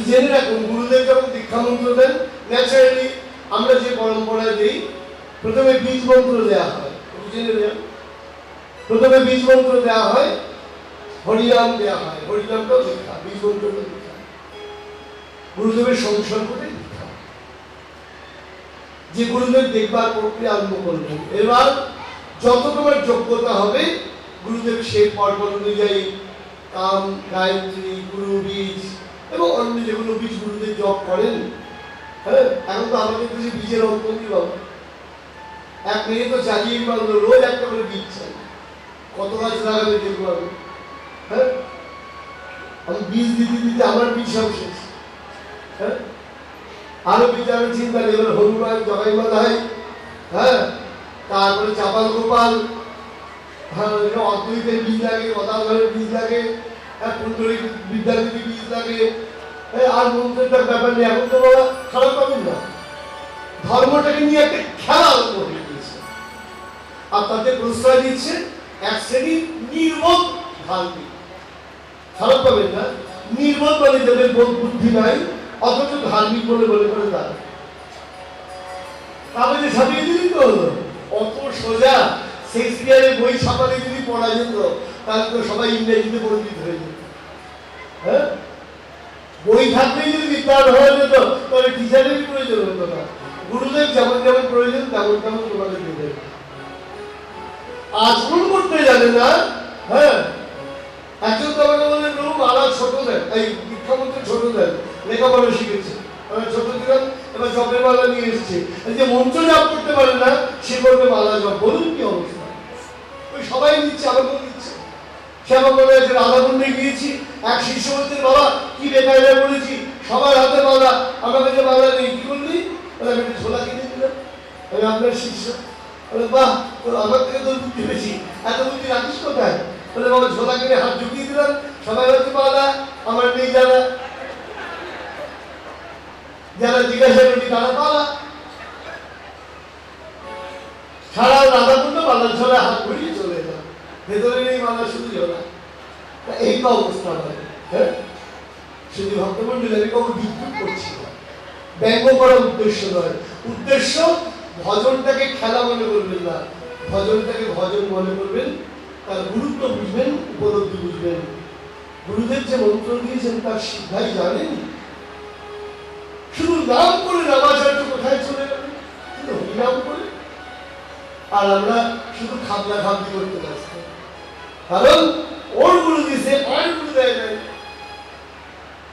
A: জেনে রাখুন, গুরুদেব যখন দীক্ষা মন্ত্র দেন, ন্যাচারালি আমরা যে পরম্পরায় দিই, প্রথমে বীজ মন্ত্র দেওয়া হয়। জেনে যান, প্রথমে বীজ মন্ত্র দেওয়া হয়, হরিনাম দেওয়া হয়। হরিনামটাও দীক্ষা, বীজ মন্ত্রটা দীক্ষা। গুরুদেবের সংসর্গটাই দীক্ষা। যে গুরুদেব দেখবার প্রক্রিয়া আরম্ভ করবেন। এবার যত তোমার যোগ্যতা হবে, গুরুদেব সেই পর্বত অনুযায়ী কাম, গায়ত্রী, গুরু বীজ এবং অন্য যেগুলো বীজ গুরুদেব জপ করেন। হ্যাঁ, এখন তো আমাদের দেশে বীজের অন্তর্গত বাবা। এক মেয়ে তো চালিয়ে পারলো, রোজ একটা করে বীজ চাই। কত গাছ লাগাবে দেখবো আমি। হ্যাঁ, আমি বীজ দিতে দিতে আমার বীজ সব শেষ। হ্যাঁ, আরো বীজ আমি চিন্তা নেই। এবার হনুমান, জগাই মাধাই, হ্যাঁ, তারপরে চাপাল গোপাল, হ্যাঁ, অদ্বৈতের বীজ লাগে, অদাধরের বীজ লাগে, পুণ্ডরিক বিদ্যাপীঠের বীজ লাগে। আর মন্ত্রের ব্যাপার নেই। এখন তো বাবা খারাপ পাবেন না, ধর্মটাকে নিয়ে একটা খেলা আরম্ভ হয়ে গিয়েছে। আর তাতে প্রশ্রয় দিচ্ছে এক শ্রেণীর নির্বোধ ধার্মিক। খারাপ পাবেন না, নির্বোধ মানে যাদের বোধ বুদ্ধি নাই, অথচ ধার্মিক বলে বলে করে তারা। তাহলে যে ছাপিয়ে দিলি তো হলো। অত সোজা শেক্সপিয়ারের বই ছাপালে যদি পড়া যেত, তাহলে তো সবাই ইংরেজিতে পণ্ডিত হয়ে যেত। হ্যাঁ, বই থাকলেই যদি বিদ্যান হয়ে যেত, তাহলে টিচারেরই প্রয়োজন হতো না। গুরুদেব যেমন যেমন প্রয়োজন তেমন তেমন তোমাদের দেবেন। আচরণ করতে জানে না। হ্যাঁ, একজন তো আমাকে বললেন, প্রভু মালা ছোট দেন, এই দীক্ষামন্ত্র ছোট দেন, লেখাপড়া শিখেছে। ছোট দিলাম, এবার জপের মালা নিয়ে এসছে। যে মন্ত্র জপ করতে পারে না, সে করবে মালা জপ। বলুন কি অবস্থা? ওই সবাই নিচ্ছে, আমাকেও নিচ্ছে। সে আমার মনে আছে রাধাকুণ্ডে গিয়েছি, এক শিষ্য বলছেন, বাবা কি বেকায়দায় পড়েছি, সবার হাতে মালা, আমাকে যে বাংলা নেই কি করলি, আমি একটা ছোলা কিনে দিলাম, আমি আপনার শিষ্য। বলে বাহ, আমার থেকে তোর বুদ্ধি বেশি, এত বুদ্ধি রাখিস কোথায়? বলে বাবা ছোলা কিনে হাত ঢুকিয়ে দিলাম, সবাই হচ্ছে বাংলা, আমার নেই যারা, যারা জিজ্ঞাসা করি তারা পালা। সারা রাধা পূর্ণ বাংলা ছোলা হাত ঘুরিয়ে চলে এলাম, ভেতরে নেই বাংলা, শুধু ঝোলা। এই তো অবস্থা হয়। হ্যাঁ, শুধু ভক্তমন্ডলী আমি কখন বিদ্যুৎ করছি না, ব্যঙ্গ করার উদ্দেশ্য নয়। উদ্দেশ্য ভজনটাকে খেলা মনে করবেন না, ভজনটাকে ভজন মনে করবেন, তার গুরুত্ব বুঝবেন, উপলব্ধি বুঝবেন। গুরুদেব যে মন্ত্র দিয়েছেন তার সিদ্ধাই জানেন। শুধু নাম করে রামাচার্য কোথায় চলে গেলেন, শুধু হরিনাম করে, আর আমরা শুধু খাবলা খাবলি করতে ব্যস্ত। কারণ ওর গুরু দিয়েছে, আর গুরু দেয় নাই,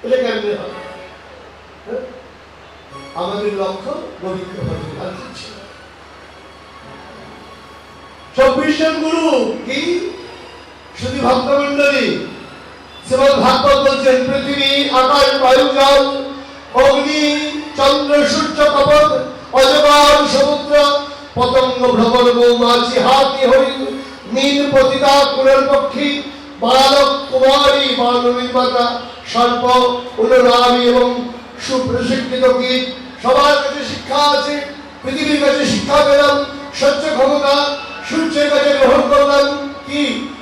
A: এটা কেমনে হবে? আমাদের লক্ষ্য গোবিন্দ ভজন, আর কিছু না। 24 জন গুরু কি শুধু ভক্তমন্ডলী। শ্রীমদ্ ভাগবত বলছেন পৃথিবী, আকাশ, বায়ু, জল, অগ্নি, চন্দ্র, সূর্য, কপট, অজগর, সমুদ্র, পতঙ্গ, ভ্রমর, মৌমাছি, হাতি, হরিণ, মীন, পতিতা, কুড়েল পক্ষী, বালক, কুমারী, বালনির্মাতা, সর্প, অনুরাগী এবং সুপ্রশিক্ষিত কীট, সবার কাছে শিক্ষা আছে। পৃথিবীর কাছে শিক্ষা পেলাম, সহ্য ক্ষমতা, সূর্যের কাছে গ্রহণ করলাম কি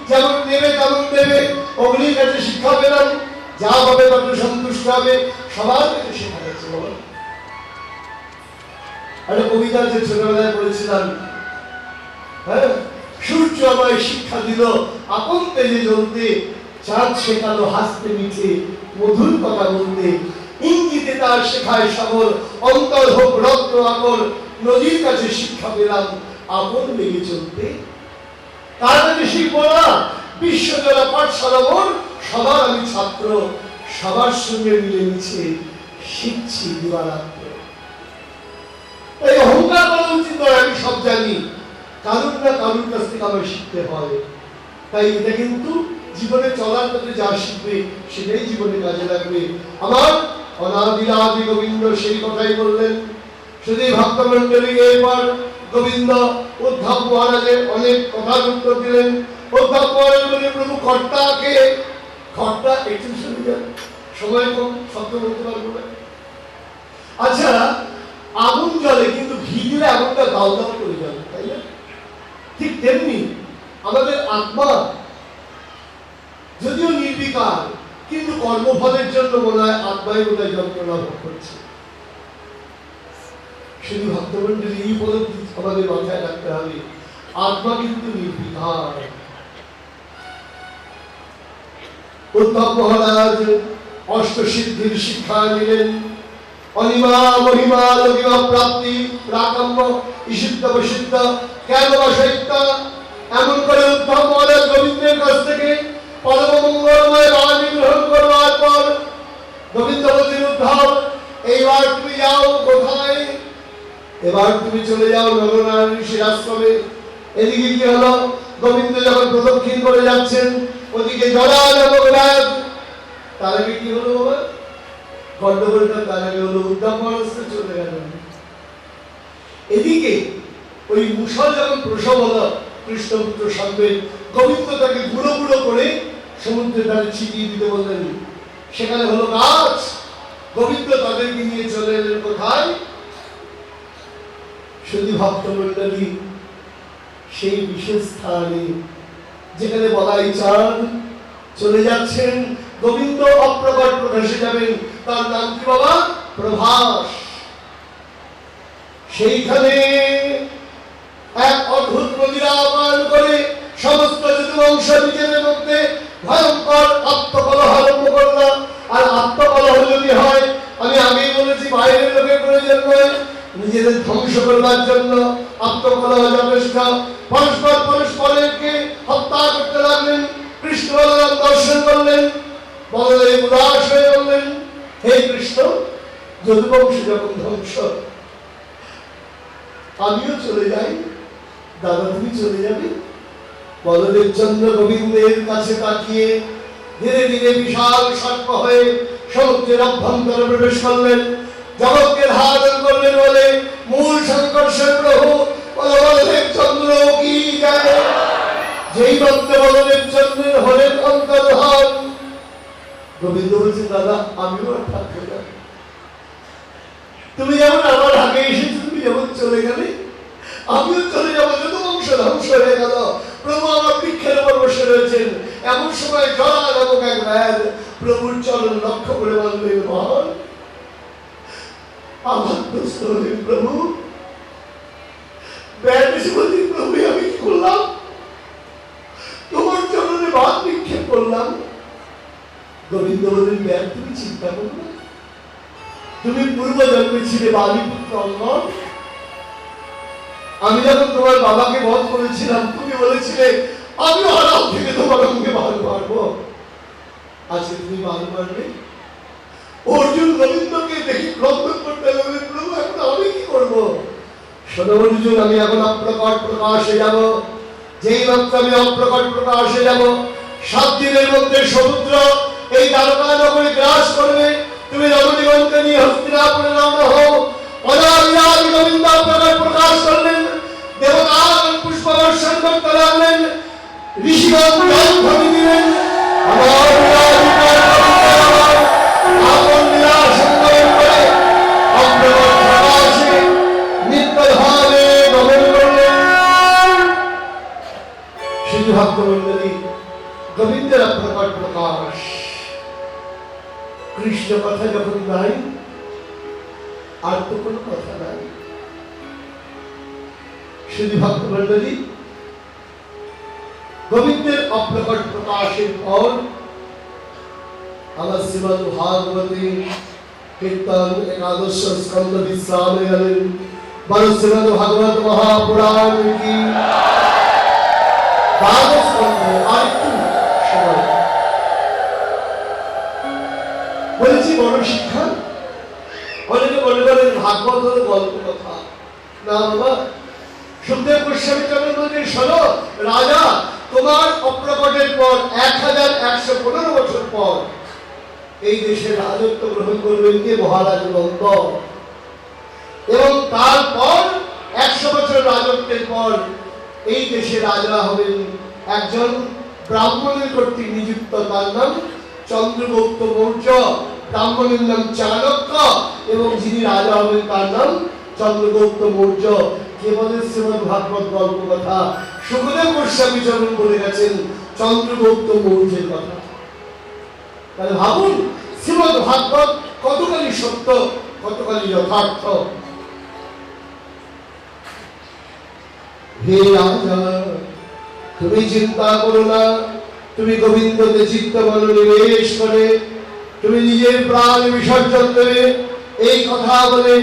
A: যেমন নেবে তেমন দেবে। অগ্নির কাছে শিক্ষা পেলাম, যা হবে তত সন্তুষ্ট হবে। সবার কাছে শিক্ষা গেছে। বলো, একটা কবিতা যে ছোটবেলায় পড়েছিলাম, হ্যাঁ, সূর্য আমায় শিক্ষা দিল আপন তেজে জ্বলতে, চাঁদ শেখালো হাসতে মিঠে মধুর কথা বলতে, ইঙ্গিতে তার শেখায় সাগর, অন্তর হোক রত্ন আকর, নদীর কাছে শিক্ষা পেলাম আপন লেগে চলতে। তার কাছে শিখবো না বিশ্বজোড়া পাঠশালা মোর, সবার আমি ছাত্র, সবার সঙ্গে মিলেমিশে শিখছি দিবারাত্র। এই অহংকার করা উচিত নয়, আমি সব জানি, কারুর না কারুর কাছ থেকে আমার শিখতে হয়। তাই এটা কিন্তু জীবনে চলার পথে যা শিখবে সেটাই জীবনে কাজে লাগবে। আমার অনাদিরাদি গোবিন্দ সেই কথাই বললেন। শুধু ভক্তমন্ডলী এরপর গোবিন্দ উদ্ধব মহারাজের অনেক কথার উত্তর দিলেন। উদ্ধব মহারাজ বলে প্রভু কর্তাকে, কর্তা একটু শুনে যান, সময় কম, শব্দ বলতে পারবো না। আচ্ছা, আগুন জ্বলে কিন্তু ঘি দিলে আগুনটা দাও দাও করে যাবে, তাই না? ঠিক তেমনি আমাদের আত্মা যদিও নির্বিকার, কিন্তু কর্মফলের জন্য মনে হয় আত্মায় মনে হয় যন্ত্রণা ভোগ করছে। শুধু ভক্তমন্ডলী এই উপলব্ধি আমাদের মাথায় রাখতে হবে, আত্মা কিন্তু নির্বিকার। উদ্ধব মহারাজ অষ্টসিদ্ধির শিক্ষা নিলেন। অনিমা মহিমা লঘিমা প্রাপ্তি প্রাকম্য ইসিদ্ধ বসিদ্ধ জ্ঞান সাহিত্য, এমন করে উদ্ধব মহারাজ গোবিন্দের কাছ থেকে পরম মঙ্গলময় বাণী গ্রহণ করবার পর গোবিন্দ বললেন, উদ্ধব এইবার তুমি যাও কোথায়? এবার তুমি চলে যাও নরনারায়ণ ঋষির আশ্রমে। এদিকে কি হলো, গোবিন্দ যখন প্রদক্ষিণ করে যাচ্ছেন, ওদিকে জরা নামক রাজ। তার আগে কি হলো বাবা? গন্ডগোলটা তার আগে হলো, উদ্ধব মহারাজ চলে গেলেন। এদিকে ওই মুষল যখন প্রসব হলো কৃষ্ণপুত্র সন্তান, গোবিন্দ তাকে গুঁড়ো গুঁড়ো করে সমুদ্রের ধারে ছিটিয়ে দিতে বললেন। সেখানে হলো গাছ। গোবিন্দ তাদেরকে নিয়ে চলে এলেন কোথায়? শুধু ভক্তমন্ডলী সেই বিশেষ স্থানে যেখানে বলাই চাঁদ চলে যাচ্ছেন, গোবিন্দ অপ্রকট প্রকাশে যাবেন। তার নাম কি বাবা? প্রভাস। সেইখানে এক অদ্ভুত মদিরা পান করে সমস্ত যদুবংশ নিজেদের মধ্যে ভয়ঙ্কর আত্মকলহ আরম্ভ করলাম। আর আত্মকলহ যদি হয়, আমি আগেই বলেছি, বাইরের লোকের প্রয়োজন নয়, নিজেদের ধ্বংস করবার জন্য আত্মকলহ যথেষ্ট। পরস্পর পরস্পরকে হত্যা করতে লাগলেন। কৃষ্ণ বলরাম দর্শন করলেন, বলদেব উদাস হয়ে বললেন, হে কৃষ্ণ, যদুবংশ যখন ধ্বংস, আমিও চলে যাই, দাদা তুমি চলে যাবে? বলদেব চন্দ্র গোবিন্দের কাছে তাকিয়ে ধীরে ধীরে বিশাল সর্প হয়ে সমুদ্রের অভ্যন্তরে প্রবেশ করলেন। জগৎকে ধারণ করলেন বলে মূল সংকর্ষণ প্রভু বলদেব চন্দ্র কি জানে, যেই মাত্র বলদেব চন্দ্রের হলেন অন্তর্ধান। গোবিন্দ বলছে দাদা আমিও আর থাকতে যাব, তুমি যেমন আমার আগে এসেছো, তুমি যেমন চলে গেলে আমিও চলে যাবো, যত বংশ ধ্বংস হয়ে গেল। প্রভু আমার বৃক্ষের উপর বসে রয়েছেন। এমন সময় জরা নামক এক ব্যাধ প্রভুর চরণ লক্ষ্য করে বললেন মহান আঘাতগ্রস্ত হলেন প্রভু। ব্যাধ এসে বললেন প্রভু আমি কি করলাম, তোমার চরণে বাদ নিক্ষেপ করলাম। গোবিন্দ বললেন ব্যাধ তুমি চিন্তা করো না, তুমি পূর্ব জন্মে ছিলে বালিপুত্র অঙ্গন। আমি যখন তোমার বাবাকে বধ করেছিলাম তুমি বলেছিলে আমি হারাম থেকে তোমার অঙ্গে বাল মারবো, আজকে তুমি বাল মারবে। অর্জুন গোবিন্দকে দেখি ক্রন্দন করতে লাগলেন প্রভু এখন আমি কি করবো। শোনো অর্জুন আমি এখন অপ্রকট প্রকাশে যাব, যেই মাত্র আমি অপ্রকট প্রকাশে যাব 7 দিনের মধ্যে সমুদ্র এই দ্বারকা নগরী গ্রাস করবে। তুমি রমণীগণকে নিয়ে হস্তিনাপুরে রওনা হও। অনাবিরাম গোবিন্দ প্রকট প্রকাশ করলেন, দেবতাগণ পুষ্প বর্ষণ করতে লাগলেন, ঋষিগণ জল ধ্বনি দিলেন। গোবিন্দের প্রকট প্রকাশ। কৃষ্ণ কথা যখন নাই আর তো কোনো কথা নাই। শুধু ভক্তমন্ডলী গোবিন্দের অপ্রকট প্রকাশের পর আমার শ্রীমদ ভাগবতী কীর্তন একাদশ স্কন্ধ বিশ্রামে গেলেন। বল শ্রীমদ ভাগবত মহাপুরাণ কি দ্বাদশ স্কন্ধ আর একটু সময় বলেছি বড় শিক্ষা। অনেকে মনে করেন ভাগবত হলো গল্প কথা, না বাবা। সুখদেব গোস্বামী চরণ বলছেন শোনো রাজা, তোমার অপ্রকটের পর 1115 বছর পর এই দেশের রাজত্ব গ্রহণ করবেন কে? মহারাজ নন্দ। এবং তারপর 100 বছর রাজত্বের পর এই দেশের রাজা হবেন একজন ব্রাহ্মণের কর্তৃক নিযুক্ত, তার নাম চন্দ্রগুপ্ত মৌর্য। ব্রাহ্মণের নাম চাণক্য এবং যিনি রাজা হবেন তার নাম চন্দ্রগুপ্ত মৌর্য। কে বলে? শ্রীমদ ভাগবত গল্প কথা। সুখদেব গোস্বামী চরণ বলে গেছেন চন্দ্রগুপ্ত মৌর্যের কথা। তাহলে ভাবুন শ্রীমদ ভাগবত কতখানি সত্য, কতখানি যথার্থ। হে রাজা তুমি চিন্তা করো না, তুমি গোবিন্দকে চিত্ত মনোনিবেশ করে তুমি নিজের প্রাণ বিসর্জন দেবে। এই কথা বলে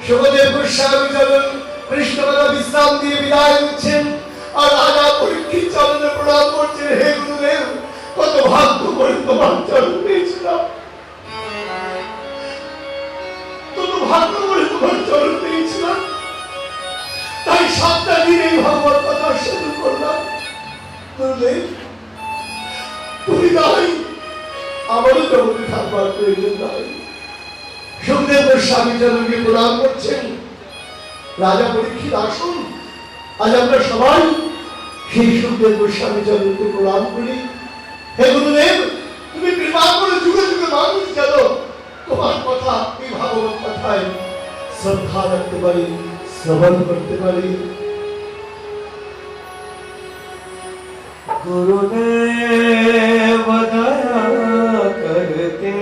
A: সুখদেব গোস্বামী চরণ কৃষ্ণকথা বিশ্রাম দিয়ে বিদায় নিচ্ছেন। আর রাজা পরীক্ষিত চরণে প্রণাম করছেন, হে গুরুদেব কত ভাগ্য করে তোমার চরণ পেয়েছিলাম, কত ভাগ্য করে তোমার চরণ পেয়েছিলাম, তাই 7টা দিন এই ভগবত কথা শুরু করলাম। গুরুদেব তুমি নাই, আমারও জগতে থাকবার প্রয়োজন নাই। সুখদেব গোস্বামী চরণকে প্রণাম করছেন। রাজা পরীক্ষিত আসুন, আজ আমরা সবাই সেই সুখদেব গোস্বামী চরণকে প্রণাম করি। হে গুরুদেব তুমি কৃপা করে যুগে যুগে মানুষ যেন তোমার কথা এই ভাগবত কথায় শ্রদ্ধা রাখতে পারি, শ্রবণ করতে পারি।
B: गुरुदेव दया करके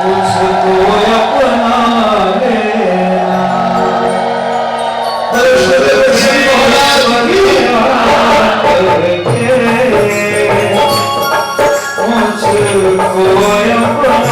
B: उसको अपना लेना। गुरुदेव उसको अपना लेना। अपना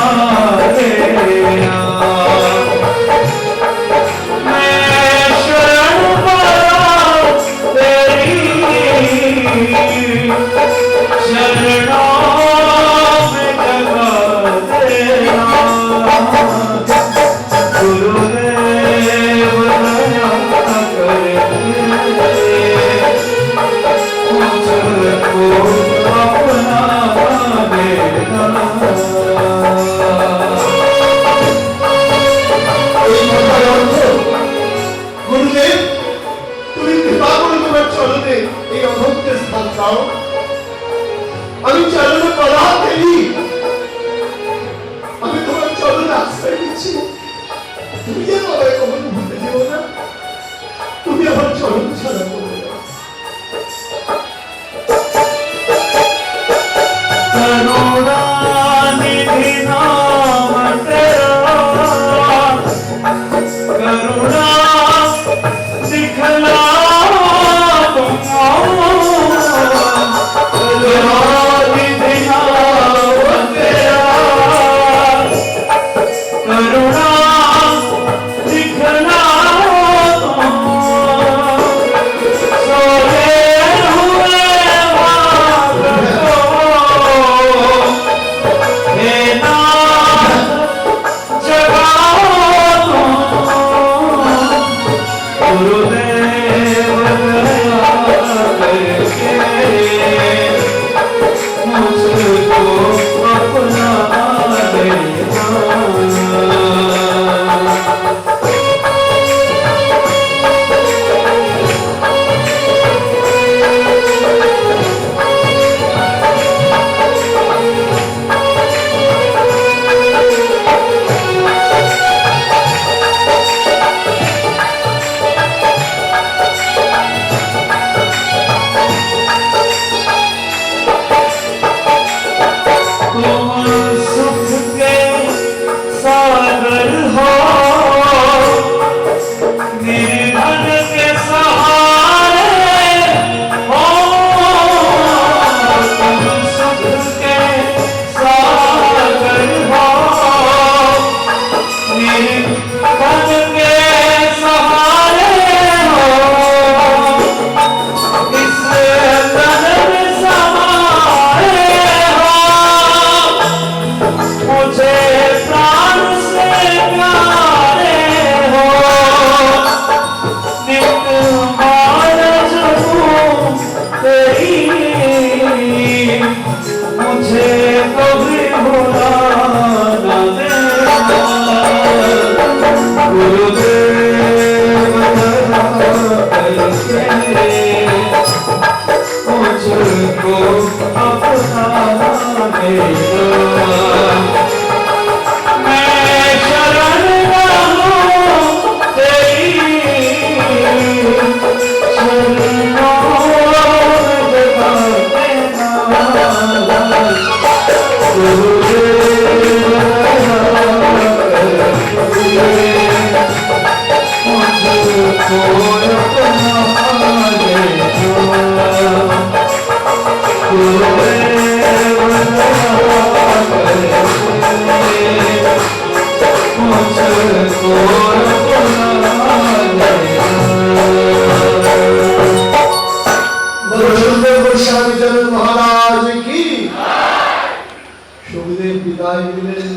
A: দিলেন।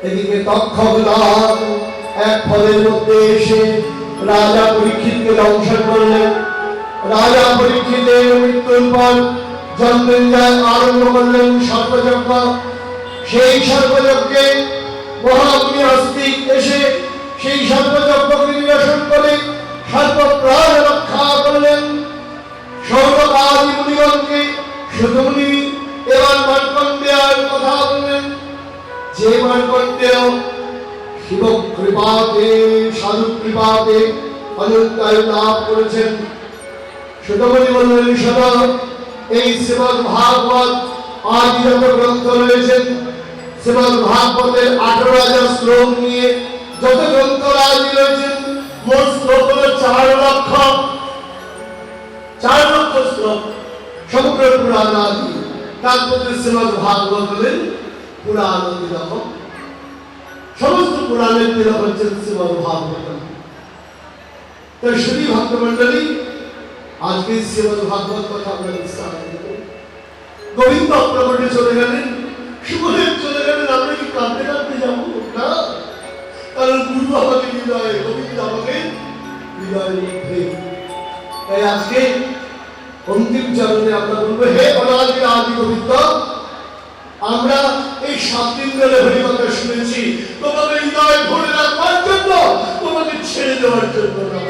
A: এদিকে তক্ষকলাল এক ফলের মধ্যে এসে রাজা পরীক্ষিতকে দংশন করলেন। রাজা পরীক্ষিতের মৃত্যুর পর জন্মেঞ্জয় আরম্ভ করলেন সর্পযজ্ঞ। সেই সর্পযজ্ঞে মহামুনি আস্তিক এসে সেই সর্পযজ্ঞকে নিরসন করে সর্বপ্রাণ রক্ষা করলেন। সৌরকাদি মুনিগণকে সুতমুনি এবার মার্কণ্ডেয়ার কথা বললেন। যে মার্কণ্ডেয় শিব কৃপাতে সাধু কৃপাতে অনুত্তায় লাভ করেছেন। সুতমুনি বললেন, সদা এই শ্রীমদ্ ভাগবত আদি যত গ্রন্থ রয়েছেন, শ্রীমদ্ ভাগবতের 18,000 শ্লোক নিয়ে যত গ্রন্থ আদি রয়েছেন, মোট শ্লোক হল 4 লক্ষ শ্লোক, সমগ্র পুরাণ আদি। তার মধ্যে শ্রীমদ্ ভাগবত হলেন পুরাণ তিলক। সমস্ত পুরাণের তিলক হচ্ছেন শ্রীমদ্ ভাগবত। তাই শুধু ভক্তমন্ডলী, আজকে শ্রীমদ্ ভাগবত কথা আমরা বিস্তার করব। গোবিন্দ প্রকটে চলে গেলেন, সুখদেব চলে গেলেন, আমরা কি কাঁদতে কাঁদতে যাবো না? কারণ গুরু আমাকে হৃদয়ে, গোবিন্দ আমাকে হৃদয়ের মধ্যে। তাই আজকে অন্তিম চরণে আমরা বলবো, হে অনাদি আদি গোবিন্দ, আমরা এই 7 দিন ধরে হরিকথা শুনেছি তোমাকে হৃদয়ে ধরে রাখবার জন্য, তোমাকে ছেড়ে দেওয়ার জন্য না।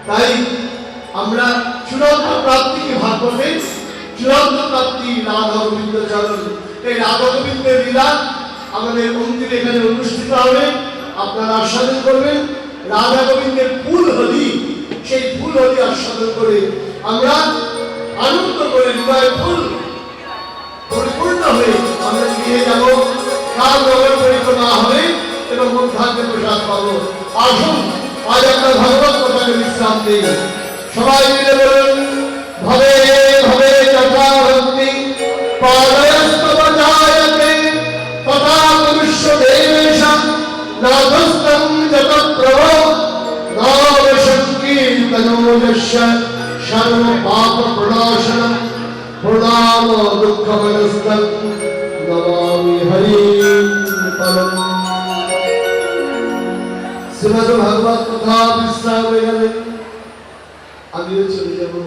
A: তাই আমরা চূড়ান্ত প্রাপ্তি ভাগবতে চূড়ান্ত প্রাপ্তি রাধা গোবিন্দ চরণ। এই রাধা গোবিন্দের লীলা আমাদের অন্তিম এখানে অনুষ্ঠিত হবে। আপনারা আস্বাদন করবেন রাধা গোবিন্দের ফুল হলি। সেই ফুল হলি আস্বাদন করে আমরা আনন্দ করে হৃদয় ফুল পরিপূর্ণ হয়ে আমরা ফিরে যাব। কাল নগর পরিক্রমা হবে এবং মধ্যাহ্নে প্রসাদ পাবো। আসুন আজ আমরা ভগবত কথাকে বিশ্রাম দিই। সবাই মিলে বলুন, ভবে ভবে যথা ভক্তি পাদয়স্তবজায়তে তথা পুরুষ দেবেশাং নাথস্তং যত প্রভো নাম সংকীর্তনোযস্য সর্ব পাপ প্রণাশনম প্রণাম দুঃখমনস্তং নমামি হরি পরম। শ্রীমদ্ ভাগবত কথা বিশ্রাম হয়ে গেলে আমিও চলে যাবো।